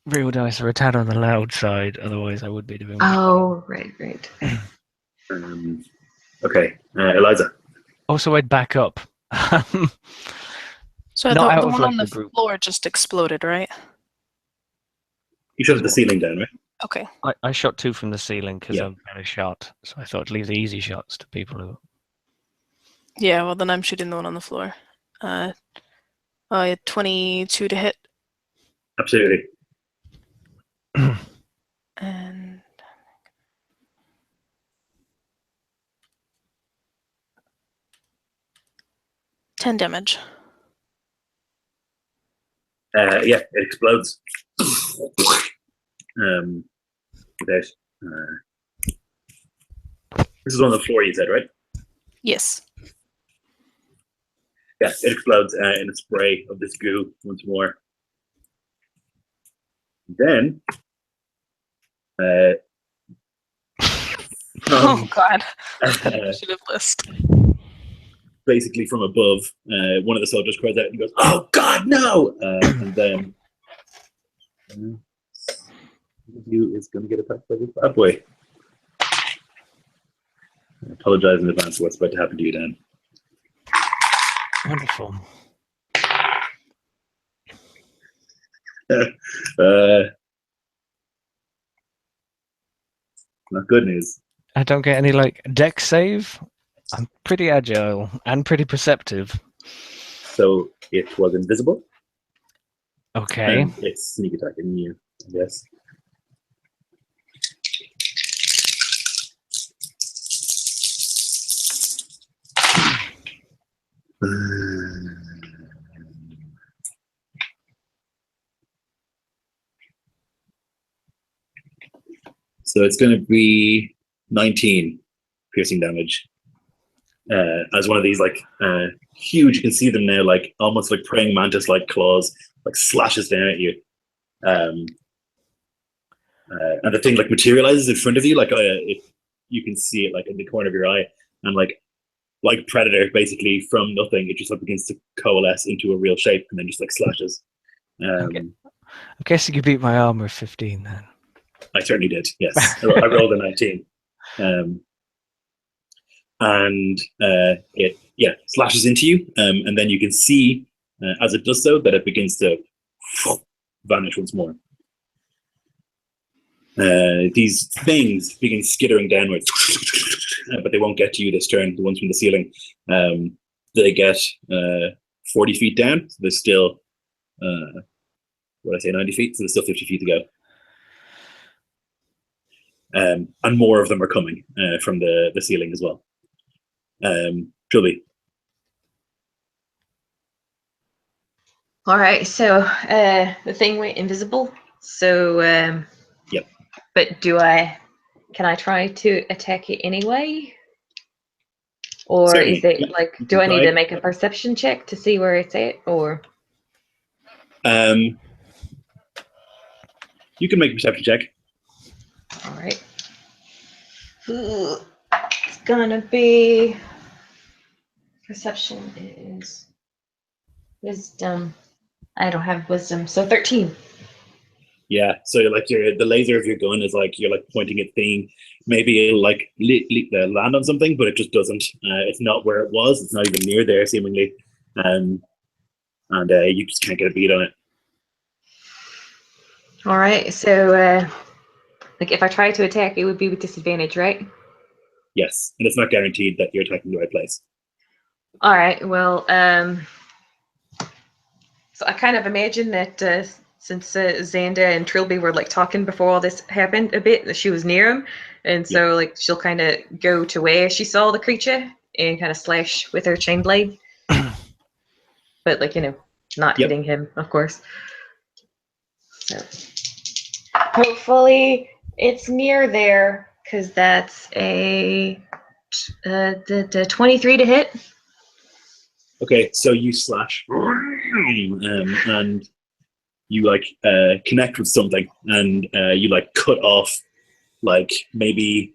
Real dice are a tad on the loud side, otherwise I would be doing Oh, right. Okay, Eliza. Also, I'd back up. So Not out the of, one like, on the the group. floor just exploded, right? You shut the ceiling down, right? Okay. I shot 2 from the ceiling because Yeah. I'm better shot, so I thought to leave the easy shots to people who... Yeah, well then I'm shooting the one on the floor. I had 22 to hit. Absolutely. And 10 damage. Yeah, it explodes. Without, this is on the floor, you said, right? Yes. Yeah, it explodes in a spray of this goo once more. Then, Oh god. I should have listened. basically from above, one of the soldiers cries out and goes, "Oh God, no!" And then you is going to get attacked by this bad boy. I apologize in advance for what's about to happen to you, Dan. Wonderful. Not good news. I don't get any, like, deck save. I'm pretty agile and pretty perceptive. So it was invisible. Okay. And it's sneak attacking you, I guess. So it's going to be 19 piercing damage. As one of these like huge, you can see them now, like almost like praying mantis-like claws, like slashes down at you. And the thing like materializes in front of you, like if you can see it like in the corner of your eye, and like Predator, basically from nothing, it just like begins to coalesce into a real shape, and then just like slashes. Okay. I'm guessing you beat my armor of 15 then. I certainly did. Yes, I rolled a 19, and it slashes into you, and then you can see as it does so that it begins to vanish once more. These things begin skittering downwards, but they won't get to you this turn. The ones from the ceiling, they get 40 feet down. So there's still, 90 feet. So there's still 50 feet to go. And more of them are coming from the ceiling as well. Trilby. All right, so the thing went invisible. So Yep. But can I try to attack it anyway? Or Certainly, is it yeah, like, you do can I need try. to make a perception check to see where it's at? Or You can make a perception check. all right. Ooh, it's gonna be perception is wisdom. I don't have wisdom, so 13. Yeah, so like the laser of your gun is like you're like pointing at thing. Maybe it'll like land on something, but it just doesn't. It's not where it was. It's not even near there, seemingly, and you just can't get a beat on it. All right, so like if I try to attack, it would be with disadvantage, right? Yes, and it's not guaranteed that you're attacking the right place. All right, well, so I kind of imagine that since Xander and Trilby were like talking before all this happened a bit, that she was near him, and so like she'll kind of go to where she saw the creature and kind of slash with her chain blade, but like not hitting him, of course. So hopefully it's near there because that's the 23 to hit. Okay, so you slash, and you like connect with something, and you like cut off like maybe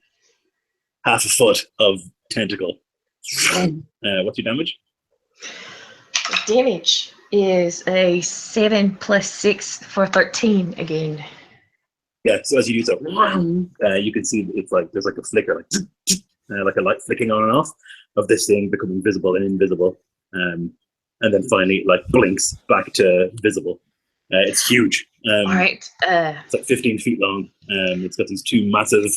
half a foot of tentacle. What's your damage? Damage is a 7 plus 6 for 13 again. Yeah, so as you do so, you can see it's like there's like a flicker, like a light flicking on and off of this thing becoming visible and invisible, and then finally it like blinks back to visible. It's huge. All right. It's like 15 feet long. It's got these two massive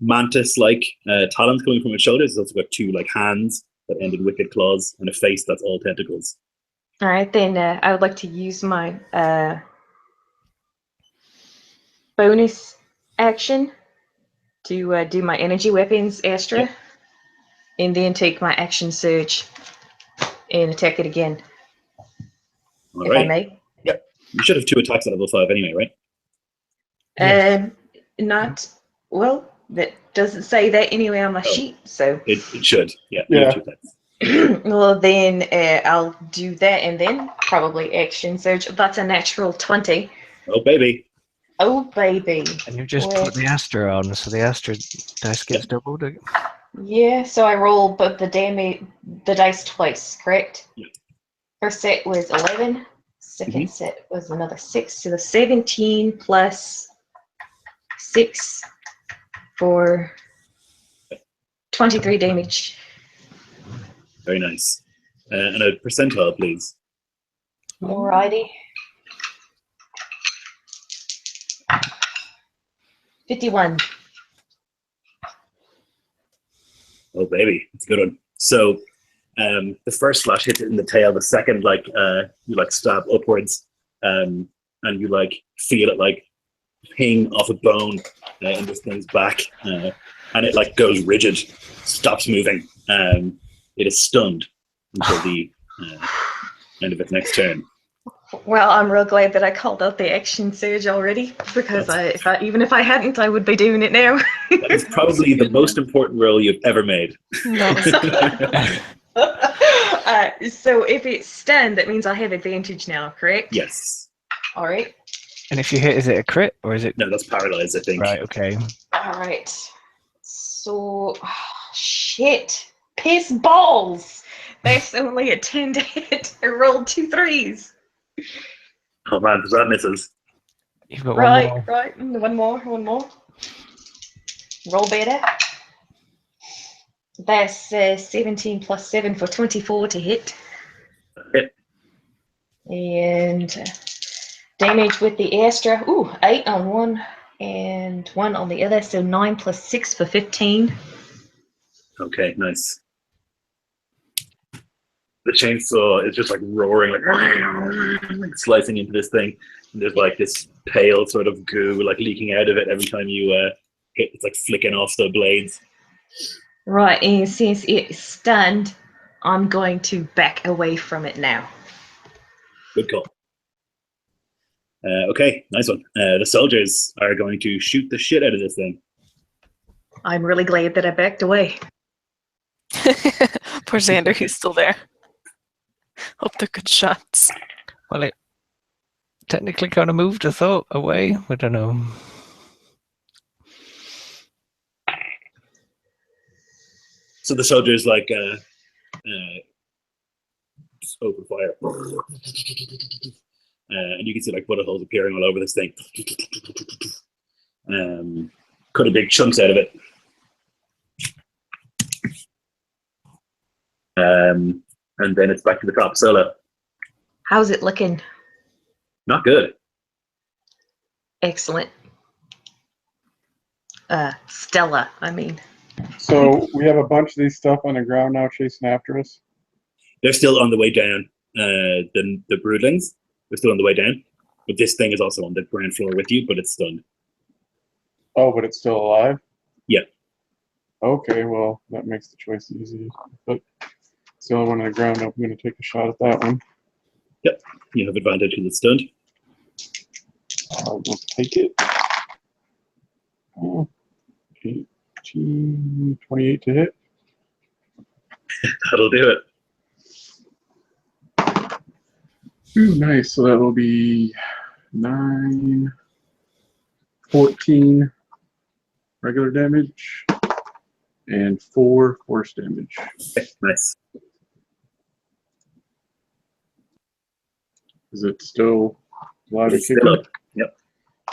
mantis-like talons coming from its shoulders. It's also got two like hands that end in wicked claws and a face that's all tentacles. All right, then I would like to use my bonus action to do my energy weapons, Astra, Yep. and then take my action surge and attack it again. All if right. I may. Yep. You should have 2 attacks at level 5 anyway, right? Yes. Not well. That doesn't say that anywhere on my sheet, so It should. Yeah. You have 2 attacks. well then I'll do that and then probably action surge. That's a natural 20. Oh baby. Oh baby. And you just put the Astra on, so the Astra dice gets doubled. Yeah, so I roll but the dice twice, correct? Yeah. First set was 11. Second set was another 6. So the 17 plus 6 for 23 damage. Very nice. And a percentile, please. Alrighty. 51. Oh baby, it's a good one. So the first slash hits it in the tail. The second, like you like stab upwards, and you like feel it like ping off a bone in this thing's back, and it like goes rigid, stops moving. It is stunned until the end of its next turn. Well, I'm real glad that I called out the action surge already, because even if I hadn't, I would be doing it now. That is probably the most important roll you've ever made. So if it's stunned, that means I have advantage now, correct? Yes. All right. And if you hit, is it a crit or is it? No, that's paralyzed, I think. Right. Okay. All right. So, shit. Piss balls. That's only a 10 to hit. I rolled 2 3s. Oh man, that misses. You've got Right, one more. right. One more. Roll better. That's 17 plus 7 for 24 to hit. Hit. And damage with the Astra. Ooh, 8 on one and 1 on the other. So 9 plus 6 for 15. Okay, nice. The chainsaw is just like roaring, like slicing into this thing. And there's like this pale sort of goo like leaking out of it every time you hit. It's like flicking off the blades. Right, and since it's stunned, I'm going to back away from it now. Good call. Okay, nice one. The soldiers are going to shoot the shit out of this thing. I'm really glad that I backed away. Poor Xander, he's still there. Hope they're good shots. Well, it technically kind of moved a thought away. I don't know. So the soldiers like just open fire, and you can see like bullet holes appearing all over this thing. Cutting big chunks out of it. And then it's back to the top. Solo. How's it looking? Not good. Excellent. Stella, I mean. So we have a bunch of these stuff on the ground now chasing after us. They're still on the way down. The broodlings, they're still on the way down. But this thing is also on the ground floor with you, but it's stunned. Oh, but it's still alive? Yeah. Okay, well, that makes the choice easy. But it's the only one on the ground. I'm going to take a shot at that one. Yep. You have advantage because it's stunned. I'll just take it. Oh, 18, 28 to hit. That'll do it. Ooh, nice. So that will be 9, 14 regular damage, and 4 force damage. Okay, nice. Is it still alive and It's still kicking? up. Yep.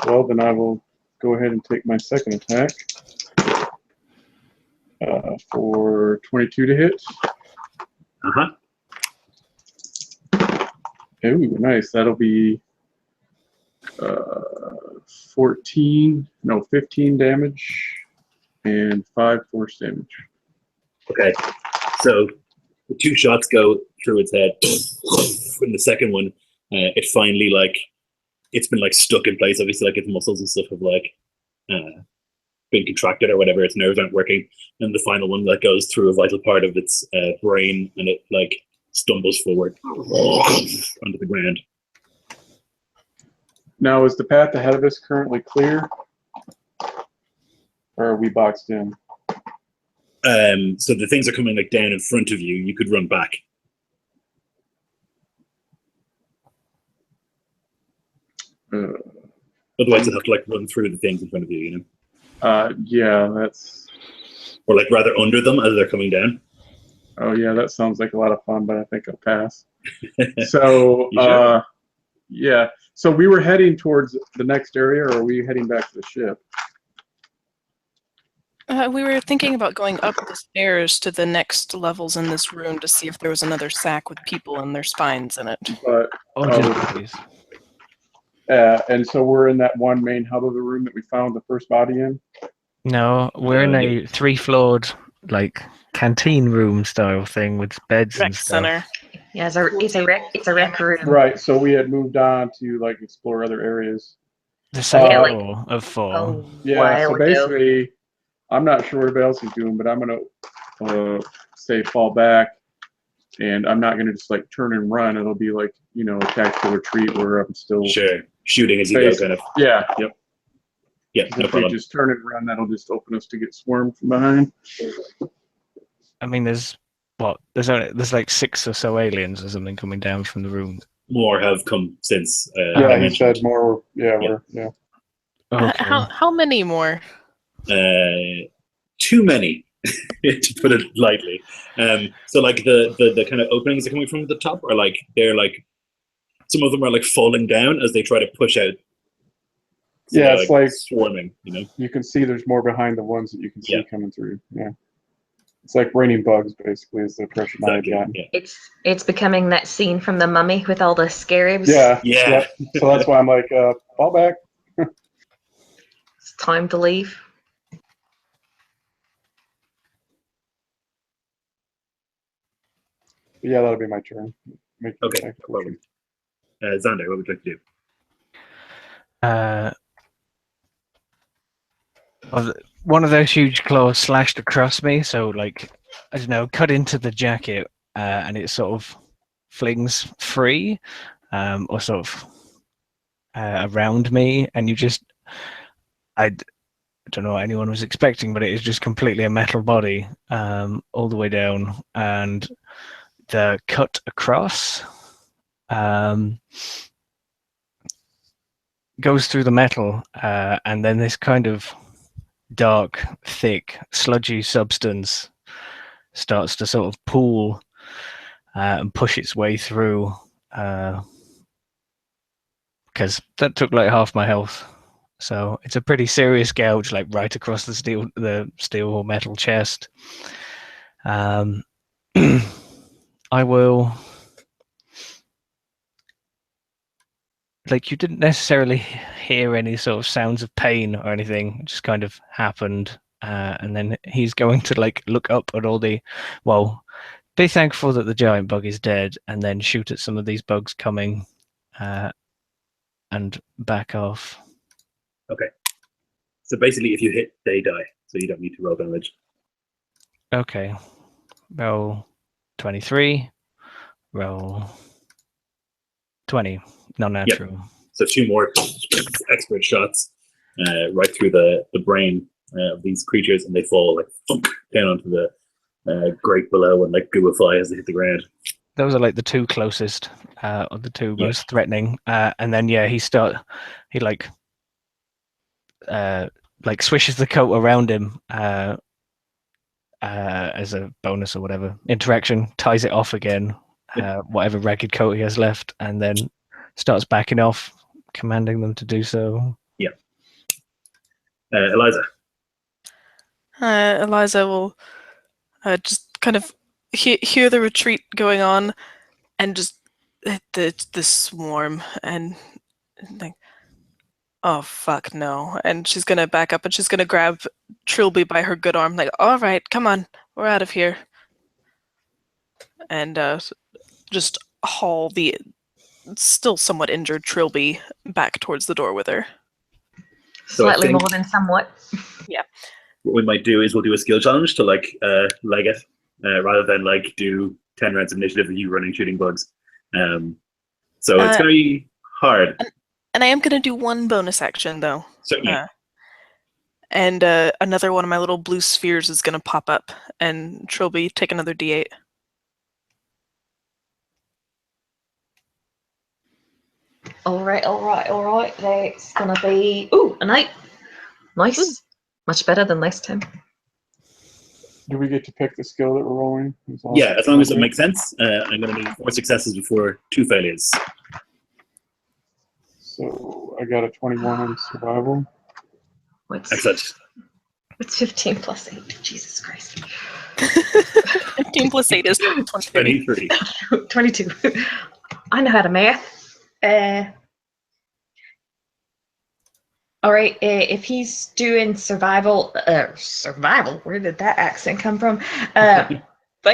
Well, then I will go ahead and take my second attack for 22 to hit. Uh-huh. Ooh, nice. That'll be 15 damage and 5 force damage. Okay. So the 2 shots go through its head. And the second one, it finally like it's been like stuck in place. Obviously, like its muscles and stuff have like been contracted or whatever. Its nerves aren't working. And the final one that goes through a vital part of its brain, and it like stumbles forward onto the ground. Now, is the path ahead of us currently clear? Or are we boxed in? So the things are coming like down in front of you. You could run back. Otherwise, you'll have to like run through the things in front of you, you know? Yeah, that's... Or like rather under them as they're coming down. Oh, yeah, that sounds like a lot of fun, but I think I'll pass. So, Sure? yeah. So we were heading towards the next area, or are we heading back to the ship? We were thinking about going up the stairs to the next levels in this room to see if there was another sack with people and their spines in it. But Or just bodies. and so we're in that one main hub of the room that we found the first body in. No, we're in a 3-floored, like, canteen room style thing with beds Rec and stuff. center. Yeah, it's a rec room. Right. So we had moved on to like explore other areas. The second Yeah, like- floor of 4. Oh, Yeah. while So ago. basically, I'm not sure what everybody else is doing, but I'm gonna say fall back, and I'm not gonna just like turn and run. It'll be like, you know, a tactical retreat where I'm still Sure. Shooting as you go, kind of. Yeah. Yeah, no If we problem. just turn and run, that'll just open us to get swarmed from behind. I mean, there's like 6 or so aliens or something coming down from the room. More have come since. Yeah, I he mentioned. said more. Yeah, Yeah. yeah. Okay. How many more? Too many, to put it lightly. So like the kind of openings are coming from the top are like they're like some of them are like falling down as they try to push out. So Yeah, they're, it's like swarming, you know. you can see there's more behind the ones that you can see Yeah. coming through. Yeah. It's like raining bugs, basically, is the impression I had Exactly. gotten. Yeah. It's becoming that scene from The Mummy with all the scarabs. Yeah. Yeah. Yep. So that's why I'm like, fall back. It's time to leave. Yeah, that'll be my turn. Make the Okay, no tactical problem. Xander, what would you like to do? Well, one of those huge claws slashed across me, so like I don't know, cut into the jacket, and it sort of flings free. or sort of around me, and I don't know what anyone was expecting, but it is just completely a metal body all the way down, and the cut across goes through the metal, and then this kind of dark, thick, sludgy substance starts to sort of pool and push its way through, because that took like half my health. So it's a pretty serious gouge, like right across the steel or metal chest. I will. Like, you didn't necessarily hear any sort of sounds of pain or anything. It just kind of happened. And then he's going to like look up at all the, well, be thankful that the giant bug is dead, and then shoot at some of these bugs coming, and back off. Okay. So basically, if you hit, they die. So you don't need to roll damage. Okay. Roll 23. Roll 20. Non-natural. Yep. So 2 more expert shots right through the brain of these creatures, and they fall like thunk, down onto the grate below and like gooify as they hit the ground. Those are like the 2 closest, or the 2 most threatening. And then he like swishes the coat around him as a bonus or whatever interaction, ties it off again, whatever ragged coat he has left, and then starts backing off, commanding them to do so. Yeah. Eliza. Eliza will just kind of hear the retreat going on, and just the swarm, and like, oh fuck no! And she's gonna back up, and she's gonna grab Trilby by her good arm, like, all right, come on, we're out of here, and just haul the still somewhat injured Trilby back towards the door with her. So Slightly more than somewhat. Yeah. What we might do is we'll do a skill challenge to like leg it, rather than like do 10 rounds of initiative with you running shooting bugs. So it's gonna be hard. And I am gonna do 1 bonus action though. Certainly. And another one of my little blue spheres is gonna pop up, and Trilby, take another D8. All right. That's gonna be a 8. Nice. Ooh. Much better than last time. Do we get to pick the skill that we're rolling? Yeah, as long as it makes sense. I'm going to need 4 successes before 2 failures. So I got a 21 on survival. Excellent. What's 15 plus 8? Jesus Christ. 15 plus 8 is 23. 23. 22. I know how to math. All right, if he's doing survival, where did that accent come from? I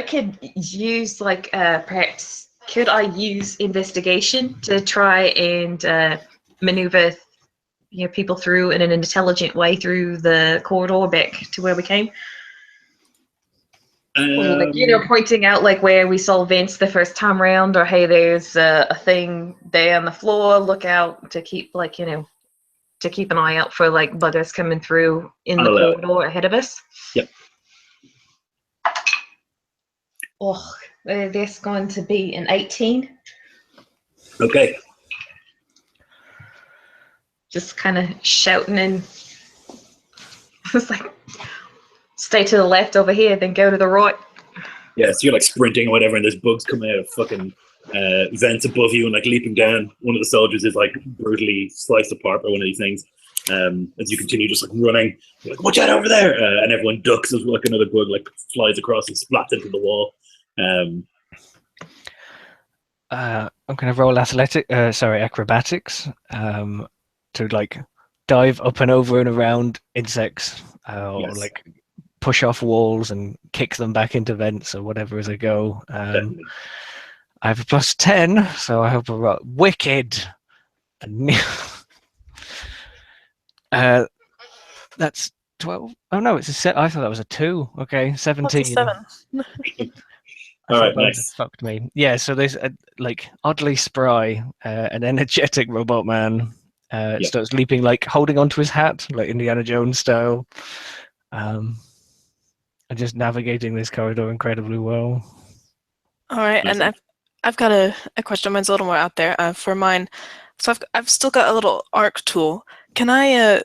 could use like perhaps could I use investigation to try and maneuver people through in an intelligent way through the corridor back to where we came? Like, pointing out like where we saw vents the first time round, or hey, there's a thing there on the floor. Look out to keep to keep an eye out for like buggers coming through in the corridor ahead of us. Yep. Oh, that's going to be an 18. Okay. Just kind of shouting and it's like, stay to the left over here, then go to the right. Yeah, so you're like sprinting or whatever, and there's bugs coming out of fucking vents above you and like leaping down. One of the soldiers is like brutally sliced apart by one of these things. As you continue just like running, you're like, watch out over there! And everyone ducks as like another bug like flies across and splats into the wall. I'm going to roll acrobatics to like dive up and over and around insects, or like push off walls and kick them back into vents or whatever as I go. I have a plus 10, so I hope I roll wicked. That's 12. Oh no, it's a set. I thought that was a 2. Okay, 17. That's a 7. I All thought right, that nice. fucked me. Yeah, so there's like oddly spry, an energetic robot man Yep. starts leaping, like holding onto his hat, like Indiana Jones style, and just navigating this corridor incredibly well. All right, and Nice. I've got a question. Mine's a little more out there. For mine, so I've still got a little arc tool. Can I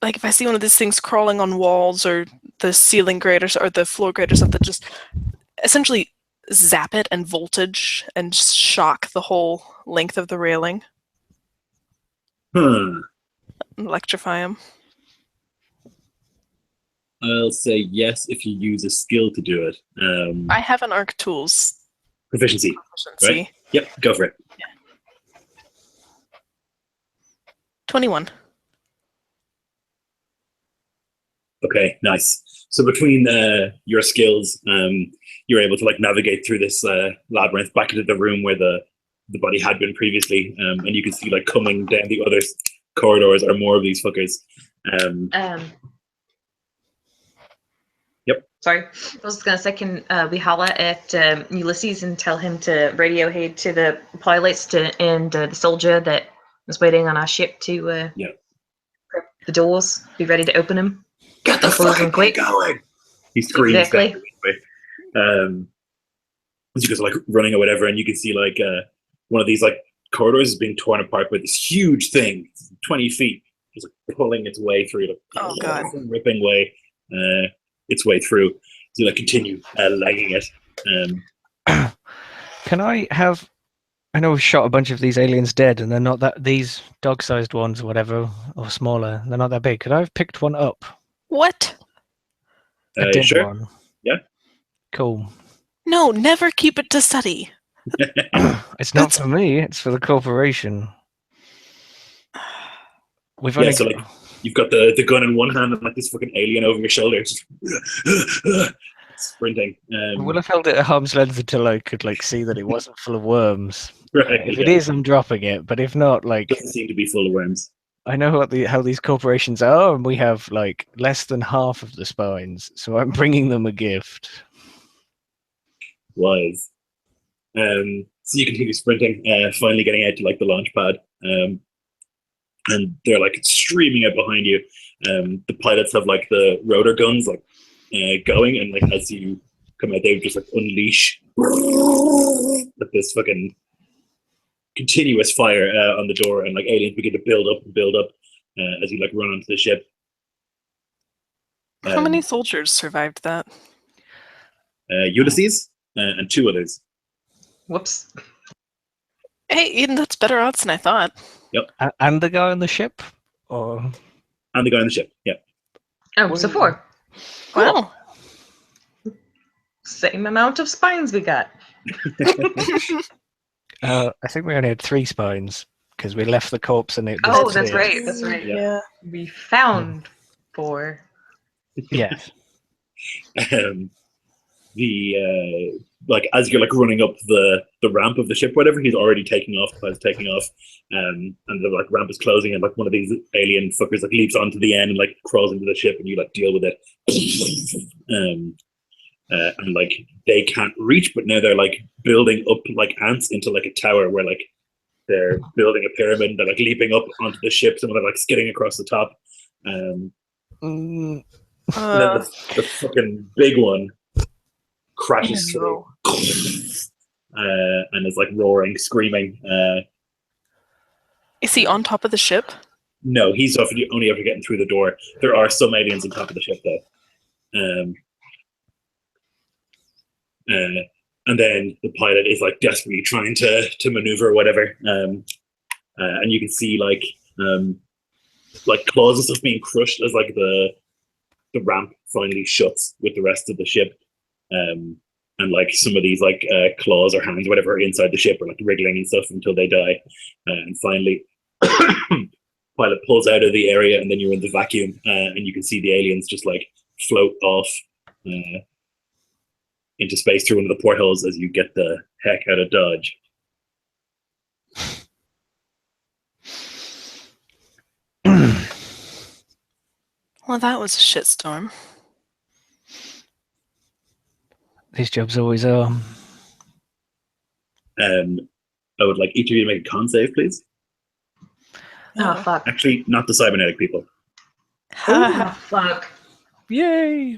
like if I see one of these things crawling on walls or the ceiling grate or the floor grate or something, just essentially zap it and voltage and just shock the whole length of the railing, Hmm. electrify them. I'll say yes if you use a skill to do it. I have an arc tools Proficiency. proficiency. Right? Yep, go for it. 21. Okay, nice. So between your skills, you're able to like navigate through this labyrinth back into the room where the body had been previously, and you can see like coming down the other corridors are more of these fuckers. Yep. Sorry, I was just gonna say, can we holler at Ulysses and tell him to radio head to the pilots and the soldier that was waiting on our ship to Yeah. prep the doors, be ready to open them. Get the Close them fucking quick. thing going! He screams. Exactly. As you guys are like running or whatever, and you can see like one of these like corridors is being torn apart by this huge thing, 20 feet, just like pulling its way through the God. ripping way its way through. So you like continue lagging it. Can I have? I know we've shot a bunch of these aliens dead, and they're not that these dog-sized ones, or whatever, or smaller. They're not that big. Could I have picked one up? What? A dead Sure. one. Yeah. Cool. No, never keep it to study. It's not for me. It's for the corporation. We've Yeah, only so like you've got the gun in one hand and like this fucking alien over your shoulder, just sprinting. I would have held it at arm's length until I could like see that it wasn't full of worms. Right, If yeah. it is, I'm dropping it. But if not, like Doesn't seem to be full of worms. I know how these corporations are, and we have like less than half of the spines, so I'm bringing them a gift. Wise. So you continue sprinting, finally getting out to like the launch pad, and they're like streaming out behind you. The pilots have like the rotor guns like going, and like as you come out, they just like unleash like this fucking continuous fire on the door, and like aliens begin to build up as you like run onto the ship. How many soldiers survived that? Ulysses and two others. Whoops. Hey, Eden, that's better odds than I thought. And the guy on the ship, or And the guy on the ship. Yeah. Oh, so 4. Wow. Same amount of spines we got. I think we only had 3 spines because we left the corpse and it. Oh, that's disappeared. right. That's right. Yeah. We found 4. Yes. The like as you're like running up the ramp of the ship, whatever, he's already taking off. The pilot's taking off, and the like ramp is closing, and like one of these alien fuckers like leaps onto the end and like crawls into the ship, and you like deal with it. And like they can't reach, but now they're like building up like ants into like a tower where like they're building a pyramid. And they're like leaping up onto the ship, some of them like skidding across the top. And then the fucking big one crashes through and is like roaring, screaming. Is he on top of the ship? No, he's only ever getting through the door. There are some aliens on top of the ship though. And then the pilot is like desperately trying to maneuver or whatever. And you can see like claws and stuff being crushed as like the ramp finally shuts with the rest of the ship. And like some of these like claws or hands or whatever are inside the ship are like wriggling and stuff until they die. And finally pilot pulls out of the area, and then you're in the vacuum, and you can see the aliens just like float off into space through one of the portholes as you get the heck out of Dodge. Well, that was a shitstorm. These jobs always are. I would like each of you to make a con save, please. Oh, fuck. Actually, not the cybernetic people. Oh, fuck. Yay!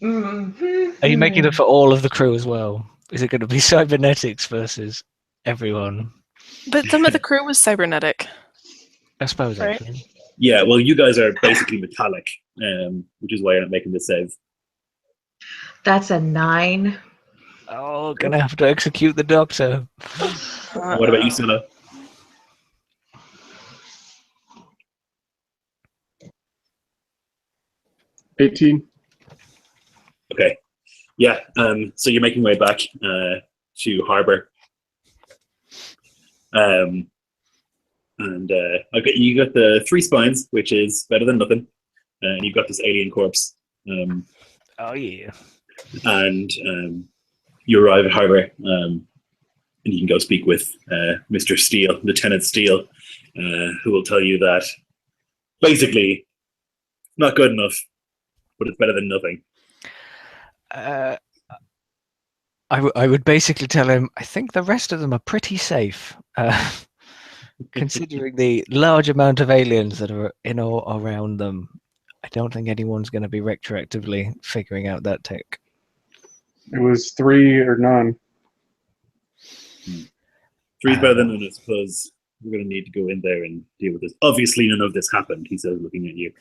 Mhm. Are you making it for all of the crew as well? Is it going to be cybernetics versus everyone? But some of the crew was cybernetic. I suppose, Right. actually. Yeah, well, you guys are basically metallic, which is why you're not making this save. That's a 9. Oh, gonna have to execute the doctor. What about you, Sula? $18. Okay. Yeah, so you're making way back to Harbor. And okay, you got the 3 spines, which is better than nothing. And you've got this alien corpse. Oh, yeah. And you arrive at Harbor, and you can go speak with Mr. Steele, Lieutenant Steele, who will tell you that basically not good enough, but it's better than nothing. I would basically tell him, I think the rest of them are pretty safe, considering the large amount of aliens that are in or around them. I don't think anyone's going to be retroactively figuring out that tech. It was 3 or none. 3's better than none, I suppose. We're going to need to go in there and deal with this. Obviously, none of this happened, he says, looking at you.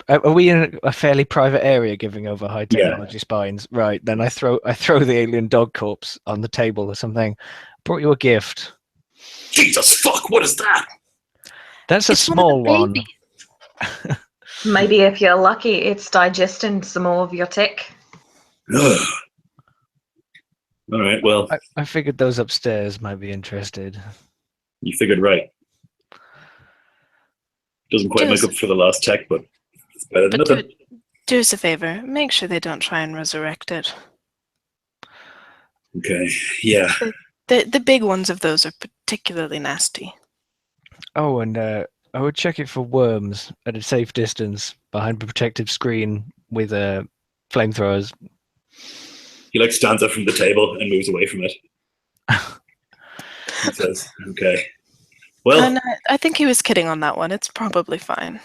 Are we in a fairly private area giving over high technology spines? Right, then I throw the alien dog corpse on the table or something. Brought you a gift. Jesus fuck, what is that? That's a small one. Maybe if you're lucky, it's digesting some more of your tech. Ugh. All right, well, I figured those upstairs might be interested. you figured right. Doesn't quite make up for the lost tech, but it's better than nothing. Do us a favor. Make sure they don't try and resurrect it. Okay, yeah. The big ones of those are particularly nasty. Oh, and I would check it for worms at a safe distance behind a protective screen with flamethrowers. He like stands up from the table and moves away from it. He says, okay. Well, And I think he was kidding on that one. It's probably fine.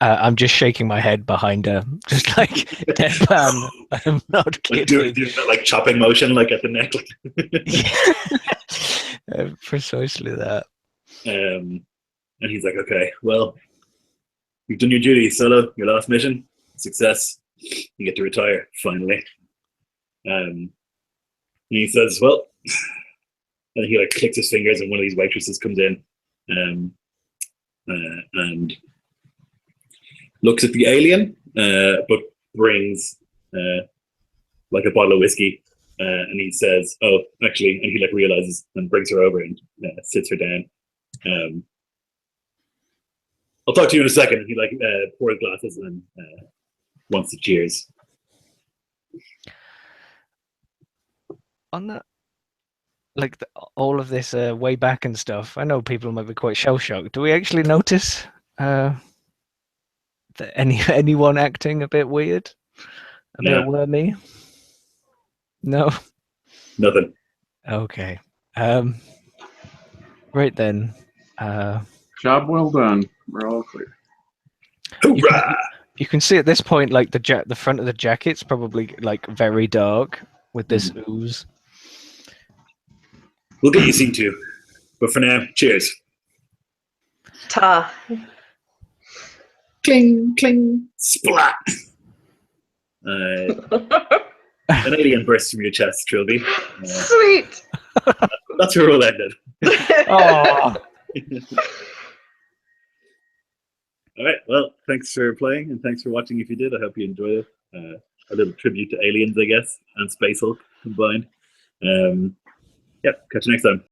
I'm just shaking my head behind her, just like deadpan. I'm not like kidding. do that like chopping motion like at the neck. Precisely that. And he's like, okay, well, you've done your duty, Solo. Your last mission, success. You get to retire, finally. And he says, well, and he like clicks his fingers and one of these waitresses comes in and looks at the alien, but brings like a bottle of whiskey, and he says, oh, actually, and he like realizes and brings her over and sits her down. I'll talk to you in a second. He like pours glasses and wants to cheers. On that, like all of this way back and stuff, I know people might be quite shell shocked. Do we actually notice that anyone acting a bit weird, a bit wormy? No, Nothing. Okay. Right then. Job well done. We're all clear. Hoorah! You can see at this point, like the front of the jacket's probably like very dark with this ooze. We'll get you seen to, but for now, cheers. Ta. Cling, cling, splat. An alien bursts from your chest, Trilby. Sweet. That's where we'll end it. Oh. All right. Well, thanks for playing and thanks for watching. If you did, I hope you enjoyed it. A little tribute to aliens, I guess, and Space Hulk combined. Yeah. Catch you next time.